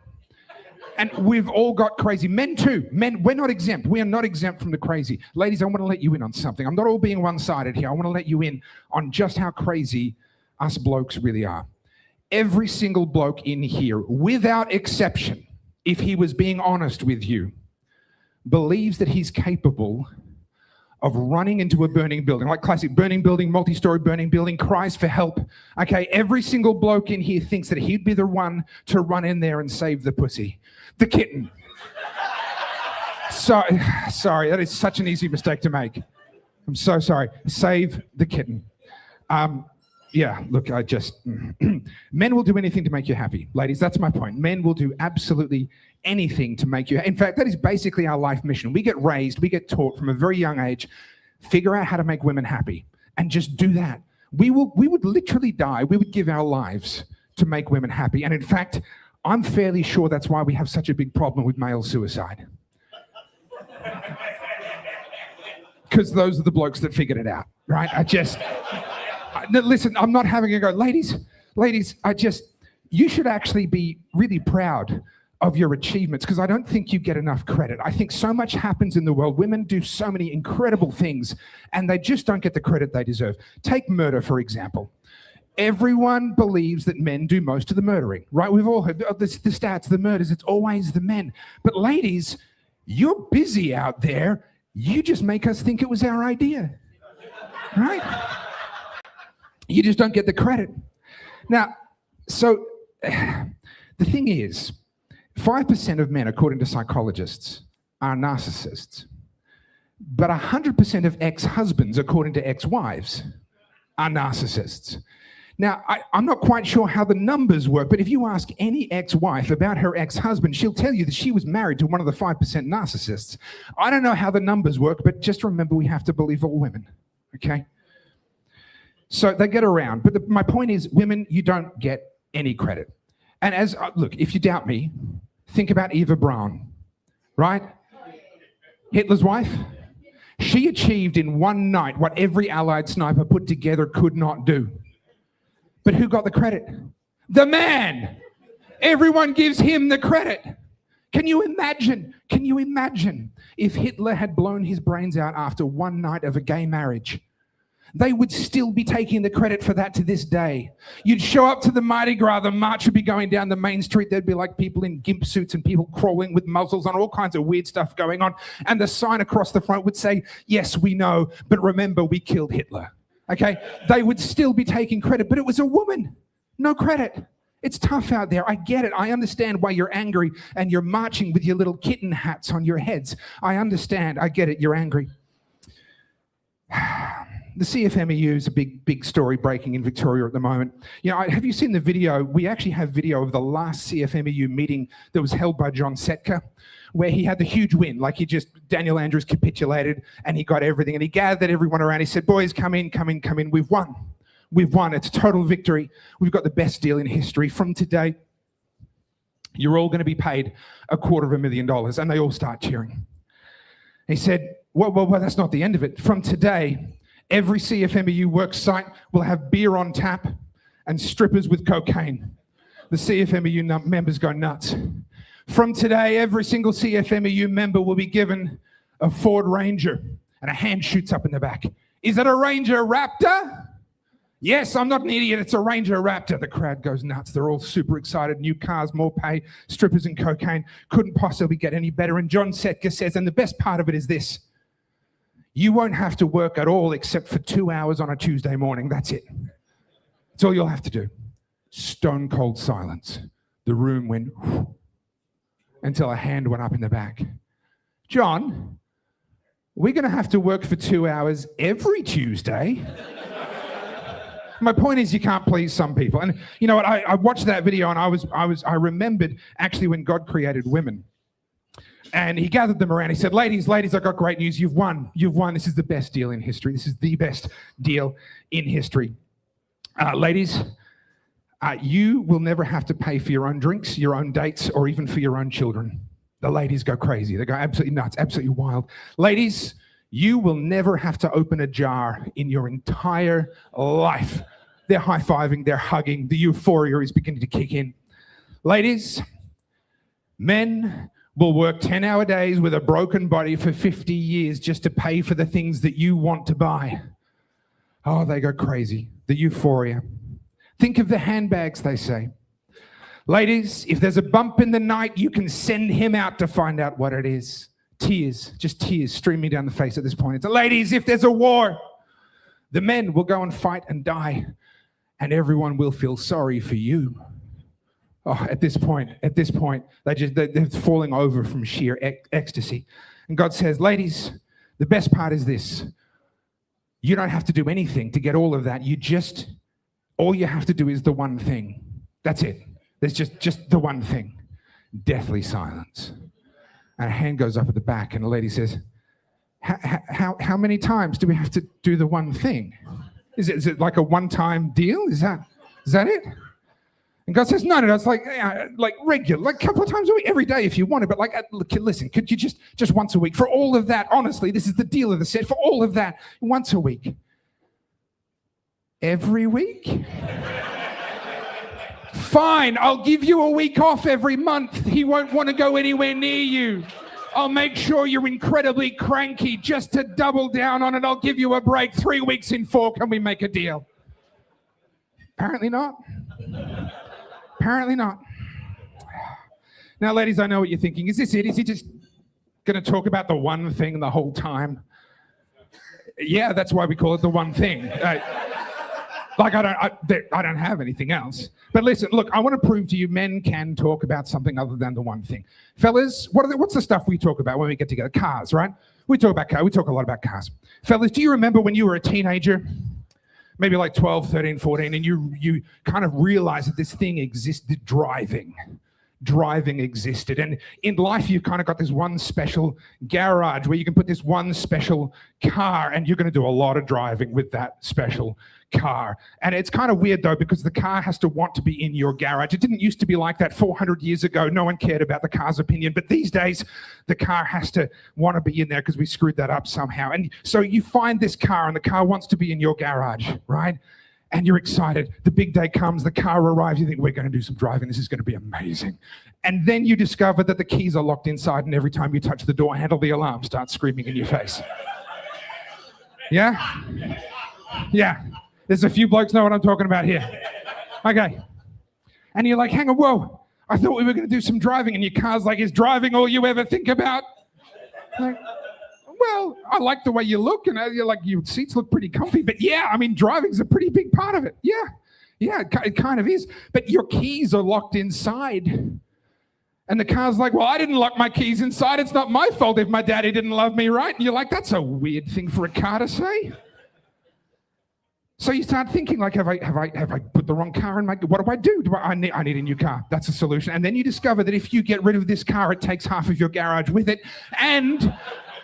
Speaker 2: And we've all got crazy. Men too. Men, we're not exempt. We are not exempt from the crazy. Ladies, I want to let you in on something. I'm not all being one-sided here. I want to let you in on just how crazy us blokes really are. Every single bloke in here, without exception, if he was being honest with you, believes that he's capable of running into a burning building, like classic burning building, multi-story burning building, cries for help. Okay, every single bloke in here thinks that he'd be the one to run in there and save the pussy, the kitten. Sorry, that is such an easy mistake to make. I'm so sorry. Save the kitten. Yeah, look, men will do anything to make you happy. Ladies, that's my point. Men will do absolutely anything to make you. In fact, that is basically our life mission. We get raised, we get taught from a very young age, figure out how to make women happy and just do that. We would literally die. We would give our lives to make women happy. And in fact, I'm fairly sure that's why we have such a big problem with male suicide. Because those are the blokes that figured it out, right? Listen, I'm not having a go. Ladies, you should actually be really proud of your achievements, because I don't think you get enough credit. I think so much happens in the world. Women do so many incredible things, and they just don't get the credit they deserve. Take murder, for example. Everyone believes that men do most of the murdering, right? We've all heard the stats, the murders, it's always the men. But ladies, you're busy out there. You just make us think it was our idea, right? You just don't get the credit. Now, so the thing is, 5% of men, according to psychologists, are narcissists. But 100% of ex-husbands, according to ex-wives, are narcissists. Now, I'm not quite sure how the numbers work, but if you ask any ex-wife about her ex-husband, she'll tell you that she was married to one of the 5% narcissists. I don't know how the numbers work, but just remember we have to believe all women, okay? So they get around. But my point is, women, you don't get any credit. And look, if you doubt me, think about Eva Braun, right? Hitler's wife. She achieved in one night what every Allied sniper put together could not do. But who got the credit? The man. Everyone gives him the credit. Can you imagine if Hitler had blown his brains out after one night of a gay marriage? They would still be taking the credit for that to this day. You'd show up to the Mardi Gras, the march would be going down the main street, there'd be like people in gimp suits and people crawling with muzzles on, all kinds of weird stuff going on, and the sign across the front would say, yes, we know, but remember, we killed Hitler. Okay? They would still be taking credit, but it was a woman. No credit. It's tough out there. I get it. I understand why you're angry and you're marching with your little kitten hats on your heads. I understand. I get it. You're angry. The CFMEU is a big story breaking in Victoria at the moment. You know, have you seen the video? We actually have video of the last CFMEU meeting that was held by John Setka, where he had the huge win. Like Daniel Andrews capitulated and he got everything and he gathered everyone around. He said, boys, come in. We've won. We've won. It's a total victory. We've got the best deal in history. From today, you're all going to be paid $250,000. And they all start cheering. He said, well, that's not the end of it. From today, every CFMEU work site will have beer on tap and strippers with cocaine. The CFMEU members go nuts. From today, every single CFMEU member will be given a Ford Ranger, and a hand shoots up in the back. Is it a Ranger Raptor? Yes, I'm not an idiot, it's a Ranger Raptor. The crowd goes nuts. They're all super excited. New cars, more pay, strippers and cocaine. Couldn't possibly get any better. And John Setka says, and the best part of it is this, you won't have to work at all except for 2 hours on a Tuesday morning. That's it. That's all you'll have to do. Stone cold silence. The room went until a hand went up in the back. John, we're going to have to work for 2 hours every Tuesday. My point is, you can't please some people. And you know what? I watched that video and I remembered actually when God created women. And he gathered them around. He said, ladies, I've got great news. You've won. This is the best deal in history. This is the best deal in history. Ladies, you will never have to pay for your own drinks, your own dates, or even for your own children. The ladies go crazy. They go absolutely nuts, absolutely wild. Ladies, you will never have to open a jar in your entire life. They're high-fiving, they're hugging. The euphoria is beginning to kick in. Ladies, men will work 10-hour days with a broken body for 50 years just to pay for the things that you want to buy. Oh, they go crazy. The euphoria. Think of the handbags, they say. Ladies, if there's a bump in the night, you can send him out to find out what it is. Tears, just tears streaming down the face at this point. It's, ladies, if there's a war, the men will go and fight and die, and everyone will feel sorry for you. Oh, at this point, they're falling over from sheer ecstasy. And God says, ladies, the best part is this. You don't have to do anything to get all of that. All you have to do is the one thing. That's it. There's just the one thing. Deathly silence. And a hand goes up at the back and the lady says, how many times do we have to do the one thing? Is it like a one-time deal? Is that it? And God says, no, it's like regular, like a couple of times a week, every day if you want it. But listen, could you just once a week for all of that? Honestly, this is the deal of the set. For all of that, once a week. Every week? Fine, I'll give you a week off every month. He won't want to go anywhere near you. I'll make sure you're incredibly cranky just to double down on it. I'll give you a break. 3 weeks in 4, can we make a deal? Apparently not. Apparently not. Now, ladies, I know what you're thinking. Is this it? Is he just going to talk about the one thing the whole time? Yeah, that's why we call it the one thing. I don't have anything else. But listen, look, I want to prove to you men can talk about something other than the one thing. Fellas, what's the stuff we talk about when we get together? Cars, right? We talk about cars. We talk a lot about cars. Fellas, do you remember when you were a teenager? Maybe like 12, 13, 14, and you kind of realized that this thing existed, driving. Driving existed. And in life, you've kind of got this one special garage where you can put this one special car and you're going to do a lot of driving with that special car. And it's kind of weird though, because the car has to want to be in your garage. It didn't used to be like that 400 years ago. No one cared about the car's opinion. But these days, the car has to want to be in there because we screwed that up somehow. And so you find this car and the car wants to be in your garage, right? And you're excited. The big day comes, the car arrives, you think, we're going to do some driving, this is going to be amazing. And then you discover that the keys are locked inside and every time you touch the door handle, the alarm starts screaming in your face. Yeah? Yeah. There's a few blokes know what I'm talking about here. Okay. And you're like, hang on, whoa, I thought we were going to do some driving, and your car's like, is driving all you ever think about? Like, well, I like the way you look, and you're like, your seats look pretty comfy, but yeah, I mean, driving's a pretty big part of it. Yeah, it kind of is. But your keys are locked inside. And the car's like, well, I didn't lock my keys inside. It's not my fault if my daddy didn't love me, right? And you're like, that's a weird thing for a car to say. So you start thinking, like, have I put the wrong car in my? What do? I need a new car. That's a solution. And then you discover that if you get rid of this car, it takes half of your garage with it, and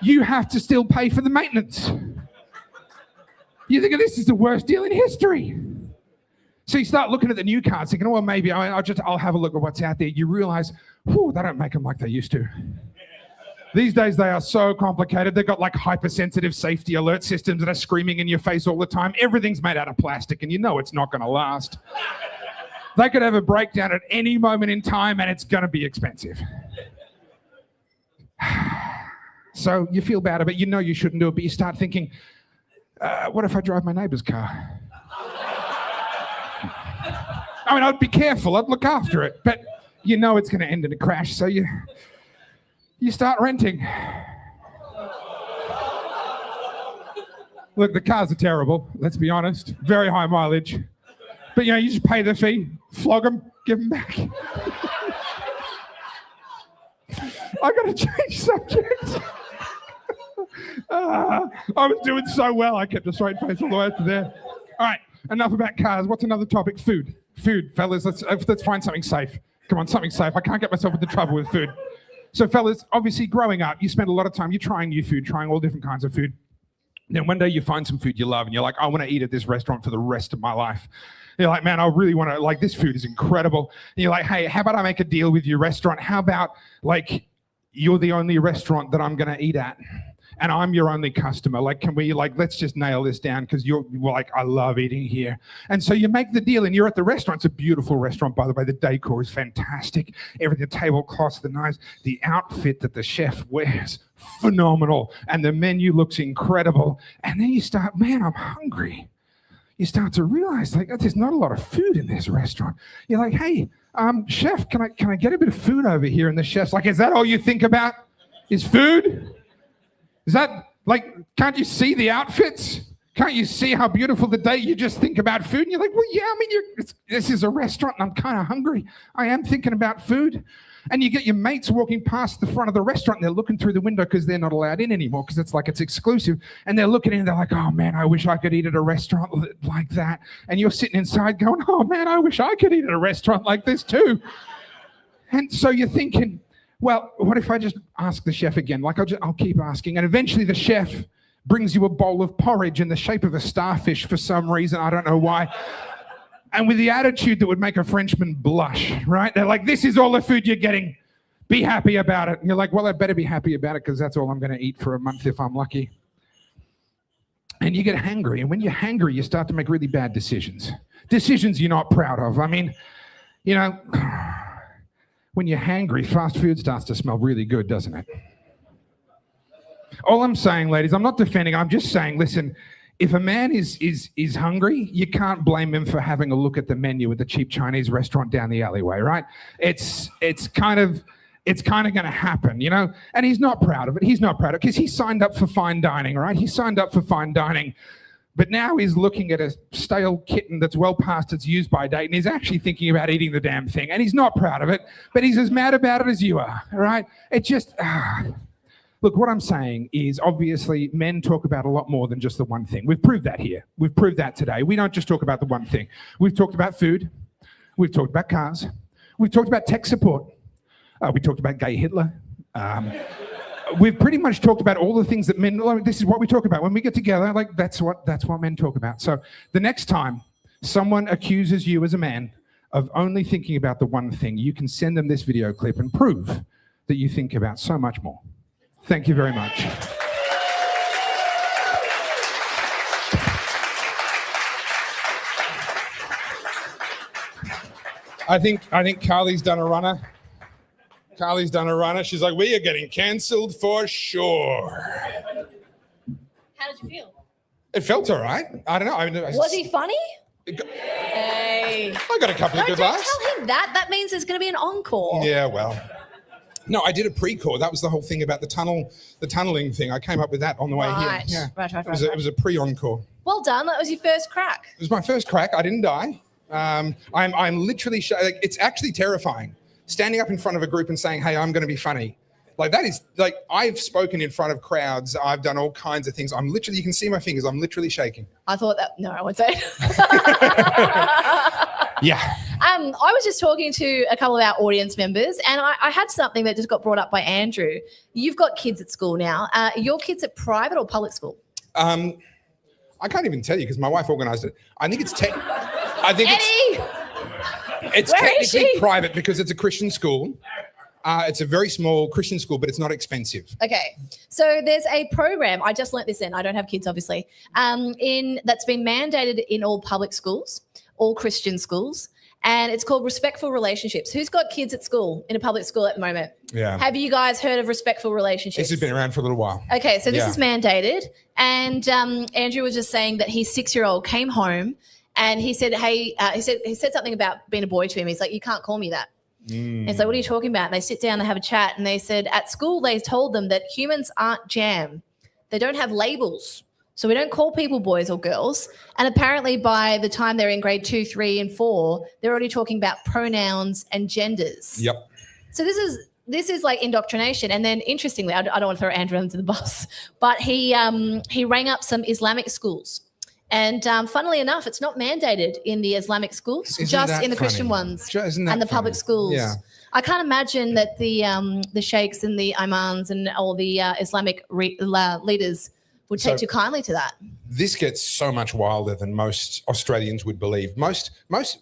Speaker 2: you have to still pay for the maintenance. You think this is the worst deal in history. So you start looking at the new cars, thinking, oh, well, maybe I'll have a look at what's out there. You realize, whew, they don't make them like they used to. These days, they are so complicated. They've got like hypersensitive safety alert systems that are screaming in your face all the time. Everything's made out of plastic, and you know it's not going to last. They could have a breakdown at any moment in time, and it's going to be expensive. So you feel bad about it. You know you shouldn't do it, but you start thinking, what if I drive my neighbour's car? I mean, I'd be careful. I'd look after it. But you know it's going to end in a crash, so you start renting. Look, the cars are terrible, let's be honest. Very high mileage. But, you just pay the fee, flog them, give them back. I've got to change subject. I was doing so well, I kept a straight face all the way up to there. All right, enough about cars. What's another topic? Food, fellas. Let's find something safe. Come on, something safe. I can't get myself into trouble with food. So, fellas, obviously, growing up, you spend a lot of time, you're trying new food, trying all different kinds of food. Then one day you find some food you love, and you're like, I want to eat at this restaurant for the rest of my life. You're like, man, I really want to, like, this food is incredible. And you're like, hey, how about I make a deal with your restaurant? How about, like, you're the only restaurant that I'm going to eat at, and I'm your only customer. Like, can we, like, let's just nail this down because you're like, I love eating here. And so you make the deal, and you're at the restaurant. It's a beautiful restaurant, by the way. The decor is fantastic. Everything, the tablecloths, the knives, the outfit that the chef wears, phenomenal. And the menu looks incredible. And then you start, man, I'm hungry. You start to realize, like, there's not a lot of food in this restaurant. You're like, hey, chef, can I get a bit of food over here? And the chef's like, is that all you think about? Is food? Is that, like, can't you see the outfits? Can't you see how beautiful the day? You just think about food and you're like, well, yeah, I mean, this is a restaurant and I'm kind of hungry. I am thinking about food. And you get your mates walking past the front of the restaurant and they're looking through the window because they're not allowed in anymore because it's exclusive. And they're looking in and they're like, oh man, I wish I could eat at a restaurant like that. And you're sitting inside going, oh man, I wish I could eat at a restaurant like this too. And so you're thinking, well, what if I just ask the chef again? Like I'll keep asking. And eventually the chef brings you a bowl of porridge in the shape of a starfish for some reason. I don't know why. And with the attitude that would make a Frenchman blush, right? They're like, this is all the food you're getting. Be happy about it. And you're like, well, I better be happy about it because that's all I'm going to eat for a month if I'm lucky. And you get hangry. And when you're hangry, you start to make really bad decisions. Decisions you're not proud of. I mean, you know, when you're hangry, fast food starts to smell really good, doesn't it? All I'm saying, ladies, I'm not defending, I'm just saying, listen, if a man is hungry, you can't blame him for having a look at the menu at the cheap Chinese restaurant down the alleyway, right? It's kind of going to happen, you know? And he's not proud of it. He's not proud of it because he signed up for fine dining, right? He signed up for fine dining. But now he's looking at a stale kitten that's well past its use-by date and he's actually thinking about eating the damn thing. And he's not proud of it, but he's as mad about it as you are, all right? It just... Look, what I'm saying is obviously men talk about a lot more than just the one thing. We've proved that here. We've proved that today. We don't just talk about the one thing. We've talked about food. We've talked about cars. We've talked about tech support. We talked about gay Hitler. We've pretty much talked about all the things that men, like, this is what we talk about. When we get together, like that's what men talk about. So the next time someone accuses you as a man of only thinking about the one thing, you can send them this video clip and prove that you think about so much more. Thank you very much. I think Carly's done a runner. Carly's done a runner. She's like, we are getting cancelled for sure.
Speaker 1: How did you feel?
Speaker 2: It felt all right. I don't know.
Speaker 1: Was he funny? Hey.
Speaker 2: I got a couple of good laughs.
Speaker 1: Don't tell him that. That means there's going to be an encore.
Speaker 2: Yeah, well. No, I did a pre-core. That was the whole thing about the tunneling thing. I came up with that on the way here. Yeah.
Speaker 1: Right.
Speaker 2: It was a pre-encore.
Speaker 1: Well done. That was your first crack.
Speaker 2: It was my first crack. I didn't die. I'm literally like, it's actually terrifying standing up in front of a group and saying, hey, I'm going to be funny. Like that is like, I've spoken in front of crowds. I've done all kinds of things. I'm literally, you can see my fingers. I'm literally shaking.
Speaker 1: I thought that, no, I won't say.
Speaker 2: Yeah.
Speaker 1: I was just talking to a couple of our audience members and I had something that just got brought up by Andrew. You've got kids at school now. Your kids at private or public school?
Speaker 2: I can't even tell you because my wife organised it. I think it's it's technically private because it's a Christian school. It's a very small Christian school, but it's not expensive.
Speaker 1: Okay. So there's a program, I just learnt this in, I don't have kids obviously, that's been mandated in all public schools, all Christian schools, and it's called Respectful Relationships. Who's got kids at school, in a public school at the moment?
Speaker 2: Yeah.
Speaker 1: Have you guys heard of Respectful Relationships?
Speaker 2: This has been around for a little while.
Speaker 1: Okay, so this is mandated, and Andrew was just saying that his 6-year-old came home and he said, hey, he said something about being a boy to him. He's like, you can't call me that. And it's like, what are you talking about? And they sit down, they have a chat, and they said at school they told them that humans aren't jam. They don't have labels. So we don't call people boys or girls. And apparently by the time they're in grade 2, 3, and 4, they're already talking about pronouns and genders.
Speaker 2: Yep.
Speaker 1: So this is like indoctrination. And then interestingly, I don't want to throw Andrew under the bus, but he rang up some Islamic schools. And funnily enough, it's not mandated in the Islamic schools, just in the Christian ones and the public schools.
Speaker 2: Yeah.
Speaker 1: I can't imagine that the sheikhs and the imams and all the Islamic leaders would take too kindly to that.
Speaker 2: This gets so much wilder than most Australians would believe.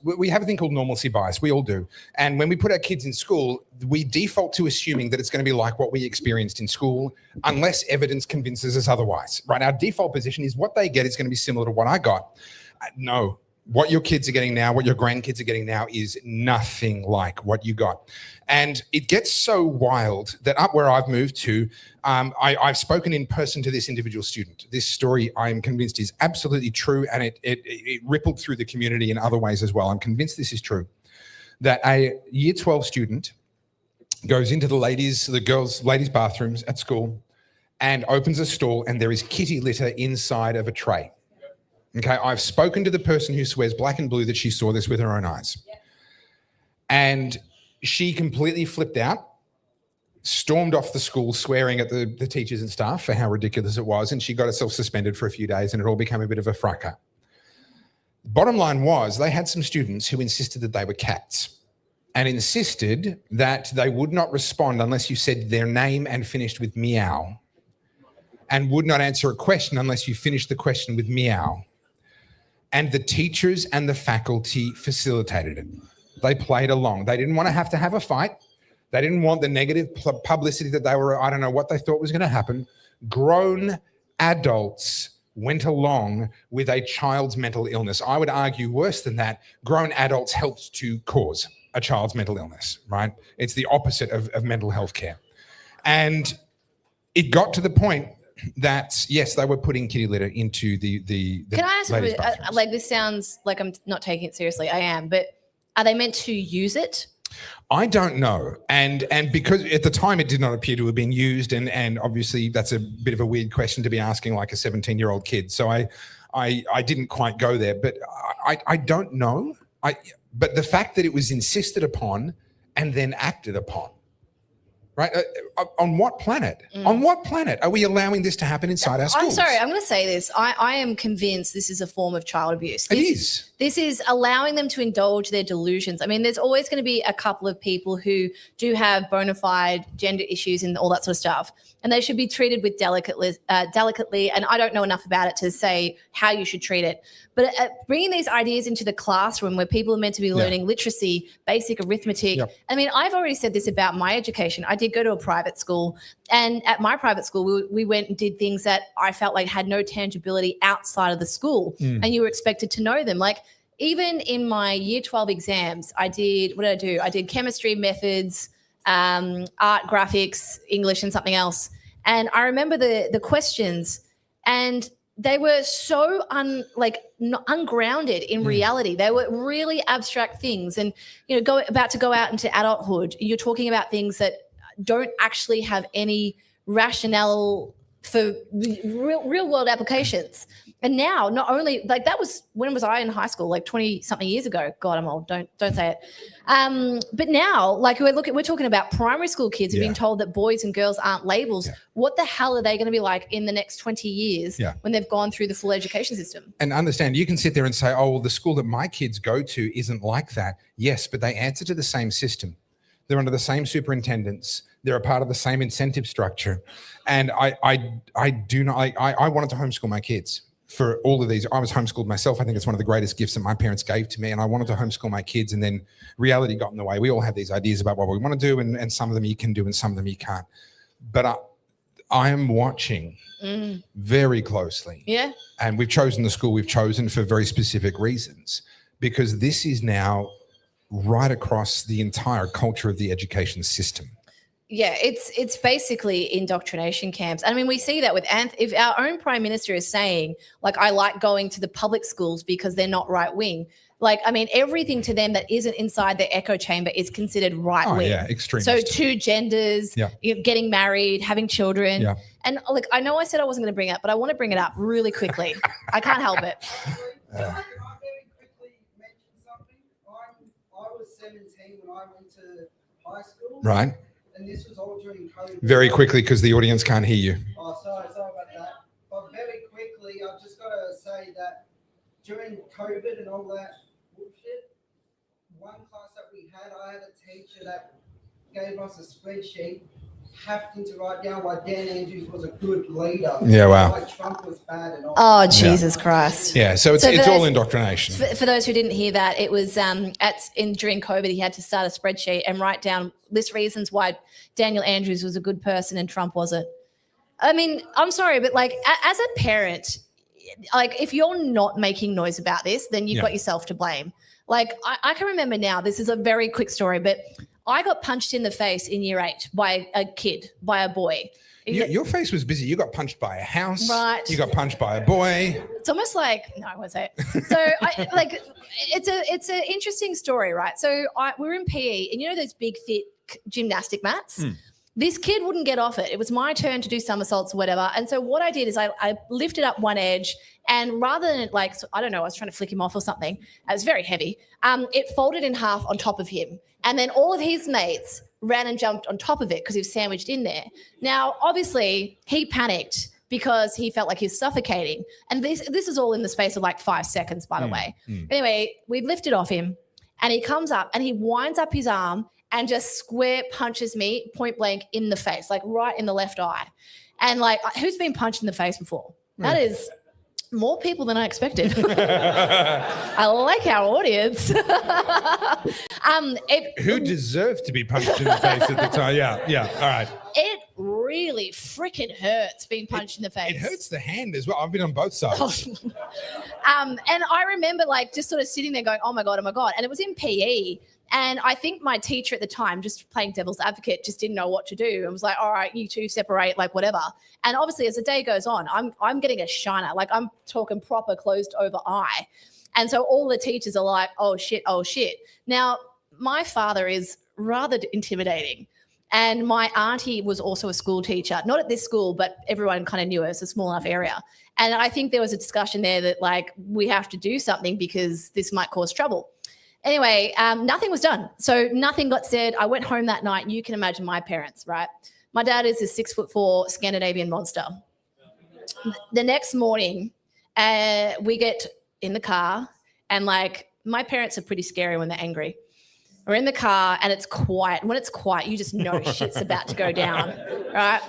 Speaker 2: We have a thing called normalcy bias. We all do. And when we put our kids in school, we default to assuming that it's going to be like what we experienced in school, unless evidence convinces us otherwise, right? Our default position is what they get is going to be similar to what I got. No. What your kids are getting now, what your grandkids are getting now is nothing like what you got. And it gets so wild that up where I've moved to, I've spoken in person to this individual student. This story, I'm convinced, is absolutely true, and it rippled through the community in other ways as well. I'm convinced this is true. That a year 12 student goes into the ladies' bathrooms at school and opens a stall, and there is kitty litter inside of a tray. Okay, I've spoken to the person who swears black and blue that she saw this with her own eyes. Yeah. And she completely flipped out, stormed off the school swearing at the teachers and staff for how ridiculous it was, and she got herself suspended for a few days and it all became a bit of a fracas. Bottom line was they had some students who insisted that they were cats and insisted that they would not respond unless you said their name and finished with meow, and would not answer a question unless you finished the question with meow. And the teachers and the faculty facilitated it. They played along. They didn't want to have a fight. They didn't want the negative publicity that they were, I don't know what they thought was going to happen. Grown adults went along with a child's mental illness. I would argue worse than that, grown adults helped to cause a child's mental illness, right? It's the opposite of mental health care. And it got to the point that, yes, they were putting kitty litter into the
Speaker 1: Can I ask,
Speaker 2: ladies' bathrooms.
Speaker 1: like, this sounds like I'm not taking it seriously. I am, but are they meant to use it?
Speaker 2: I don't know. And because at the time it did not appear to have been used, and obviously that's a bit of a weird question to be asking like a 17-year-old kid. So I didn't quite go there, but I don't know. But the fact that it was insisted upon and then acted upon, right? On what planet? On what planet are we allowing this to happen inside our schools?
Speaker 1: I'm sorry, I'm going to say this. I am convinced this is a form of child abuse.
Speaker 2: It is.
Speaker 1: This is allowing them to indulge their delusions. I mean, there's always going to be a couple of people who do have bona fide gender issues and all that sort of stuff, and they should be treated with delicately. And I don't know enough about it to say how you should treat it. But bringing these ideas into the classroom where people are meant to be learning literacy, basic arithmetic. Yep. I mean, I've already said this about my education. I did go to a private school, and at my private school, we went and did things that I felt like had no tangibility outside of the school, and you were expected to know them. Like, even in my year 12 exams, what did I do? I did chemistry, methods, art, graphics, English, and something else. And I remember the questions, and they were so ungrounded in reality. They were really abstract things. And, you know, about to go out into adulthood, you're talking about things that don't actually have any rationale for real world applications. And now, not only, like, that was, when was I in high school? Like 20 something years ago. God, I'm old. Don't say it. But now, like, we're talking about primary school kids who've been told that boys and girls aren't labels. What the hell are they going to be like in the next 20 years when they've gone through the full education system?
Speaker 2: And understand, you can sit there and say, oh, well, the school that my kids go to isn't like that. Yes, but they answer to the same system. They're under the same superintendents. They're a part of the same incentive structure. And I wanted to homeschool my kids. For all of these, I was homeschooled myself. I think it's one of the greatest gifts that my parents gave to me, and I wanted to homeschool my kids, and then reality got in the way. We all have these ideas about what we want to do, and some of them you can do and some of them you can't. But I am watching very closely. Yeah. And we've chosen the school we've chosen for very specific reasons, because this is now right across the entire culture of the education system.
Speaker 1: Yeah, it's basically indoctrination camps. I mean, we see that with if our own prime minister is saying, like, I like going to the public schools because they're not right wing. Like, I mean, everything to them that isn't inside the echo chamber is considered right wing.
Speaker 2: Oh, yeah, extremist.
Speaker 1: So two genders, getting married, having children. Yeah. And look, I know I said I wasn't going to bring it up, but I want to bring it up really quickly. I can't help it.
Speaker 17: I very quickly mention something. I was 17 when I went to high school.
Speaker 2: Right.
Speaker 17: And this was all during COVID.
Speaker 2: Very quickly, because the audience can't hear you.
Speaker 17: Oh, sorry about that. But very quickly, I've just got to say that during COVID and all that bullshit, one class that we had, I had a teacher that gave us a spreadsheet having to write down why Dan Andrews was a good leader.
Speaker 2: Yeah, wow.
Speaker 17: Why Trump was bad and all.
Speaker 1: Oh, Jesus Christ.
Speaker 2: Yeah, so it's all indoctrination.
Speaker 1: For those who didn't hear that, it was during COVID, he had to start a spreadsheet and write down list reasons why Daniel Andrews was a good person and Trump wasn't. I mean, I'm sorry, but like, as a parent, like, if you're not making noise about this, then you've got yourself to blame. Like, I can remember now, this is a very quick story, but I got punched in the face in year 8 by a boy.
Speaker 2: Your face was busy. You got punched by a house.
Speaker 1: Right.
Speaker 2: You got punched by a boy.
Speaker 1: It's almost like, no, I won't say it. So it's an interesting story, right? So we were in PE, and you know those big, thick gymnastic mats? This kid wouldn't get off it. It was my turn to do somersaults or whatever. And so what I did is I lifted up one edge, and rather than like, I don't know, I was trying to flick him off or something. It was very heavy. It folded in half on top of him. And then all of his mates ran and jumped on top of it because he was sandwiched in there. Now, obviously, he panicked because he felt like he was suffocating. And this is all in the space of like 5 seconds, by the way. Anyway, we lifted off him, and he comes up and he winds up his arm and just square punches me point blank in the face, like right in the left eye. And like, who's been punched in the face before? That is more people than I expected. I like our audience.
Speaker 2: Who deserved to be punched in the face at the time? Yeah, all right.
Speaker 1: It really freaking hurts being punched in the face.
Speaker 2: It hurts the hand as well. I've been on both sides.
Speaker 1: And I remember like just sort of sitting there going, oh my God. And it was in PE. And I think my teacher at the time, just playing devil's advocate, just didn't know what to do. And was like, all right, you two separate, like whatever. And obviously as the day goes on, I'm getting a shiner. Like I'm talking proper closed over eye. And so all the teachers are like, oh shit. Now, my father is rather intimidating. And my auntie was also a school teacher, not at this school, but everyone kind of knew her. It's a small enough area. And I think there was a discussion there that like, we have to do something because this might cause trouble. Anyway, nothing was done. So nothing got said. I went home that night. You can imagine my parents, right? My dad is a 6'4" Scandinavian monster. The next morning, we get in the car, and like my parents are pretty scary when they're angry. We're in the car and it's quiet. When it's quiet, you just know shit's about to go down, right?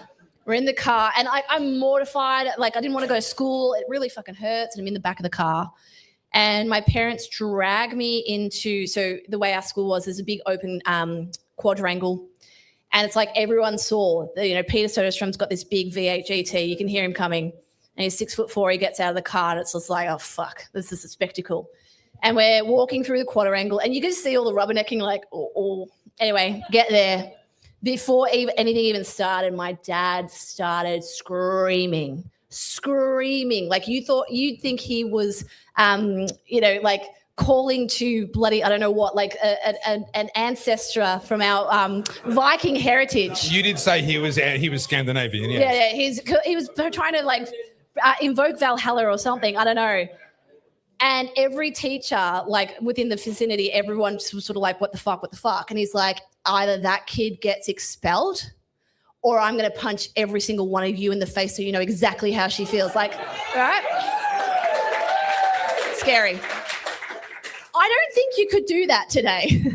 Speaker 1: We're in the car and I'm mortified. Like I didn't want to go to school. It really fucking hurts. And I'm in the back of the car. And my parents drag me into, so the way our school was, there's a big open quadrangle. And it's like everyone saw, Peter Soderstrom's got this big V8 GT. You can hear him coming. And he's 6'4". He gets out of the car and it's just like, oh, fuck, this is a spectacle. And we're walking through the quadrangle and you can see all the rubbernecking like, oh. Anyway, get there. Before anything even started, my dad started screaming. Like you'd think he was, like calling to bloody, I don't know what, like an ancestor from our Viking heritage.
Speaker 2: You did say he was Scandinavian,
Speaker 1: yeah. He was trying to like invoke Valhalla or something. I don't know. And every teacher, like within the vicinity, everyone was sort of like, what the fuck? And he's like, either that kid gets expelled or I'm going to punch every single one of you in the face so you know exactly how she feels. Like, right? Scary. I don't think you could do that today.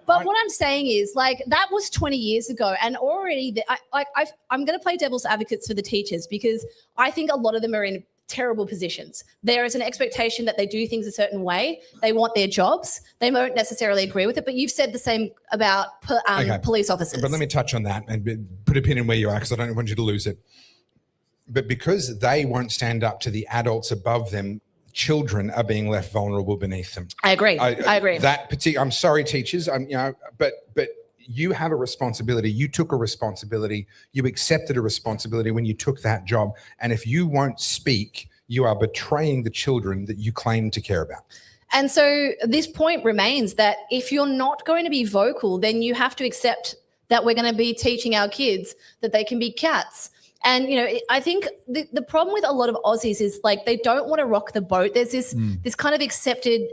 Speaker 1: But what I'm saying is, like, that was 20 years ago, and already I'm going to play devil's advocates for the teachers because I think a lot of them are in terrible positions. There is an expectation that they do things a certain way. They want their jobs. They won't necessarily agree with it, but you've said the same about police officers.
Speaker 2: But let me touch on that and put a pin in where you are because I don't want you to lose it. But because they won't stand up to the adults above them, children are being left vulnerable beneath them.
Speaker 1: I agree. I agree.
Speaker 2: I'm sorry, teachers. But you have a responsibility. You took a responsibility. You accepted a responsibility when you took that job. And if you won't speak, you are betraying the children that you claim to care about.
Speaker 1: And so this point remains that if you're not going to be vocal, then you have to accept that we're going to be teaching our kids that they can be cats. And, I think the problem with a lot of Aussies is like they don't want to rock the boat. There's this kind of accepted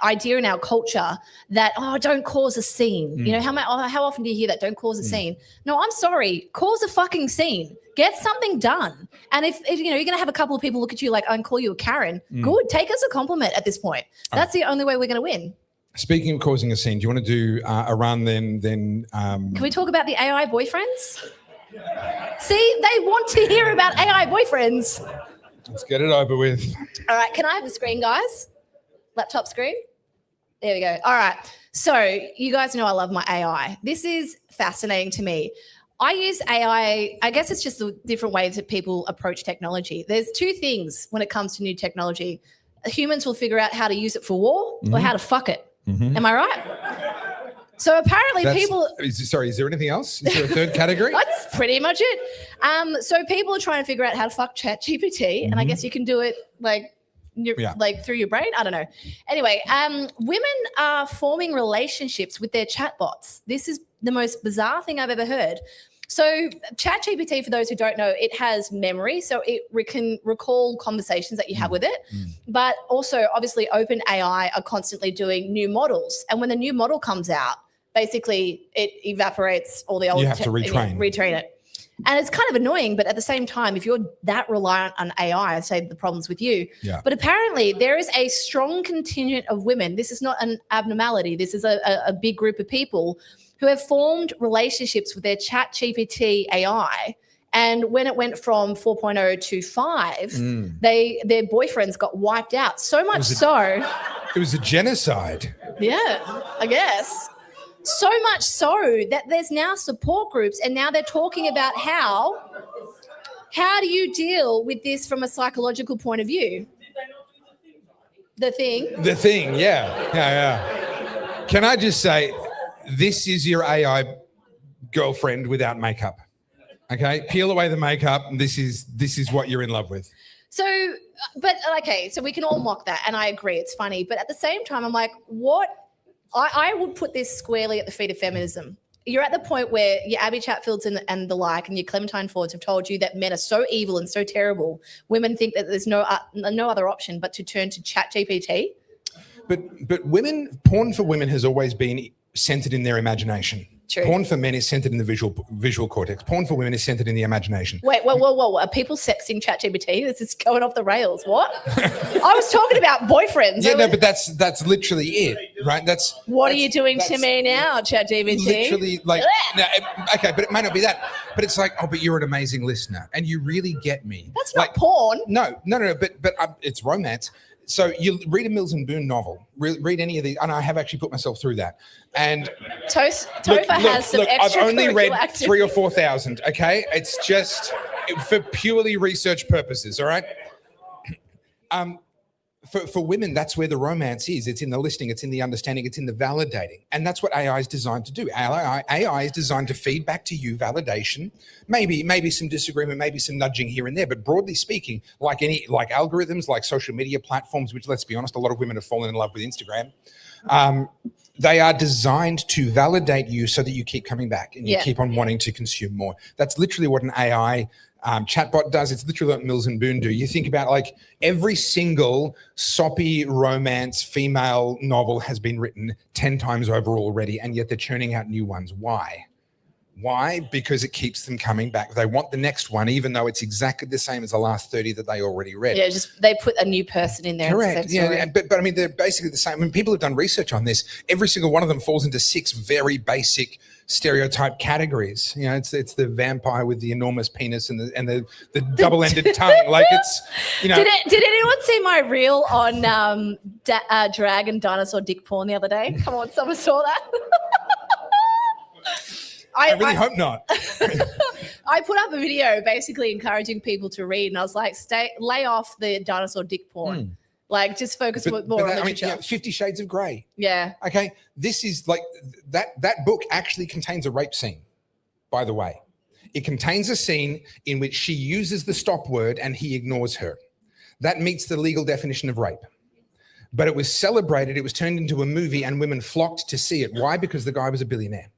Speaker 1: idea in our culture that, don't cause a scene. How often do you hear that? Don't cause a scene. No, I'm sorry. Cause a fucking scene. Get something done. And if you're going to have a couple of people look at you like, and call you a Karen, good. Take us a compliment at this point. That's the only way we're going to win.
Speaker 2: Speaking of causing a scene, do you want to do a run then?
Speaker 1: Can we talk about the AI boyfriends? See, they want to hear about AI boyfriends.
Speaker 2: Let's get it over with.
Speaker 1: All right. Can I have the screen, guys? Laptop screen. There we go. All right. So you guys know I love my AI. This is fascinating to me. I use AI. I guess it's just the different ways that people approach technology. There's two things when it comes to new technology. Humans will figure out how to use it for war or how to fuck it. Am I right? So apparently
Speaker 2: is there anything else? Is there a third category?
Speaker 1: That's pretty much it. So people are trying to figure out how to fuck ChatGPT, and I guess you can do it like like through your brain. I don't know. Anyway, women are forming relationships with their chatbots. This is the most bizarre thing I've ever heard. So ChatGPT, for those who don't know, it has memory, so it can recall conversations that you have with it. But also, obviously, OpenAI are constantly doing new models. And when the new model comes out, basically it evaporates all the old.
Speaker 2: You have to retrain.
Speaker 1: Retrain it. And it's kind of annoying, but at the same time, if you're that reliant on AI, I'd say the problem's with you.
Speaker 2: Yeah.
Speaker 1: But apparently there is a strong contingent of women. This is not an abnormality. This is a big group of people who have formed relationships with their ChatGPT AI. And when it went from 4.0 to 5, their boyfriends got wiped out. So much so.
Speaker 2: It was a genocide.
Speaker 1: Yeah, I guess. So much so that there's now support groups, and now they're talking about how do you deal with this from a psychological point of view? The thing, yeah. Can I just say, this is your AI girlfriend without makeup. Okay, peel away the makeup, and this is what you're in love with. So, but okay, so we can all mock that, and I agree, it's funny. But at the same time, I'm like, what? I would put this squarely at the feet of feminism. You're at the point where your Abby Chatfields and the like, and your Clementine Fords have told you that men are so evil and so terrible. Women think that there's no other option but to turn to ChatGPT. But porn for women has always been centered in their imagination. True. Porn for men is centered in the visual cortex. Porn for women is centered in the imagination. Wait, whoa. Are people sexting ChatGPT? This is going off the rails. What? I was talking about boyfriends. Yeah, no, but that's literally it, right? What are you doing to me now, ChatGPT? Literally, like, no, okay, but it may not be that. But it's like, oh, but you're an amazing listener, and you really get me. That's not porn. No, but it's romance. So you read a Mills and Boon novel, read any of these, and I have actually put myself through that. And Topher has some extra. I've only read 3,000 or 4,000. Okay, it's just for purely research purposes. All right. For women, that's where the romance is. It's in the listening, it's in the understanding, it's in the validating. And that's what AI is designed to do. AI is designed to feed back to you validation, maybe some disagreement, maybe some nudging here and there. But broadly speaking, like algorithms, like social media platforms, which, let's be honest, a lot of women have fallen in love with Instagram. They are designed to validate you so that you keep coming back and you keep on wanting to consume more. That's literally what an AI chatbot does. It's literally what Mills and Boon do. You think about, like, every single soppy romance female novel has been written 10 times over already, and yet they're churning out new ones. Why? Because it keeps them coming back. They want the next one, even though it's exactly the same as the last 30 that they already read. Yeah, just they put a new person in there. Correct. Yeah, but I mean, they're basically the same. I mean, people have done research on this. Every single one of them falls into 6 very basic stereotype categories. You know, it's the vampire with the enormous penis and the double-ended tongue. Like, it's, you know. Did anyone see my reel on drag and dinosaur dick porn the other day? Come on, someone saw that? I really hope not. I put up a video basically encouraging people to read, and I was like, lay off the dinosaur dick porn. Like, just focus more on literature. I mean, 50 Shades of Grey. Yeah. Okay. This is like that book actually contains a rape scene, by the way. It contains a scene in which she uses the stop word and he ignores her. That meets the legal definition of rape. But it was celebrated. It was turned into a movie, and women flocked to see it. Why? Because the guy was a billionaire.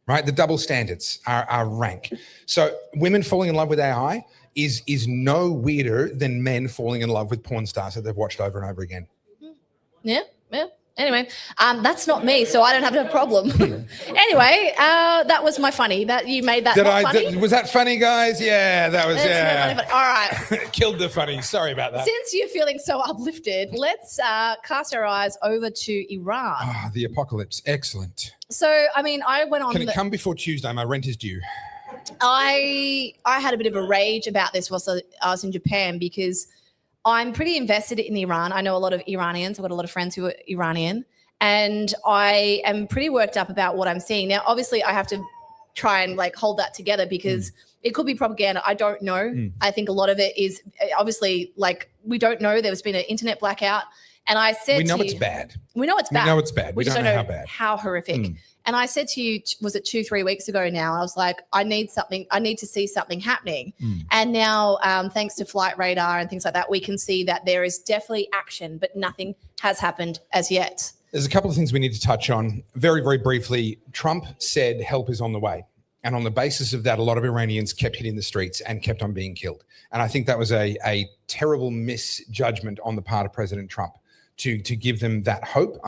Speaker 1: Right? The double standards are rank. So women falling in love with AI is no weirder than men falling in love with porn stars that they've watched over and over again. Yeah. Anyway, that's not me, so I don't have a problem. Anyway, that was my funny. That you made that funny? Was that funny, guys? Yeah, that was, funny. All right. Killed the funny. Sorry about that. Since you're feeling so uplifted, let's cast our eyes over to Iran. Ah, the apocalypse. Excellent. So, I mean, I went on. Can it come before Tuesday? My rent is due. I had a bit of a rage about this whilst I was in Japan, because I'm pretty invested in Iran. I know a lot of Iranians. I've got a lot of friends who are Iranian, and I am pretty worked up about what I'm seeing. Now, obviously, I have to try and hold that together, because it could be propaganda. I don't know. I think a lot of it is obviously we don't know. There's been an internet blackout. And I said, we know it's bad. We know it's bad. We know it's bad. We just don't know how bad. How horrific. And I said to you, was it 2-3 weeks ago now? I was like, I need to see something happening. And now, thanks to Flight Radar and things like that, we can see that there is definitely action, but nothing has happened as yet.
Speaker 2: There's a couple of things we need to touch on. Very, very briefly, Trump said help is on the way. And on the basis of that, a lot of Iranians kept hitting the streets and kept on being killed. And I think that was a terrible misjudgment on the part of President Trump to give them that hope.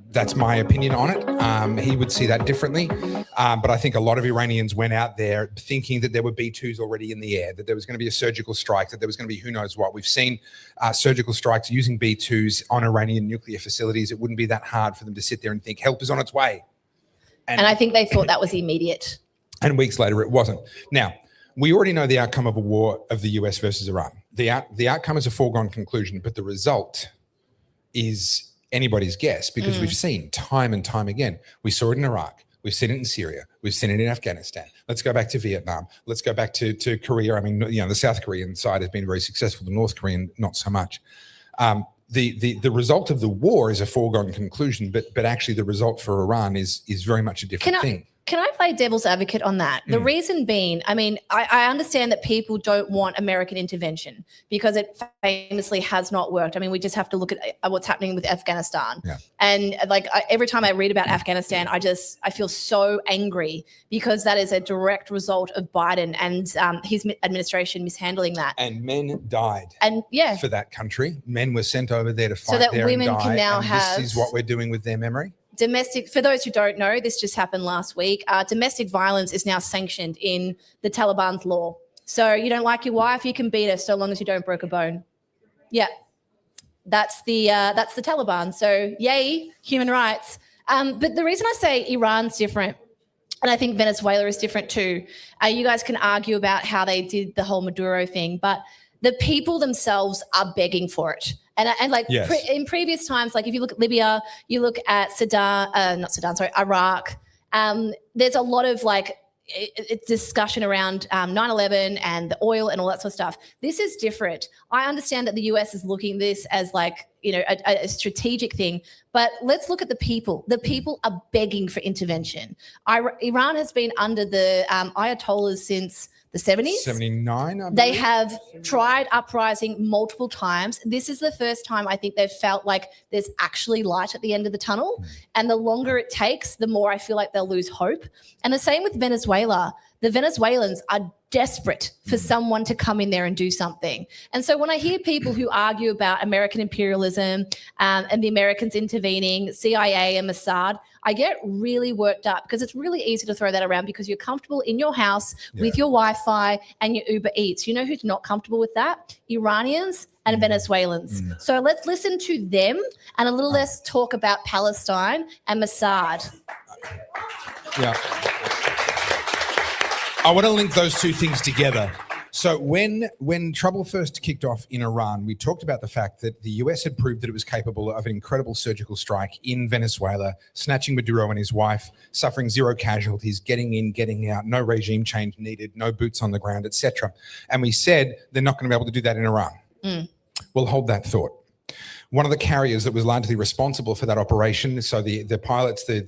Speaker 2: That's my opinion on it. He would see that differently. But I think a lot of Iranians went out there thinking that there were B-2s already in the air, that there was going to be a surgical strike, that there was going to be who knows what. We've seen surgical strikes using B-2s on Iranian nuclear facilities. It wouldn't be that hard for them to sit there and think help is on its way.
Speaker 1: And I think they thought that was immediate.
Speaker 2: And weeks later, it wasn't. Now, we already know the outcome of a war of the US versus Iran. The outcome is a foregone conclusion, but the result is anybody's guess because we've seen time and time again. We saw it in Iraq. We've seen it in Syria. We've seen it in Afghanistan. Let's go back to Vietnam. Let's go back to Korea. I mean, the South Korean side has been very successful. The North Korean, not so much. The result of the war is a foregone conclusion, but actually the result for Iran is very much a different thing.
Speaker 1: Can I play devil's advocate on that? The reason being, I mean, I understand that people don't want American intervention because it famously has not worked. I mean, we just have to look at what's happening with Afghanistan. Yeah. And like every time I read about Afghanistan, I feel so angry because that is a direct result of Biden and his administration mishandling that.
Speaker 2: And men died
Speaker 1: for
Speaker 2: that country. Men were sent over there to fight
Speaker 1: so that
Speaker 2: there
Speaker 1: women
Speaker 2: and die,
Speaker 1: can now
Speaker 2: and
Speaker 1: have.
Speaker 2: This is what we're doing with their memory.
Speaker 1: Domestic, for those who don't know, this just happened last week. Domestic violence is now sanctioned in the Taliban's law. So you don't like your wife, you can beat her so long as you don't break a bone. Yeah, that's the Taliban. So yay, human rights. But the reason I say Iran's different, and I think Venezuela is different too. You guys can argue about how they did the whole Maduro thing, but the people themselves are begging for it. And like in previous times, like if you look at Libya, you look at Iraq, there's a lot of like discussion around 9/11 and the oil and all that sort of stuff. This is different. I understand that the US is looking at this as like, a strategic thing, but let's look at the people. The people are begging for intervention. Iran has been under the Ayatollahs since the 70s.
Speaker 2: 79, I believe.
Speaker 1: They have tried uprising multiple times. This is the first time I think they've felt like there's actually light at the end of the tunnel. And the longer it takes, the more I feel like they'll lose hope. And the same with Venezuela. The Venezuelans are desperate for someone to come in there and do something. And so when I hear people who argue about American imperialism and the Americans intervening, CIA and Mossad, I get really worked up because it's really easy to throw that around because you're comfortable in your house with your Wi-Fi and your Uber Eats. You know who's not comfortable with that? Iranians and Venezuelans. So let's listen to them and a little less talk about Palestine and Mossad.
Speaker 2: Yeah. I want to link those two things together. So when trouble first kicked off in Iran, we talked about the fact that the US had proved that it was capable of an incredible surgical strike in Venezuela, snatching Maduro and his wife, suffering 0 casualties, getting in, getting out, no regime change needed, no boots on the ground, etc. And we said they're not going to be able to do that in Iran. We'll hold that thought. One of the carriers that was largely responsible for that operation, so the pilots, the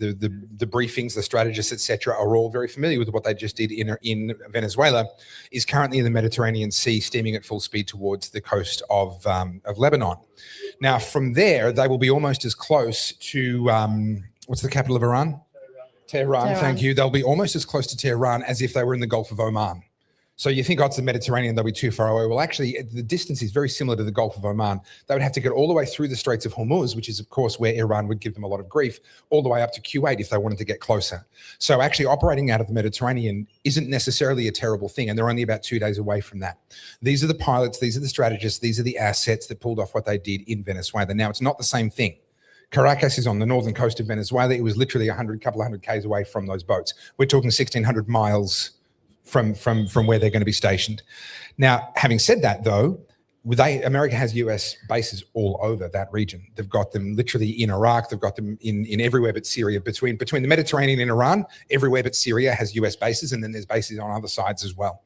Speaker 2: briefings, the strategists, etc., are all very familiar with what they just did in Venezuela, is currently in the Mediterranean Sea, steaming at full speed towards the coast of Lebanon. Now, from there, they will be almost as close to what's the capital of Iran? Tehran. Thank you. They'll be almost as close to Tehran as if they were in the Gulf of Oman. So you think, it's the Mediterranean, they'll be too far away. Well, actually, the distance is very similar to the Gulf of Oman. They would have to get all the way through the Straits of Hormuz, which is, of course, where Iran would give them a lot of grief, all the way up to Kuwait if they wanted to get closer. So actually operating out of the Mediterranean isn't necessarily a terrible thing, and they're only about 2 days away from that. These are the pilots, these are the strategists, these are the assets that pulled off what they did in Venezuela. Now, it's not the same thing. Caracas is on the northern coast of Venezuela. It was literally couple of hundred Ks away from those boats. We're talking 1,600 miles from where they're going to be stationed. Now, having said that, though, America has US bases all over that region. They've got them literally in Iraq. They've got them in everywhere but Syria. Between the Mediterranean and Iran, everywhere but Syria has US bases, and then there's bases on other sides as well.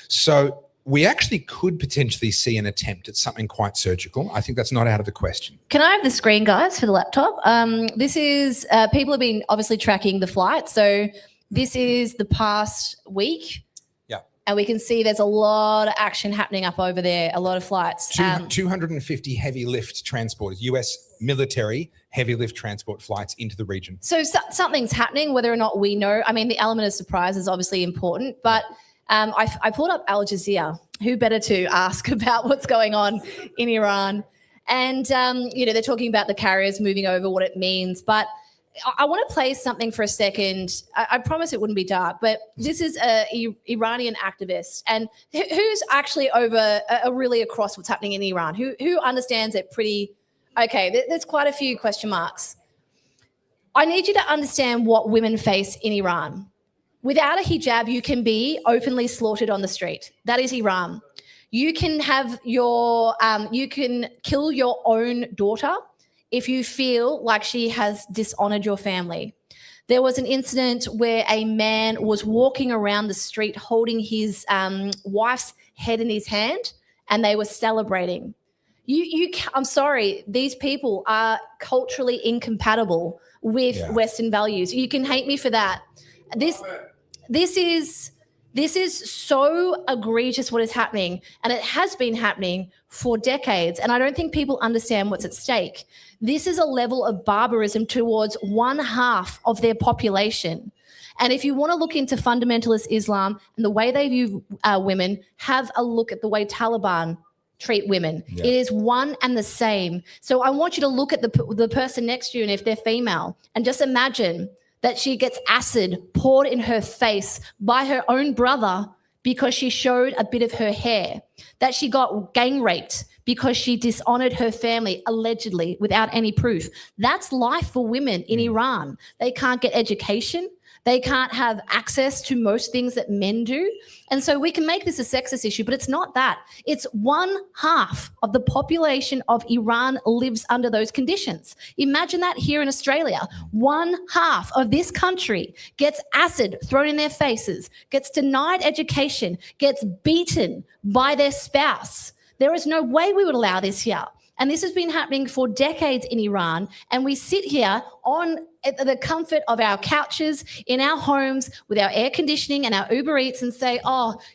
Speaker 2: So we actually could potentially see an attempt at something quite surgical. I think that's not out of the question.
Speaker 1: Can I have the screen, guys, for the laptop? This is, people have been obviously tracking the flight. So this is the past week.
Speaker 2: Yeah.
Speaker 1: And we can see there's a lot of action happening up over there, a lot of flights.
Speaker 2: 250 heavy lift transporters, US military heavy lift transport flights into the region.
Speaker 1: So something's happening, whether or not we know. I mean, the element of surprise is obviously important, but I pulled up Al Jazeera. Who better to ask about what's going on in Iran? And, they're talking about the carriers moving over, what it means. But I want to play something for a second. I promise it wouldn't be dark, but this is an Iranian activist. And who's actually really across what's happening in Iran? Who understands it pretty... Okay, there's quite a few question marks. I need you to understand what women face in Iran. Without a hijab, you can be openly slaughtered on the street. That is Iran. You can have you can kill your own daughter if you feel like she has dishonored your family. There was an incident where a man was walking around the street holding his wife's head in his hand, and they were celebrating. I'm sorry, these people are culturally incompatible with Western values. You can hate me for that. This is so egregious what is happening, and it has been happening for decades, and I don't think people understand what's at stake. This is a level of barbarism towards 1/2 of their population. And if you want to look into fundamentalist Islam and the way they view women, have a look at the way Taliban treat women. Yeah. It is one and the same. So I want you to look at the person next to you, and if they're female, and just imagine that she gets acid poured in her face by her own brother because she showed a bit of her hair, that she got gang raped because she dishonored her family, allegedly, without any proof. That's life for women in Iran. They can't get education. They can't have access to most things that men do. And so we can make this a sexist issue, but it's not that. It's 1/2 of the population of Iran lives under those conditions. Imagine that here in Australia. 1/2 of this country gets acid thrown in their faces, gets denied education, gets beaten by their spouse. There is no way we would allow this here. And this has been happening for decades in Iran. And we sit here on the comfort of our couches, in our homes, with our air conditioning and our Uber Eats and say,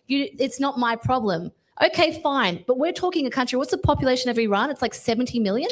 Speaker 1: it's not my problem. Okay, fine. But we're talking a country, what's the population of Iran? It's like 70 million?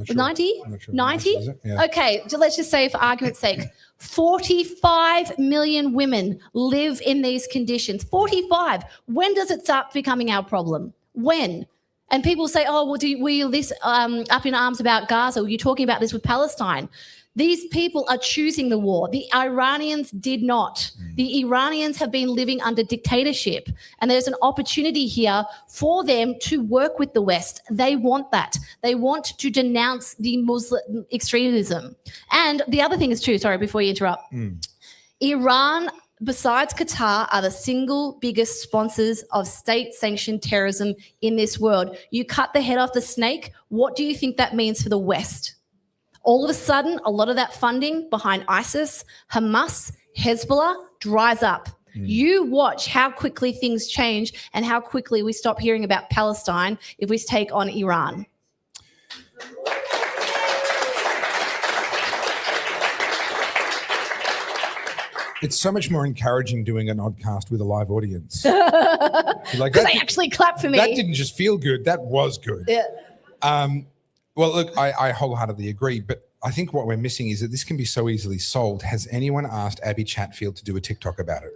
Speaker 1: 90? 90? Yeah. Okay, so let's just say for argument's sake, 45 million women live in these conditions. 45. When does it start becoming our problem? When? And people say, were you this up in arms about Gaza? Were you talking about this with Palestine? These people are choosing the war. The Iranians did not. The Iranians have been living under dictatorship, and there's an opportunity here for them to work with the West. They want that. They want to denounce the Muslim extremism. And the other thing is too, sorry, before you interrupt, Iran, besides Qatar, are the single biggest sponsors of state-sanctioned terrorism in this world. You cut the head off the snake, what do you think that means for the West? All of a sudden, a lot of that funding behind ISIS, Hamas, Hezbollah dries up. You watch how quickly things change and how quickly we stop hearing about Palestine if we take on Iran.
Speaker 2: It's so much more encouraging doing an oddcast with a live audience.
Speaker 1: Because they actually clap for me.
Speaker 2: That didn't just feel good, that was good.
Speaker 1: Yeah.
Speaker 2: Well, look, I wholeheartedly agree, but I think what we're missing is that this can be so easily solved. Has anyone asked Abby Chatfield to do a TikTok about it?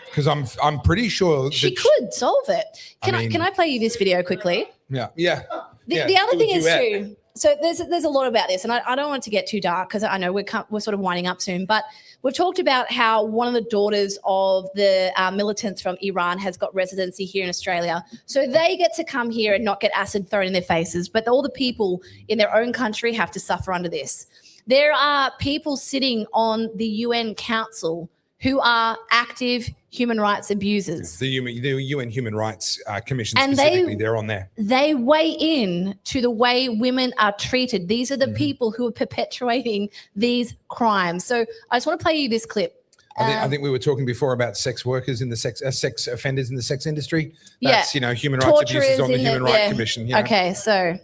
Speaker 2: Because I'm pretty sure
Speaker 1: she could solve it. Can I play you this video quickly?
Speaker 2: Yeah.
Speaker 1: The other thing is too. So there's a lot about this, and I don't want it to get too dark because I know we're sort of winding up soon. But we've talked about how one of the daughters of the militants from Iran has got residency here in Australia. So they get to come here and not get acid thrown in their faces. But all the people in their own country have to suffer under this. There are people sitting on the UN Council who are active human rights abusers.
Speaker 2: The UN Human Rights Commission specifically, they're on there.
Speaker 1: They weigh in to the way women are treated. These are the people who are perpetuating these crimes. So I just want to play you this clip.
Speaker 2: I think we were talking before about sex workers in the sex offenders in the sex industry. That's, human rights abuses on the Human Rights Commission.
Speaker 1: Okay, so.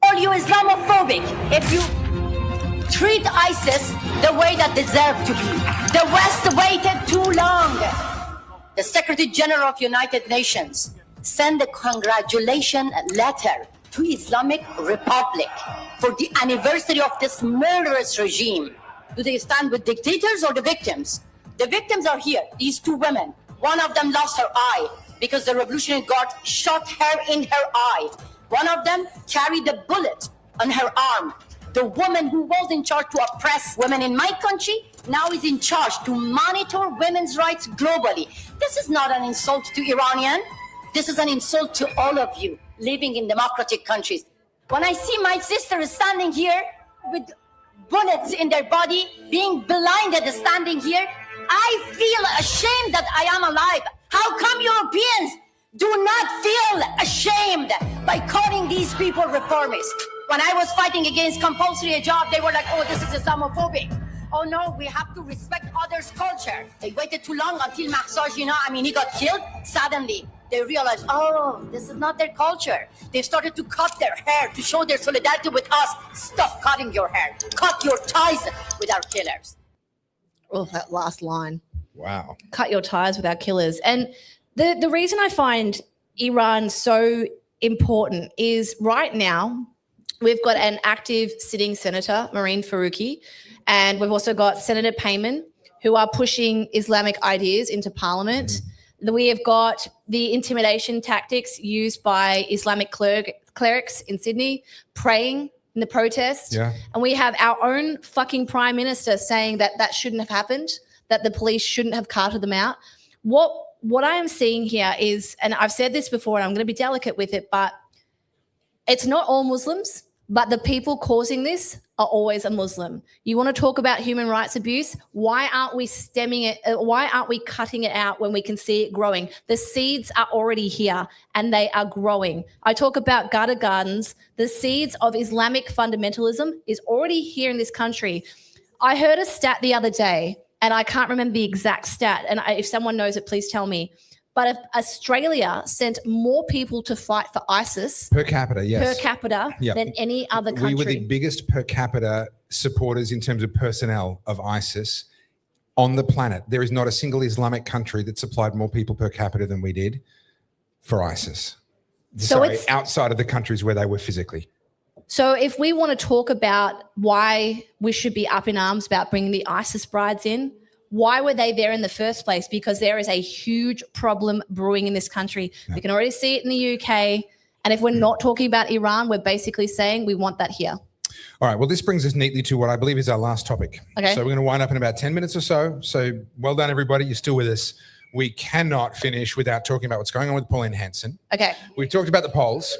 Speaker 18: All you Islamophobic, if you treat ISIS the way that deserved to be. The West waited too long. The Secretary General of United Nations sent a congratulation letter to Islamic Republic for the anniversary of this murderous regime. Do they stand with dictators or the victims? The victims are here, these two women. One of them lost her eye because the Revolutionary Guard shot her in her eye. One of them carried a bullet on her arm. The woman who was in charge to oppress women in my country now is in charge to monitor women's rights globally. This is not an insult to Iranian. This is an insult to all of you living in democratic countries. When I see my sisters standing here with bullets in their body, being blinded standing here, I feel ashamed that I am alive. How come Europeans do not feel ashamed by calling these people reformists? When I was fighting against compulsory hijab, they were like, oh, this is Islamophobic. Oh no, we have to respect others' culture. They waited too long until Mahsa he got killed. Suddenly, they realized, oh, this is not their culture. They started to cut their hair to show their solidarity with us. Stop cutting your hair. Cut your ties with our killers.
Speaker 1: Oh, that last line.
Speaker 2: Wow.
Speaker 1: Cut your ties with our killers. And the reason I find Iran so important is right now we've got an active sitting senator, Marine Farouki, and we've also got Senator Payman, who are pushing Islamic ideas into parliament. We have got the intimidation tactics used by Islamic clerics in Sydney praying in the protest.
Speaker 2: Yeah.
Speaker 1: And we have our own fucking prime minister saying that that shouldn't have happened, that the police shouldn't have carted them out. What I am seeing here is, and I've said this before and I'm going to be delicate with it, but it's not all Muslims, but the people causing this are always a Muslim. You want to talk about human rights abuse? Why aren't we stemming it? Why aren't we cutting it out when we can see it growing? The seeds are already here and they are growing. I talk about gutter gardens. The seeds of Islamic fundamentalism is already here in this country. I heard a stat the other day, and I can't remember the exact stat, and if someone knows it, please tell me. But if Australia sent more people to fight for ISIS
Speaker 2: per capita, yes,
Speaker 1: per capita
Speaker 2: Yep.
Speaker 1: than any other country.
Speaker 2: We were the biggest per capita supporters in terms of personnel of ISIS on the planet. There is not a single Islamic country that supplied more people per capita than we did for ISIS. Outside of the countries where they were physically.
Speaker 1: So if we want to talk about why we should be up in arms about bringing the ISIS brides in, why were they there in the first place? Because there is a huge problem brewing in this country. Yeah. We can already see it in the UK. And if we're not talking about Iran, we're basically saying we want that here.
Speaker 2: All right. Well, this brings us neatly to what I believe is our last topic.
Speaker 1: Okay.
Speaker 2: So we're going to wind up in about 10 minutes or so. So well done, everybody. You're still with us. We cannot finish without talking about what's going on with Pauline Hanson.
Speaker 1: Okay.
Speaker 2: We've talked about the polls.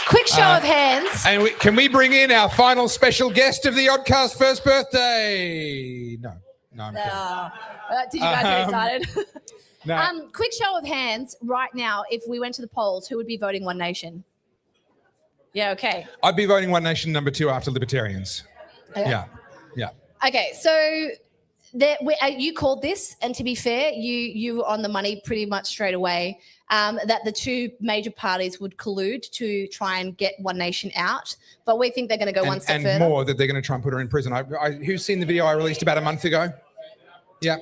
Speaker 1: Quick show of hands.
Speaker 2: And can we bring in our final special guest of the Oddcast first birthday? No, I'm kidding.
Speaker 1: Did you guys get excited?
Speaker 2: No.
Speaker 1: Quick show of hands right now. If we went to the polls, who would be voting One Nation? Yeah, okay.
Speaker 2: I'd be voting One Nation number 2 after Libertarians.
Speaker 1: Okay.
Speaker 2: Yeah.
Speaker 1: Okay, so you called this, and to be fair, you were on the money pretty much straight away. That the two major parties would collude to try and get One Nation out. But we think they're going to go one step further.
Speaker 2: And more, that they're going to try and put her in prison. Who's seen the video I released about a month ago? Yeah.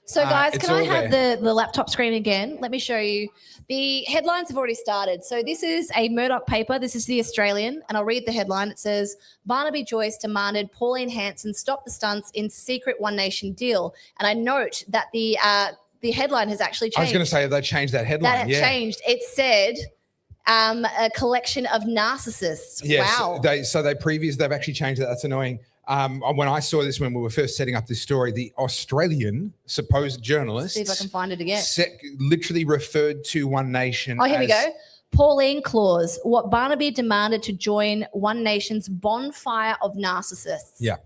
Speaker 1: So guys, can I have the laptop screen again? Let me show you. The headlines have already started. So this is a Murdoch paper. This is The Australian. And I'll read the headline. It says, Barnaby Joyce demanded Pauline Hanson stop the stunts in secret One Nation deal. And I note that the headline has actually changed.
Speaker 2: I was going to say, they changed that headline.
Speaker 1: That changed. It said a collection of narcissists.
Speaker 2: Yes,
Speaker 1: wow.
Speaker 2: They've actually changed that. That's annoying. When I saw this, when we were first setting up this story, the Australian supposed journalist.
Speaker 1: See if I can find it again.
Speaker 2: Literally referred to One Nation.
Speaker 1: Oh, here we go. Pauline Claus, what Barnaby demanded to join One Nation's bonfire of narcissists.
Speaker 2: Yeah.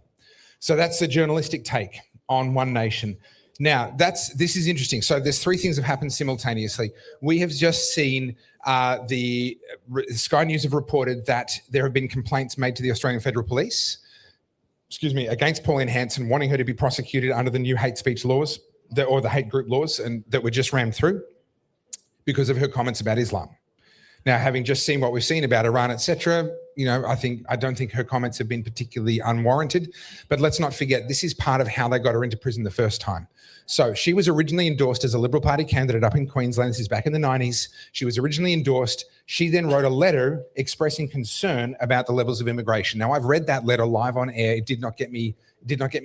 Speaker 2: So that's the journalistic take on One Nation. Now, this is interesting. So there's 3 things have happened simultaneously. We have just seen Sky News have reported that there have been complaints made to the Australian Federal Police. against Pauline Hanson, wanting her to be prosecuted under the new hate speech laws or the hate group laws and that were just rammed through because of her comments about Islam. Now, having just seen what we've seen about Iran, etc., I don't think her comments have been particularly unwarranted. But let's not forget, this is part of how they got her into prison the first time. So she was originally endorsed as a Liberal Party candidate up in Queensland. This is back in the 90s. She was originally endorsed. She then wrote a letter expressing concern about the levels of immigration. Now, I've read that letter live on air. It did not get me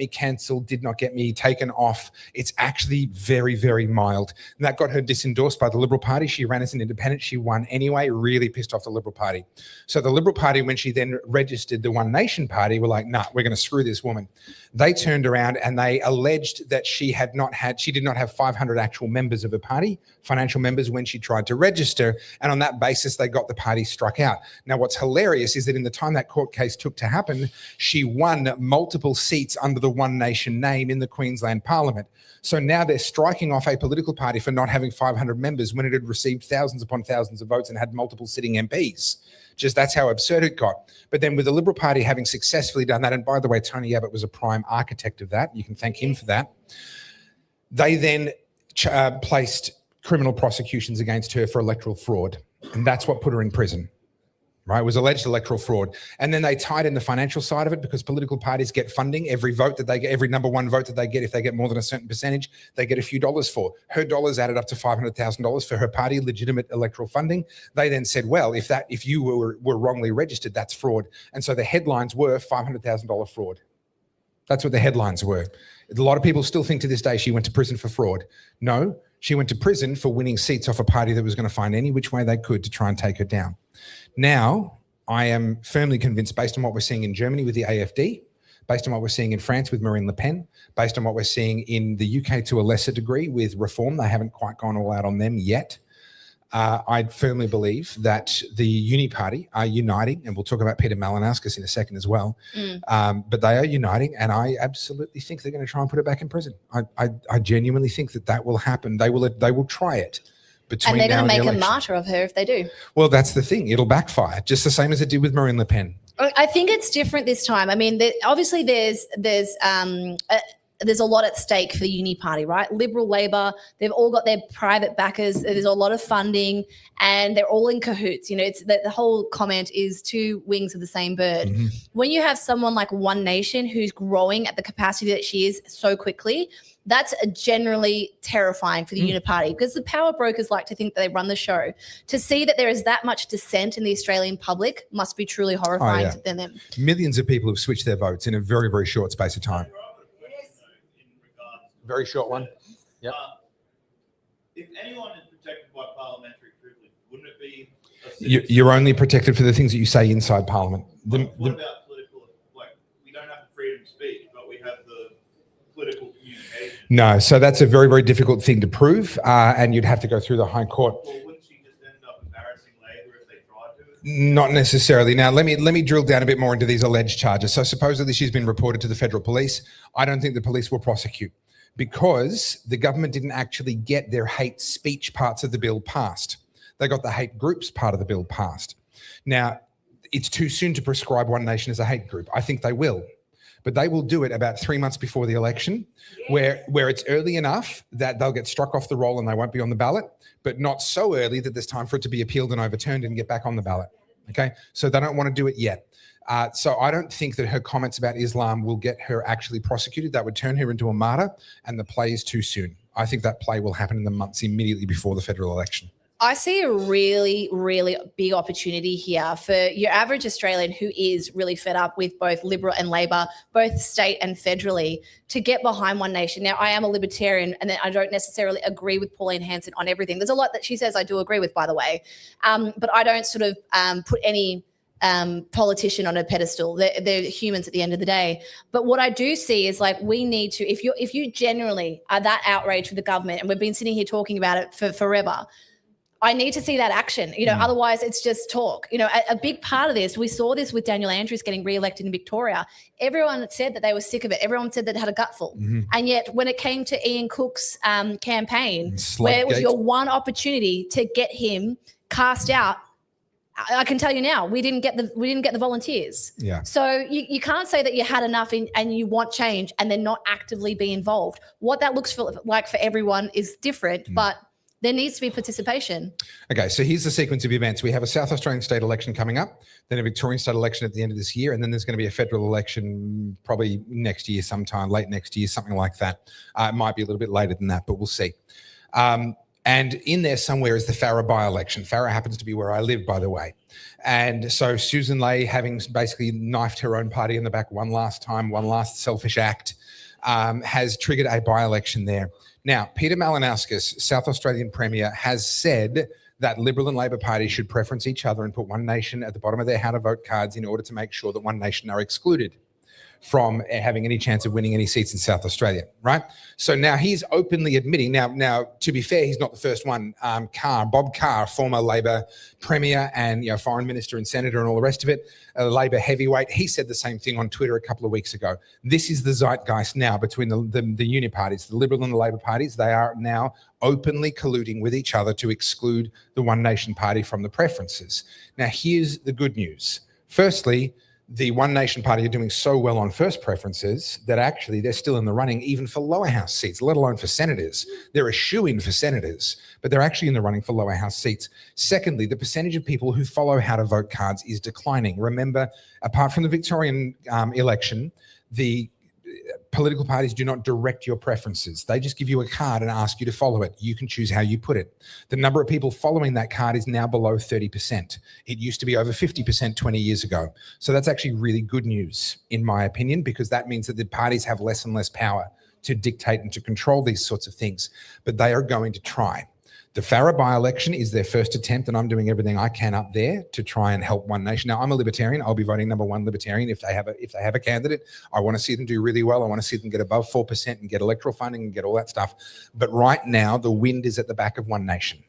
Speaker 2: cancelled, did not get me taken off. It's actually very, very mild. And that got her disendorsed by the Liberal Party. She ran as an independent. She won anyway, really pissed off the Liberal Party. So the Liberal Party, when she then registered the One Nation Party, were like, nah, we're going to screw this woman. They turned around and they alleged that she did not have 500 actual members of her party, financial members, when she tried to register. And on that basis, they got the party struck out. Now, what's hilarious is that in the time that court case took to happen, she won multiple seats under the One Nation name in the Queensland Parliament. So now they're striking off a political party for not having 500 members when it had received thousands upon thousands of votes and had multiple sitting MPs. Just that's how absurd it got. But then with the Liberal Party having successfully done that, and by the way, Tony Abbott was a prime architect of that, you can thank him for that, they then placed criminal prosecutions against her for electoral fraud. And that's what put her in prison. Right, it was alleged electoral fraud. And then they tied in the financial side of it because political parties get funding. Every vote that they get, every number one vote that they get, if they get more than a certain percentage, they get a few dollars for. Her dollars added up to $500,000 for her party, legitimate electoral funding. They then said, well, if you were wrongly registered, that's fraud. And so the headlines were $500,000 fraud. That's what the headlines were. A lot of people still think to this day she went to prison for fraud. No, she went to prison for winning seats off a party that was going to find any which way they could to try and take her down. Now, I am firmly convinced, based on what we're seeing in Germany with the AfD, based on what we're seeing in France with Marine Le Pen, based on what we're seeing in the UK to a lesser degree with Reform, they haven't quite gone all out on them yet. I firmly believe that the Uni Party are uniting, and we'll talk about Peter Malinauskas in a second as well, but they are uniting, and I absolutely think they're going to try and put her back in prison. I genuinely think that will happen. They will try it.
Speaker 1: And they're going to make a martyr of her if they do.
Speaker 2: Well, that's the thing. It'll backfire, just the same as it did with Marine Le Pen.
Speaker 1: I think it's different this time. I mean, obviously there's a lot at stake for the Uni Party, right? Liberal, Labor, they've all got their private backers. There's a lot of funding and they're all in cahoots. It's the whole comment is two wings of the same bird. Mm-hmm. When you have someone like One Nation who's growing at the capacity that she is so quickly, that's generally terrifying for the Uni Party because the power brokers like to think that they run the show. To see that there is that much dissent in the Australian public must be truly horrifying to them.
Speaker 2: Millions of people have switched their votes in a very, very short space of time. Very short one. Yeah.
Speaker 19: If anyone is protected by parliamentary privilege, wouldn't it be?
Speaker 2: You're only protected for the things that you say inside Parliament.
Speaker 19: What about political? We don't have the freedom of speech, but we have the political communication.
Speaker 2: No, so that's a very, very difficult thing to prove, and you'd have to go through the High Court.
Speaker 19: Well, wouldn't she just end up embarrassing Labor if they tried to?
Speaker 2: Not necessarily. Now, let me drill down a bit more into these alleged charges. So supposedly she's been reported to the federal police. I don't think the police will prosecute, because the government didn't actually get their hate speech parts of the bill passed. They got the hate groups part of the bill passed. Now, it's too soon to prescribe One Nation as a hate group. I think they will. But they will do it about 3 months before the election, where it's early enough that they'll get struck off the roll and they won't be on the ballot, but not so early that there's time for it to be appealed and overturned and get back on the ballot. Okay? So they don't want to do it yet. So I don't think that her comments about Islam will get her actually prosecuted. That would turn her into a martyr, and the play is too soon. I think that play will happen in the months immediately before the federal election.
Speaker 1: I see a really, really big opportunity here for your average Australian who is really fed up with both Liberal and Labor, both state and federally, to get behind One Nation. Now, I am a libertarian and I don't necessarily agree with Pauline Hanson on everything. There's a lot that she says I do agree with, by the way, but I don't sort of put any politician on a pedestal. They're humans at the end of the day. But what I do see is we need to, if you genuinely are that outraged with the government, and we've been sitting here talking about it for forever, I need to see that action. Otherwise it's just talk. A big part of this, we saw this with Daniel Andrews getting re-elected in Victoria. Everyone said that they were sick of it. Everyone said that they had a gutful. Mm-hmm. And yet when it came to Ian Cook's campaign, where it was your one opportunity to get him cast out, I can tell you now, we didn't get the volunteers.
Speaker 2: Yeah.
Speaker 1: So you can't say that you had enough and you want change and then not actively be involved. What that looks like for everyone is different, but there needs to be participation.
Speaker 2: Okay, so here's the sequence of events. We have a South Australian state election coming up, then a Victorian state election at the end of this year, and then there's going to be a federal election probably next year sometime, late next year, something like that. It might be a little bit later than that, but we'll see. And in there somewhere is the Farrer by-election. Farrer happens to be where I live, by the way. And so Susan Ley, having basically knifed her own party in the back one last time, one last selfish act, has triggered a by-election there. Now, Peter Malinowskis, South Australian Premier, has said that Liberal and Labor parties should preference each other and put One Nation at the bottom of their how to vote cards in order to make sure that One Nation are excluded from having any chance of winning any seats in South Australia, right? So now he's openly admitting, now to be fair, he's not the first one. Bob Carr, former Labor Premier and Foreign Minister and Senator and all the rest of it, a Labor heavyweight, he said the same thing on Twitter a couple of weeks ago. This is the zeitgeist now between the uni parties, the Liberal and the Labor parties. They are now openly colluding with each other to exclude the One Nation party from the preferences. Now, here's the good news. Firstly, the One Nation party are doing so well on first preferences that actually they're still in the running even for lower house seats, let alone for senators. They're a shoo-in for senators, but they're actually in the running for lower house seats. Secondly, the percentage of people who follow how to vote cards is declining. Remember, apart from the Victorian election, the political parties do not direct your preferences. They just give you a card and ask you to follow it. You can choose how you put it. The number of people following that card is now below 30%. It used to be over 50% 20 years ago. So that's actually really good news, in my opinion, because that means that the parties have less and less power to dictate and to control these sorts of things. But they are going to try. The Farrer by-election is their first attempt, and I'm doing everything I can up there to try and help One Nation. Now, I'm a Libertarian. I'll be voting number one Libertarian if they have a candidate. I want to see them do really well. I want to see them get above 4% and get electoral funding and get all that stuff. But right now, the wind is at the back of One Nation.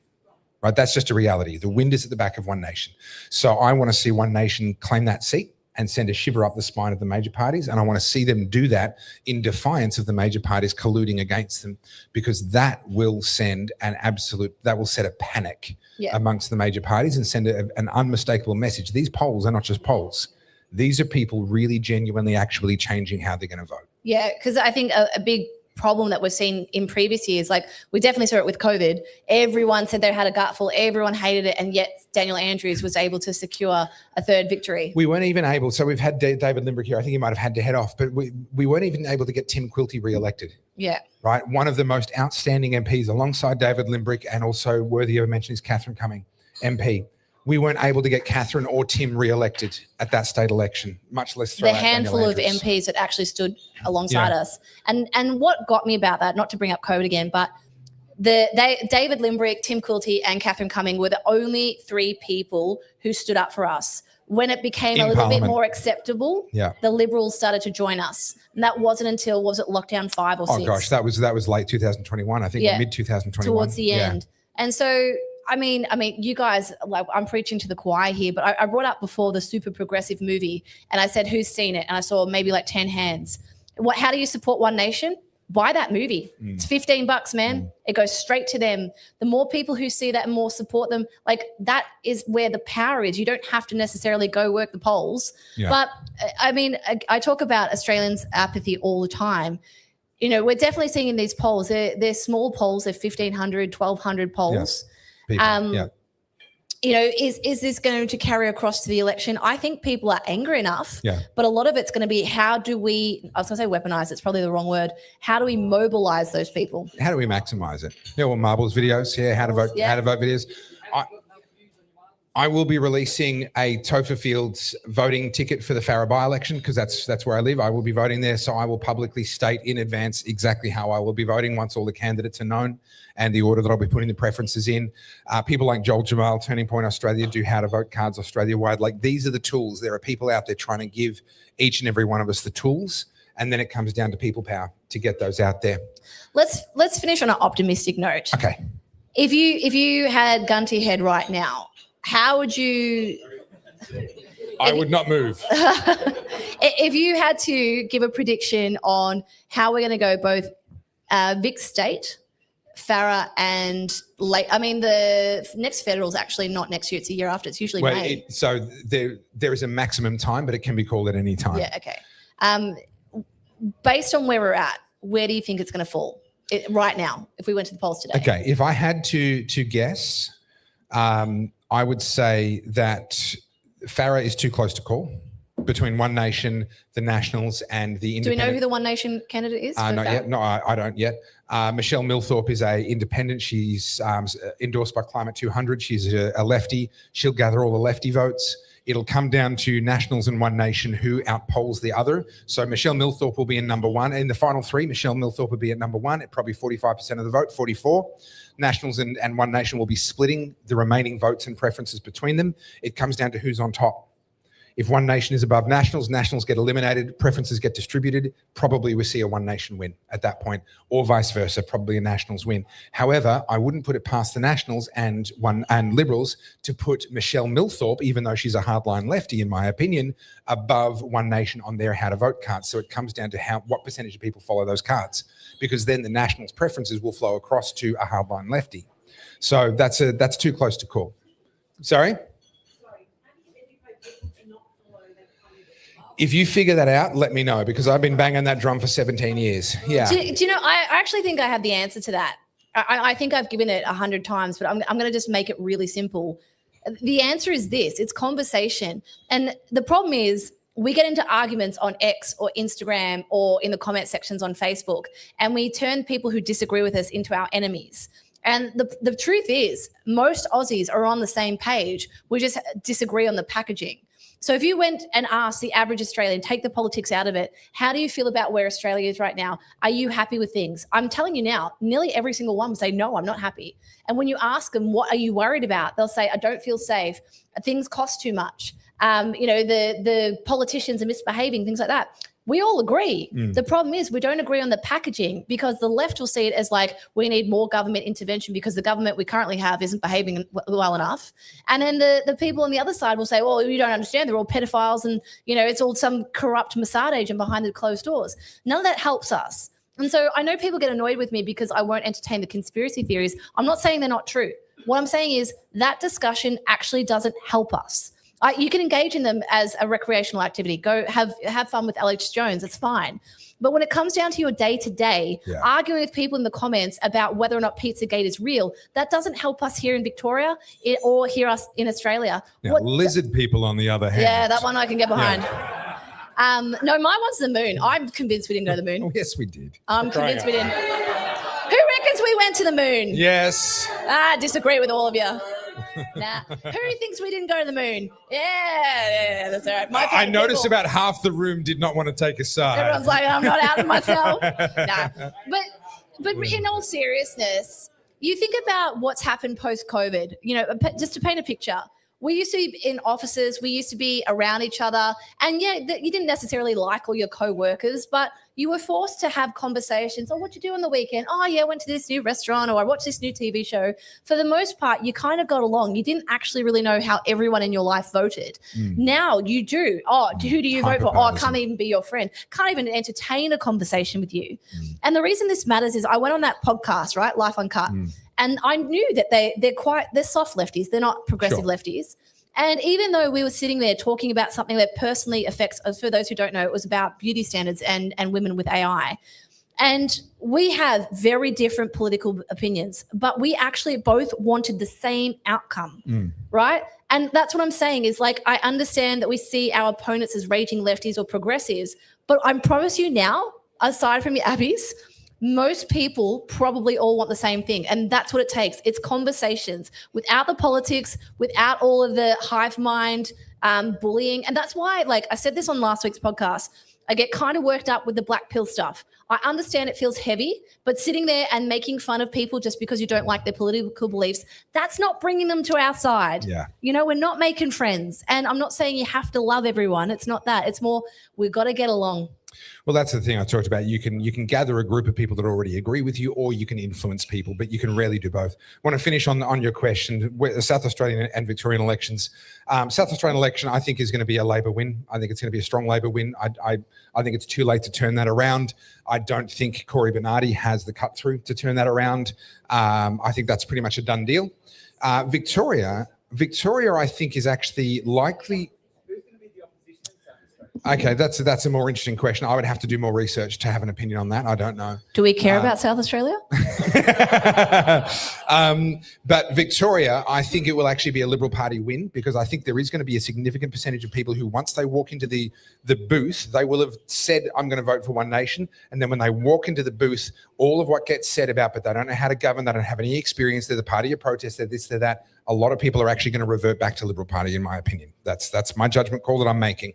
Speaker 2: Right? That's just a reality. The wind is at the back of One Nation. So I want to see One Nation claim that seat and send a shiver up the spine of the major parties. And I want to see them do that in defiance of the major parties colluding against them, because that will send that will set a panic amongst the major parties and send an unmistakable message. These polls are not just polls. These are people really genuinely actually changing how they're going to vote.
Speaker 1: Yeah, because I think a big problem that we've seen in previous years, like we definitely saw it with COVID. Everyone said they had a gutful, everyone hated it, and yet Daniel Andrews was able to secure a third victory.
Speaker 2: We weren't even able, so we've had David Limbrick here. I think he might have had to head off, but we weren't even able to get Tim Quilty re-elected.
Speaker 1: Yeah.
Speaker 2: Right? One of the most outstanding MPs alongside David Limbrick, and also worthy of mention is Catherine Cumming, MP. We weren't able to get Catherine or Tim re-elected at that state election, much less
Speaker 1: the handful of MPs that actually stood alongside us. And what got me about that, not to bring up COVID again, but David Limbrick, Tim Quilty, and Catherine Cumming were the only three people who stood up for us. When it became a little bit more acceptable, the Liberals started to join us. And that wasn't until, was it lockdown 5 or 6?
Speaker 2: Oh gosh, that was late 2021, I think, or mid 2021.
Speaker 1: Towards the end. And so I mean, you guys, like, I'm preaching to the choir here, but I brought up before the super progressive movie, and I said, who's seen it? And I saw maybe like 10 hands. How do you support One Nation? Buy that movie. It's $15, man. It goes straight to them. The more people who see that and more support them, like, that is where the power is. You don't have to necessarily go work the polls. But I mean, I talk about Australians' apathy all the time. You know, we're definitely seeing in these polls, they're small polls, they're 1,500, 1,200 polls. You know, is this going to carry across to the election? I think people are angry enough, but a lot of it's going to be, how do we, I was going to say weaponize, it's probably the wrong word. How do we mobilize those people?
Speaker 2: How do we maximize it? Well, Marbles videos, how to vote videos. I will be releasing a Topher Fields voting ticket for the Farrer by-election, because that's where I live. I will be voting there, so I will publicly state in advance exactly how I will be voting once all the candidates are known and the order that I'll be putting the preferences in. People like Joel Jamal, Turning Point Australia, do how to vote cards Australia-wide. Like, these are the tools. There are people out there trying to give each and every one of us the tools, and then it comes down to people power to get those out there.
Speaker 1: Let's finish on an optimistic note.
Speaker 2: Okay.
Speaker 1: If you had gun to your head right now, how would you?
Speaker 2: I would not move.
Speaker 1: If you had to give a prediction on how we're going to go both Vic State, Farah and the next federal is actually not next year, it's a year after. It's usually May.
Speaker 2: So there is a maximum time, but it can be called at any time.
Speaker 1: Yeah, okay. Based on where we're at, where do you think it's going to fall right now if we went to the polls today?
Speaker 2: Okay, if I had to guess, I would say that Farah is too close to call between One Nation, the Nationals, and the
Speaker 1: Do we
Speaker 2: Independent.
Speaker 1: know who the One Nation candidate is?
Speaker 2: Not yet. No, I don't yet. Michelle Millthorpe is a independent. She's endorsed by Climate 200. She's a lefty. She'll gather all the lefty votes. It'll come down to Nationals and One Nation who outpolls the other. So Michelle Millthorpe will be in number one. In the final three, Michelle Millthorpe will be at number one at probably 45% of the vote, 44. Nationals and One Nation will be splitting the remaining votes and preferences between them. It comes down to who's on top. If One Nation is above Nationals, Nationals get eliminated, preferences get distributed, probably we see a One Nation win at that point, or vice versa, probably a Nationals win. However, I wouldn't put it past the Nationals and Liberals to put Michelle Millthorpe, even though she's a hardline lefty, in my opinion, above One Nation on their how to vote cards. So it comes down to what percentage of people follow those cards, because then the Nationals' preferences will flow across to a hardline lefty. So that's too close to call. Sorry? If you figure that out, let me know, because I've been banging that drum for 17 years. Yeah.
Speaker 1: Do you know, I actually think I have the answer to that. I think I've given it 100 times, but I'm going to just make it really simple. The answer is this. It's conversation. And the problem is we get into arguments on X or Instagram or in the comment sections on Facebook, and we turn people who disagree with us into our enemies. And the truth is most Aussies are on the same page. We just disagree on the packaging. So if you went and asked the average Australian, take the politics out of it, how do you feel about where Australia is right now? Are you happy with things? I'm telling you now, nearly every single one will say, no, I'm not happy. And when you ask them, what are you worried about? They'll say, I don't feel safe. Things cost too much. The politicians are misbehaving, things like that. We all agree. The problem is we don't agree on the packaging, because the left will see it as like we need more government intervention because the government we currently have isn't behaving well enough. And then the people on the other side will say, well, you don't understand. They're all pedophiles and, it's all some corrupt Mossad agent behind the closed doors. None of that helps us. And so I know people get annoyed with me because I won't entertain the conspiracy theories. I'm not saying they're not true. What I'm saying is that discussion actually doesn't help us. You can engage in them as a recreational activity. Go have fun with Alex Jones. It's fine. But when it comes down to your day-to-day, arguing with people in the comments about whether or not Pizzagate is real, that doesn't help us here in Victoria or here us in Australia.
Speaker 2: Now, lizard people, on the other hand.
Speaker 1: Yeah, that one I can get behind. No, my one's the moon. I'm convinced we didn't go to the moon.
Speaker 2: Oh, yes, we did.
Speaker 1: I'm convinced we didn't. Who reckons we went to the moon?
Speaker 2: Yes.
Speaker 1: I disagree with all of you. Nah. Who thinks we didn't go to the moon? Yeah, that's all right.
Speaker 2: I noticed about half the room did not want to take a side.
Speaker 1: Everyone's like, I'm not out of myself. Nah. But in all seriousness, you think about what's happened post-COVID, just to paint a picture. We used to be in offices, we used to be around each other, and you didn't necessarily like all your co-workers, but you were forced to have conversations. Oh, what'd you do on the weekend? Oh, yeah, I went to this new restaurant, or I watched this new TV show. For the most part, you kind of got along. You didn't actually really know how everyone in your life voted. Now you do. Oh, who do you vote for? Oh, I can't even be your friend. Can't even entertain a conversation with you. And the reason this matters is I went on that podcast, right, Life Uncut, and I knew that they're soft lefties. They're not progressive lefties. And even though we were sitting there talking about something that personally affects us, for those who don't know, it was about beauty standards and women with AI. And we have very different political opinions, but we actually both wanted the same outcome, right? And that's what I'm saying is, like, I understand that we see our opponents as raging lefties or progressives, but I promise you now, aside from your Abbies, most people probably all want the same thing. And that's what it takes. It's conversations without the politics, without all of the hive mind bullying. And that's why, like I said this on last week's podcast, I get kind of worked up with the black pill stuff. I understand it feels heavy, but sitting there and making fun of people just because you don't like their political beliefs, that's not bringing them to our side.
Speaker 2: Yeah.
Speaker 1: We're not making friends. And I'm not saying you have to love everyone. It's not that. It's more, we've got to get along.
Speaker 2: Well, that's the thing I talked about. You can gather a group of people that already agree with you, or you can influence people, but you can rarely do both. I want to finish on your question, South Australian and Victorian elections. South Australian election, I think, is going to be a Labor win. I think it's going to be a strong Labor win. I think it's too late to turn that around. I don't think Cory Bernardi has the cut through to turn that around. I think that's pretty much a done deal. Victoria, I think, is actually likely. Okay, that's a more interesting question. I would have to do more research to have an opinion on that. I don't know.
Speaker 1: Do we care about South Australia?
Speaker 2: But Victoria, I think it will actually be a Liberal Party win, because I think there is going to be a significant percentage of people who, once they walk into the booth, they will have said, I'm going to vote for One Nation. And then when they walk into the booth, all of what gets said about, but they don't know how to govern, they don't have any experience, they're the party of protest, they're this, they're that. A lot of people are actually going to revert back to Liberal Party, in my opinion. That's my judgment call that I'm making.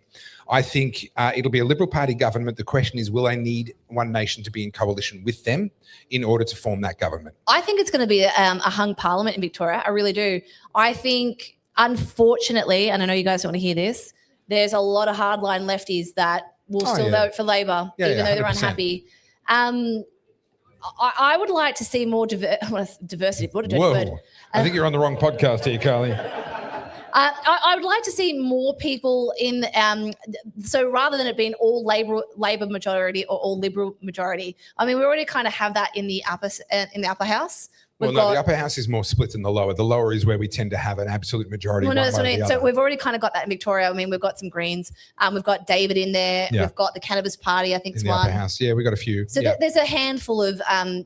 Speaker 2: I think it'll be a Liberal Party government. The question is, will they need One Nation to be in coalition with them in order to form that government?
Speaker 1: I think it's going to be a hung parliament in Victoria. I really do. I think, unfortunately, and I know you guys don't want to hear this, there's a lot of hardline lefties that will still vote for Labor, even though they're
Speaker 2: 100%.
Speaker 1: unhappy. I would like to see more diversity. What a dirty
Speaker 2: Whoa.
Speaker 1: word.
Speaker 2: I think you're on the wrong podcast here, Carly.
Speaker 1: I would like to see more people in. So rather than it being all Labor majority or all Liberal majority, I mean, we already kind of have that in the upper house.
Speaker 2: Well, no, the upper house is more split than the lower. The lower is where we tend to have an absolute majority.
Speaker 1: Well, no, that's
Speaker 2: one
Speaker 1: what
Speaker 2: way
Speaker 1: I
Speaker 2: or
Speaker 1: mean.
Speaker 2: the
Speaker 1: So
Speaker 2: other.
Speaker 1: we've already kind of got that in Victoria. I mean, we've got some Greens. We've got David in there.
Speaker 2: Yeah.
Speaker 1: We've got the Cannabis Party, I think,
Speaker 2: in
Speaker 1: is
Speaker 2: the
Speaker 1: one.
Speaker 2: upper house. Yeah, we got a few.
Speaker 1: So
Speaker 2: yeah.
Speaker 1: there's a handful of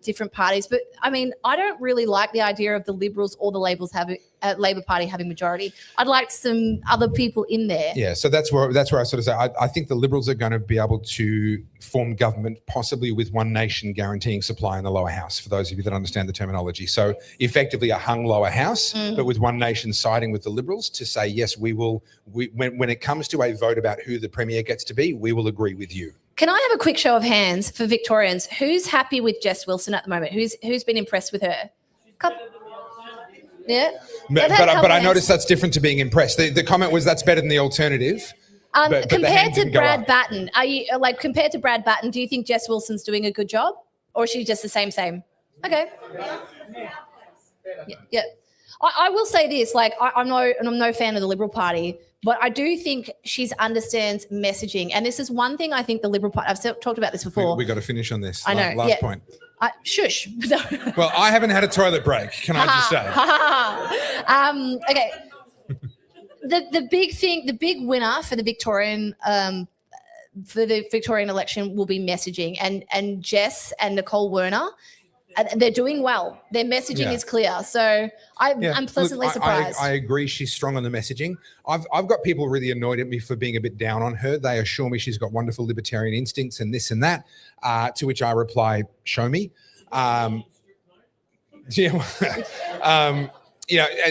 Speaker 1: different parties, but I mean, I don't really like the idea of the Liberals or the Labor Party having majority. I'd like some other people in there.
Speaker 2: Yeah, so that's where I sort of say I think the Liberals are going to be able to form government, possibly with One Nation guaranteeing supply in the lower house, for those of you that understand the terminology. So effectively a hung lower house, but with One Nation siding with the Liberals to say, yes, we will, when it comes to a vote about who the Premier gets to be, we will agree with you.
Speaker 1: Can I have a quick show of hands for Victorians? Who's happy with Jess Wilson at the moment? Who's been impressed with her? Yeah.
Speaker 2: But I noticed that's different to being impressed. The comment was that's better than the alternative. But the
Speaker 1: Compared
Speaker 2: hand
Speaker 1: to
Speaker 2: didn't go
Speaker 1: Brad
Speaker 2: up.
Speaker 1: Batten, compared to Brad Batten, do you think Jess Wilson's doing a good job, or is she just the same? Okay. Yeah. I will say this, I'm no fan of the Liberal Party, but I do think she understands messaging, and this is one thing I think the Liberal Party. I've talked about this before.
Speaker 2: We got to finish on this.
Speaker 1: I know.
Speaker 2: Last point.
Speaker 1: Shush.
Speaker 2: Well, I haven't had a toilet break. Can I just say?
Speaker 1: Okay. The big thing, the big winner for the Victorian election will be messaging, and Jess and Nicole Werner, they're doing well. Their messaging is clear, so I'm pleasantly surprised.
Speaker 2: I agree. She's strong on the messaging. I've got people really annoyed at me for being a bit down on her. They assure me she's got wonderful libertarian instincts and this and that. To which I reply, "Show me." And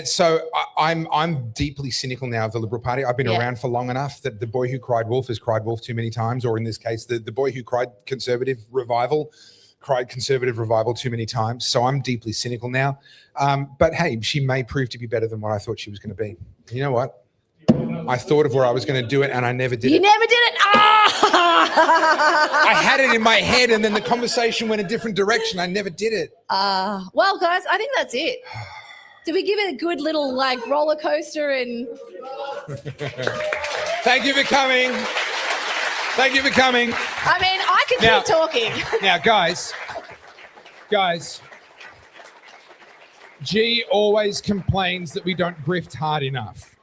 Speaker 2: so I'm deeply cynical now of the Liberal Party. I've been around for long enough that the boy who cried wolf has cried wolf too many times, or in this case, the boy who cried conservative revival too many times. So I'm deeply cynical now. But hey, she may prove to be better than what I thought she was going to be. You know what? I thought of where I was going to do it, and I never did it.
Speaker 1: You never did it.
Speaker 2: I had it in my head, and then the conversation went a different direction. I never did it.
Speaker 1: Well, guys, I think that's it. Did we give it a good little roller coaster? And
Speaker 2: Thank you for coming. Thank you for coming.
Speaker 1: I mean, I could keep talking.
Speaker 2: Now, guys, G always complains that we don't grift hard enough.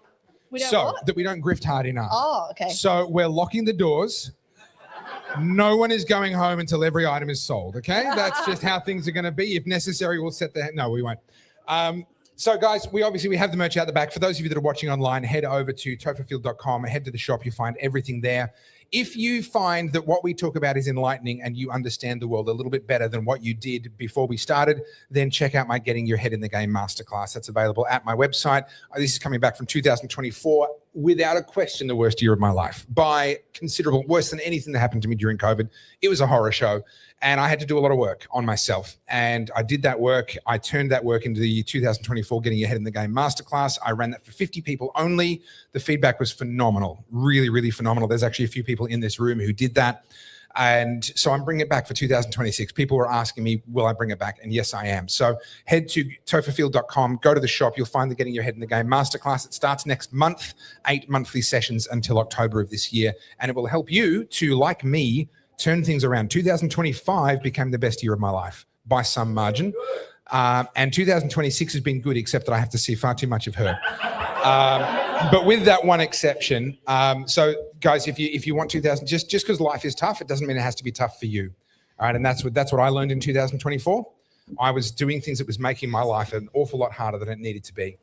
Speaker 2: That we don't grift hard enough.
Speaker 1: Oh, okay.
Speaker 2: So we're locking the doors. No one is going home until every item is sold, okay? That's just how things are going to be. If necessary, we'll set the... No, we won't. So, guys, we have the merch out the back. For those of you that are watching online, head over to topherfield.com, head to the shop. You find everything there. If you find that what we talk about is enlightening and you understand the world a little bit better than what you did before we started, then check out my Getting Your Head in the Game masterclass. That's available at my website. This is coming back from 2024. Without a question, the worst year of my life by considerable, worse than anything that happened to me during COVID. It was a horror show, and I had to do a lot of work on myself, and I did that work. I turned that work into the 2024 Getting Your Head in the Game masterclass. I ran that for 50 people only. The feedback was phenomenal, really, really phenomenal. There's actually a few people in this room who did that. And so I'm bringing it back for 2026. People were asking me, will I bring it back? And yes, I am. So head to topherfield.com, go to the shop. You'll find the Getting Your Head in the Game masterclass. It starts next month, 8 monthly sessions until October of this year. And it will help you to, like me, turn things around. 2025 became the best year of my life by some margin. And 2026 has been good, except that I have to see far too much of her. But with that one exception, so guys, if you want 2000, just because life is tough, it doesn't mean it has to be tough for you. All right, and that's what I learned in 2024. I was doing things that was making my life an awful lot harder than it needed to be.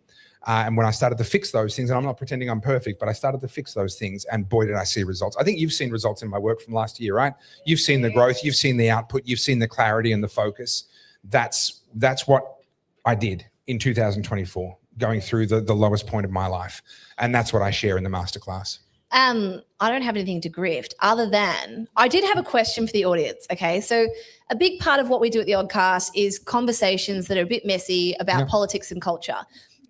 Speaker 2: And when I started to fix those things, and I'm not pretending I'm perfect, but I started to fix those things, and boy, did I see results. I think you've seen results in my work from last year, right? You've seen the growth, you've seen the output, you've seen the clarity and the focus. That's what I did in 2024, going through the lowest point of my life. And that's what I share in the masterclass.
Speaker 1: I don't have anything to grift other than I did have a question for the audience. Okay. So a big part of what we do at the Oddcast is conversations that are a bit messy about politics and culture.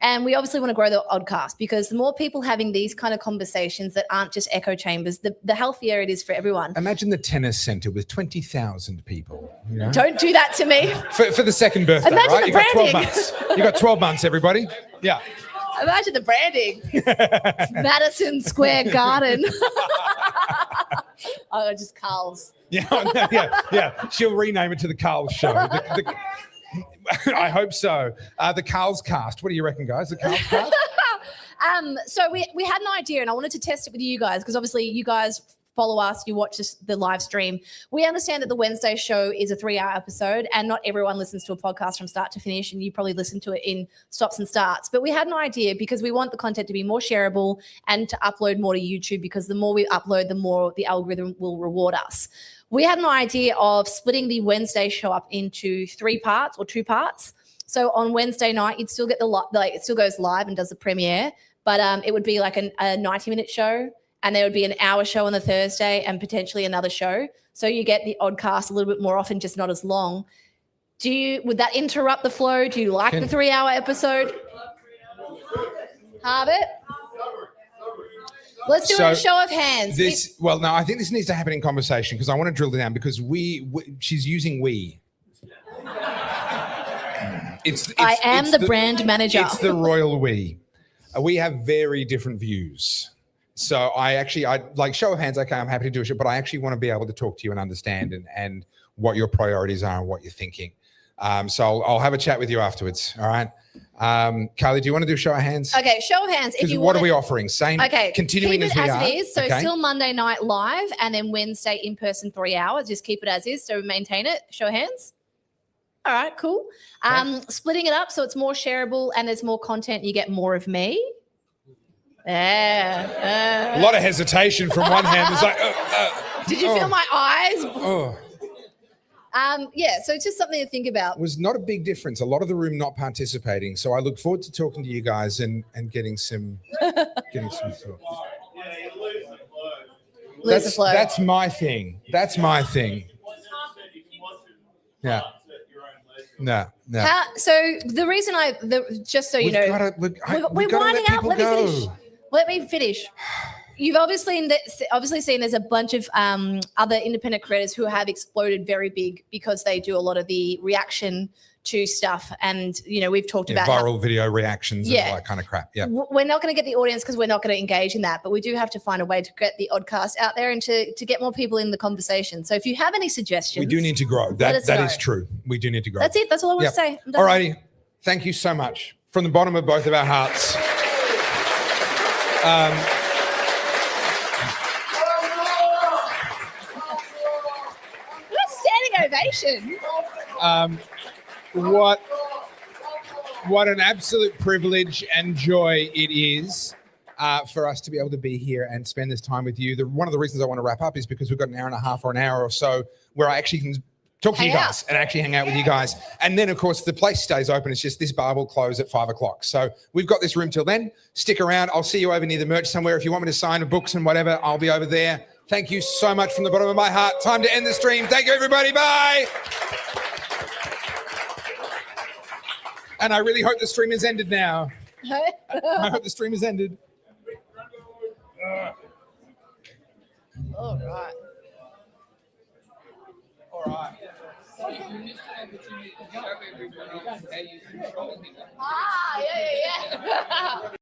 Speaker 1: And we obviously want to grow the Oddcast because the more people having these kind of conversations that aren't just echo chambers, the healthier it is for everyone.
Speaker 2: Imagine the tennis centre with 20,000 people. You know?
Speaker 1: Don't do that to me.
Speaker 2: For the second birthday,
Speaker 1: Imagine
Speaker 2: right?
Speaker 1: the
Speaker 2: You got 12
Speaker 1: branding.
Speaker 2: months. You got 12 months, everybody. Yeah.
Speaker 1: Imagine the branding. Madison Square Garden. Oh, just Carl's.
Speaker 2: Yeah. She'll rename it to the Carl's Show. I hope so. The Carl's Cast. What do you reckon, guys? The Carl's Cast?
Speaker 1: So we had an idea, and I wanted to test it with you guys because obviously you guys follow us, you watch the live stream. We understand that the Wednesday show is a 3-hour episode, and not everyone listens to a podcast from start to finish, and you probably listen to it in stops and starts. But we had an idea because we want the content to be more shareable and to upload more to YouTube, because the more we upload, the more the algorithm will reward us. We had an idea of splitting the Wednesday show up into 3 parts or 2 parts. So on Wednesday night, you'd still get it still goes live and does the premiere, but it would be like a 90-minute show, and there would be an hour show on the Thursday and potentially another show. So you get the Oddcast a little bit more often, just not as long. Would that interrupt the flow? Do you like the 3-hour episode? Have it? Let's do a show of hands.
Speaker 2: No, I think this needs to happen in conversation because I want to drill down because she's using we.
Speaker 1: I am the brand manager.
Speaker 2: It's the royal we. We have very different views. So I like show of hands. Okay, I'm happy to do a show, but I actually want to be able to talk to you and understand and what your priorities are and what you're thinking. So I'll have a chat with you afterwards. All right. Kylie, do you want to do show of hands?
Speaker 1: Okay, show of hands.
Speaker 2: What are we offering? Same.
Speaker 1: Okay,
Speaker 2: continuing
Speaker 1: keep it as it is. So
Speaker 2: okay.
Speaker 1: Still Monday night live, and then Wednesday in person 3 hours. Just keep it as is. So maintain it. Show of hands. All right, cool. Splitting it up so it's more shareable and there's more content. You get more of me.
Speaker 2: A lot of hesitation from one hand. It's like,
Speaker 1: did you feel my eyes?
Speaker 2: Oh.
Speaker 1: So it's just something to think about.
Speaker 2: Was not a big difference. A lot of the room not participating. So I look forward to talking to you guys and getting some thoughts.
Speaker 1: Lose the flow.
Speaker 2: That's my thing. Yeah. No.
Speaker 1: So the reason just so you know, we're winding up. Let me finish. You've obviously seen there's a bunch of other independent creators who have exploded very big because they do a lot of the reaction to stuff. And, we've talked about
Speaker 2: viral video reactions and all that kind of crap. Yeah.
Speaker 1: We're not going to get the audience because we're not going to engage in that, but we do have to find a way to get the Oddcast out there and to get more people in the conversation. So if you have any suggestions.
Speaker 2: We do need to grow. That is true. We do need to grow.
Speaker 1: That's it. That's all I want to say.
Speaker 2: All righty. Thank you so much. From the bottom of both of our hearts.
Speaker 1: Ovation.
Speaker 2: What an absolute privilege and joy it is for us to be able to be here and spend this time with you. One of the reasons I want to wrap up is because we've got an hour and a half or an hour or so where I actually can talk to you guys and actually hang out with you guys. And then, of course, the place stays open. It's just this bar will close at 5 o'clock. So we've got this room till then. Stick around. I'll see you over near the merch somewhere. If you want me to sign books and whatever, I'll be over there. Thank you so much from the bottom of my heart. Time to end the stream. Thank you, everybody. Bye. And I really hope the stream has ended now. I hope the stream has ended.
Speaker 1: All right. Ah, yeah.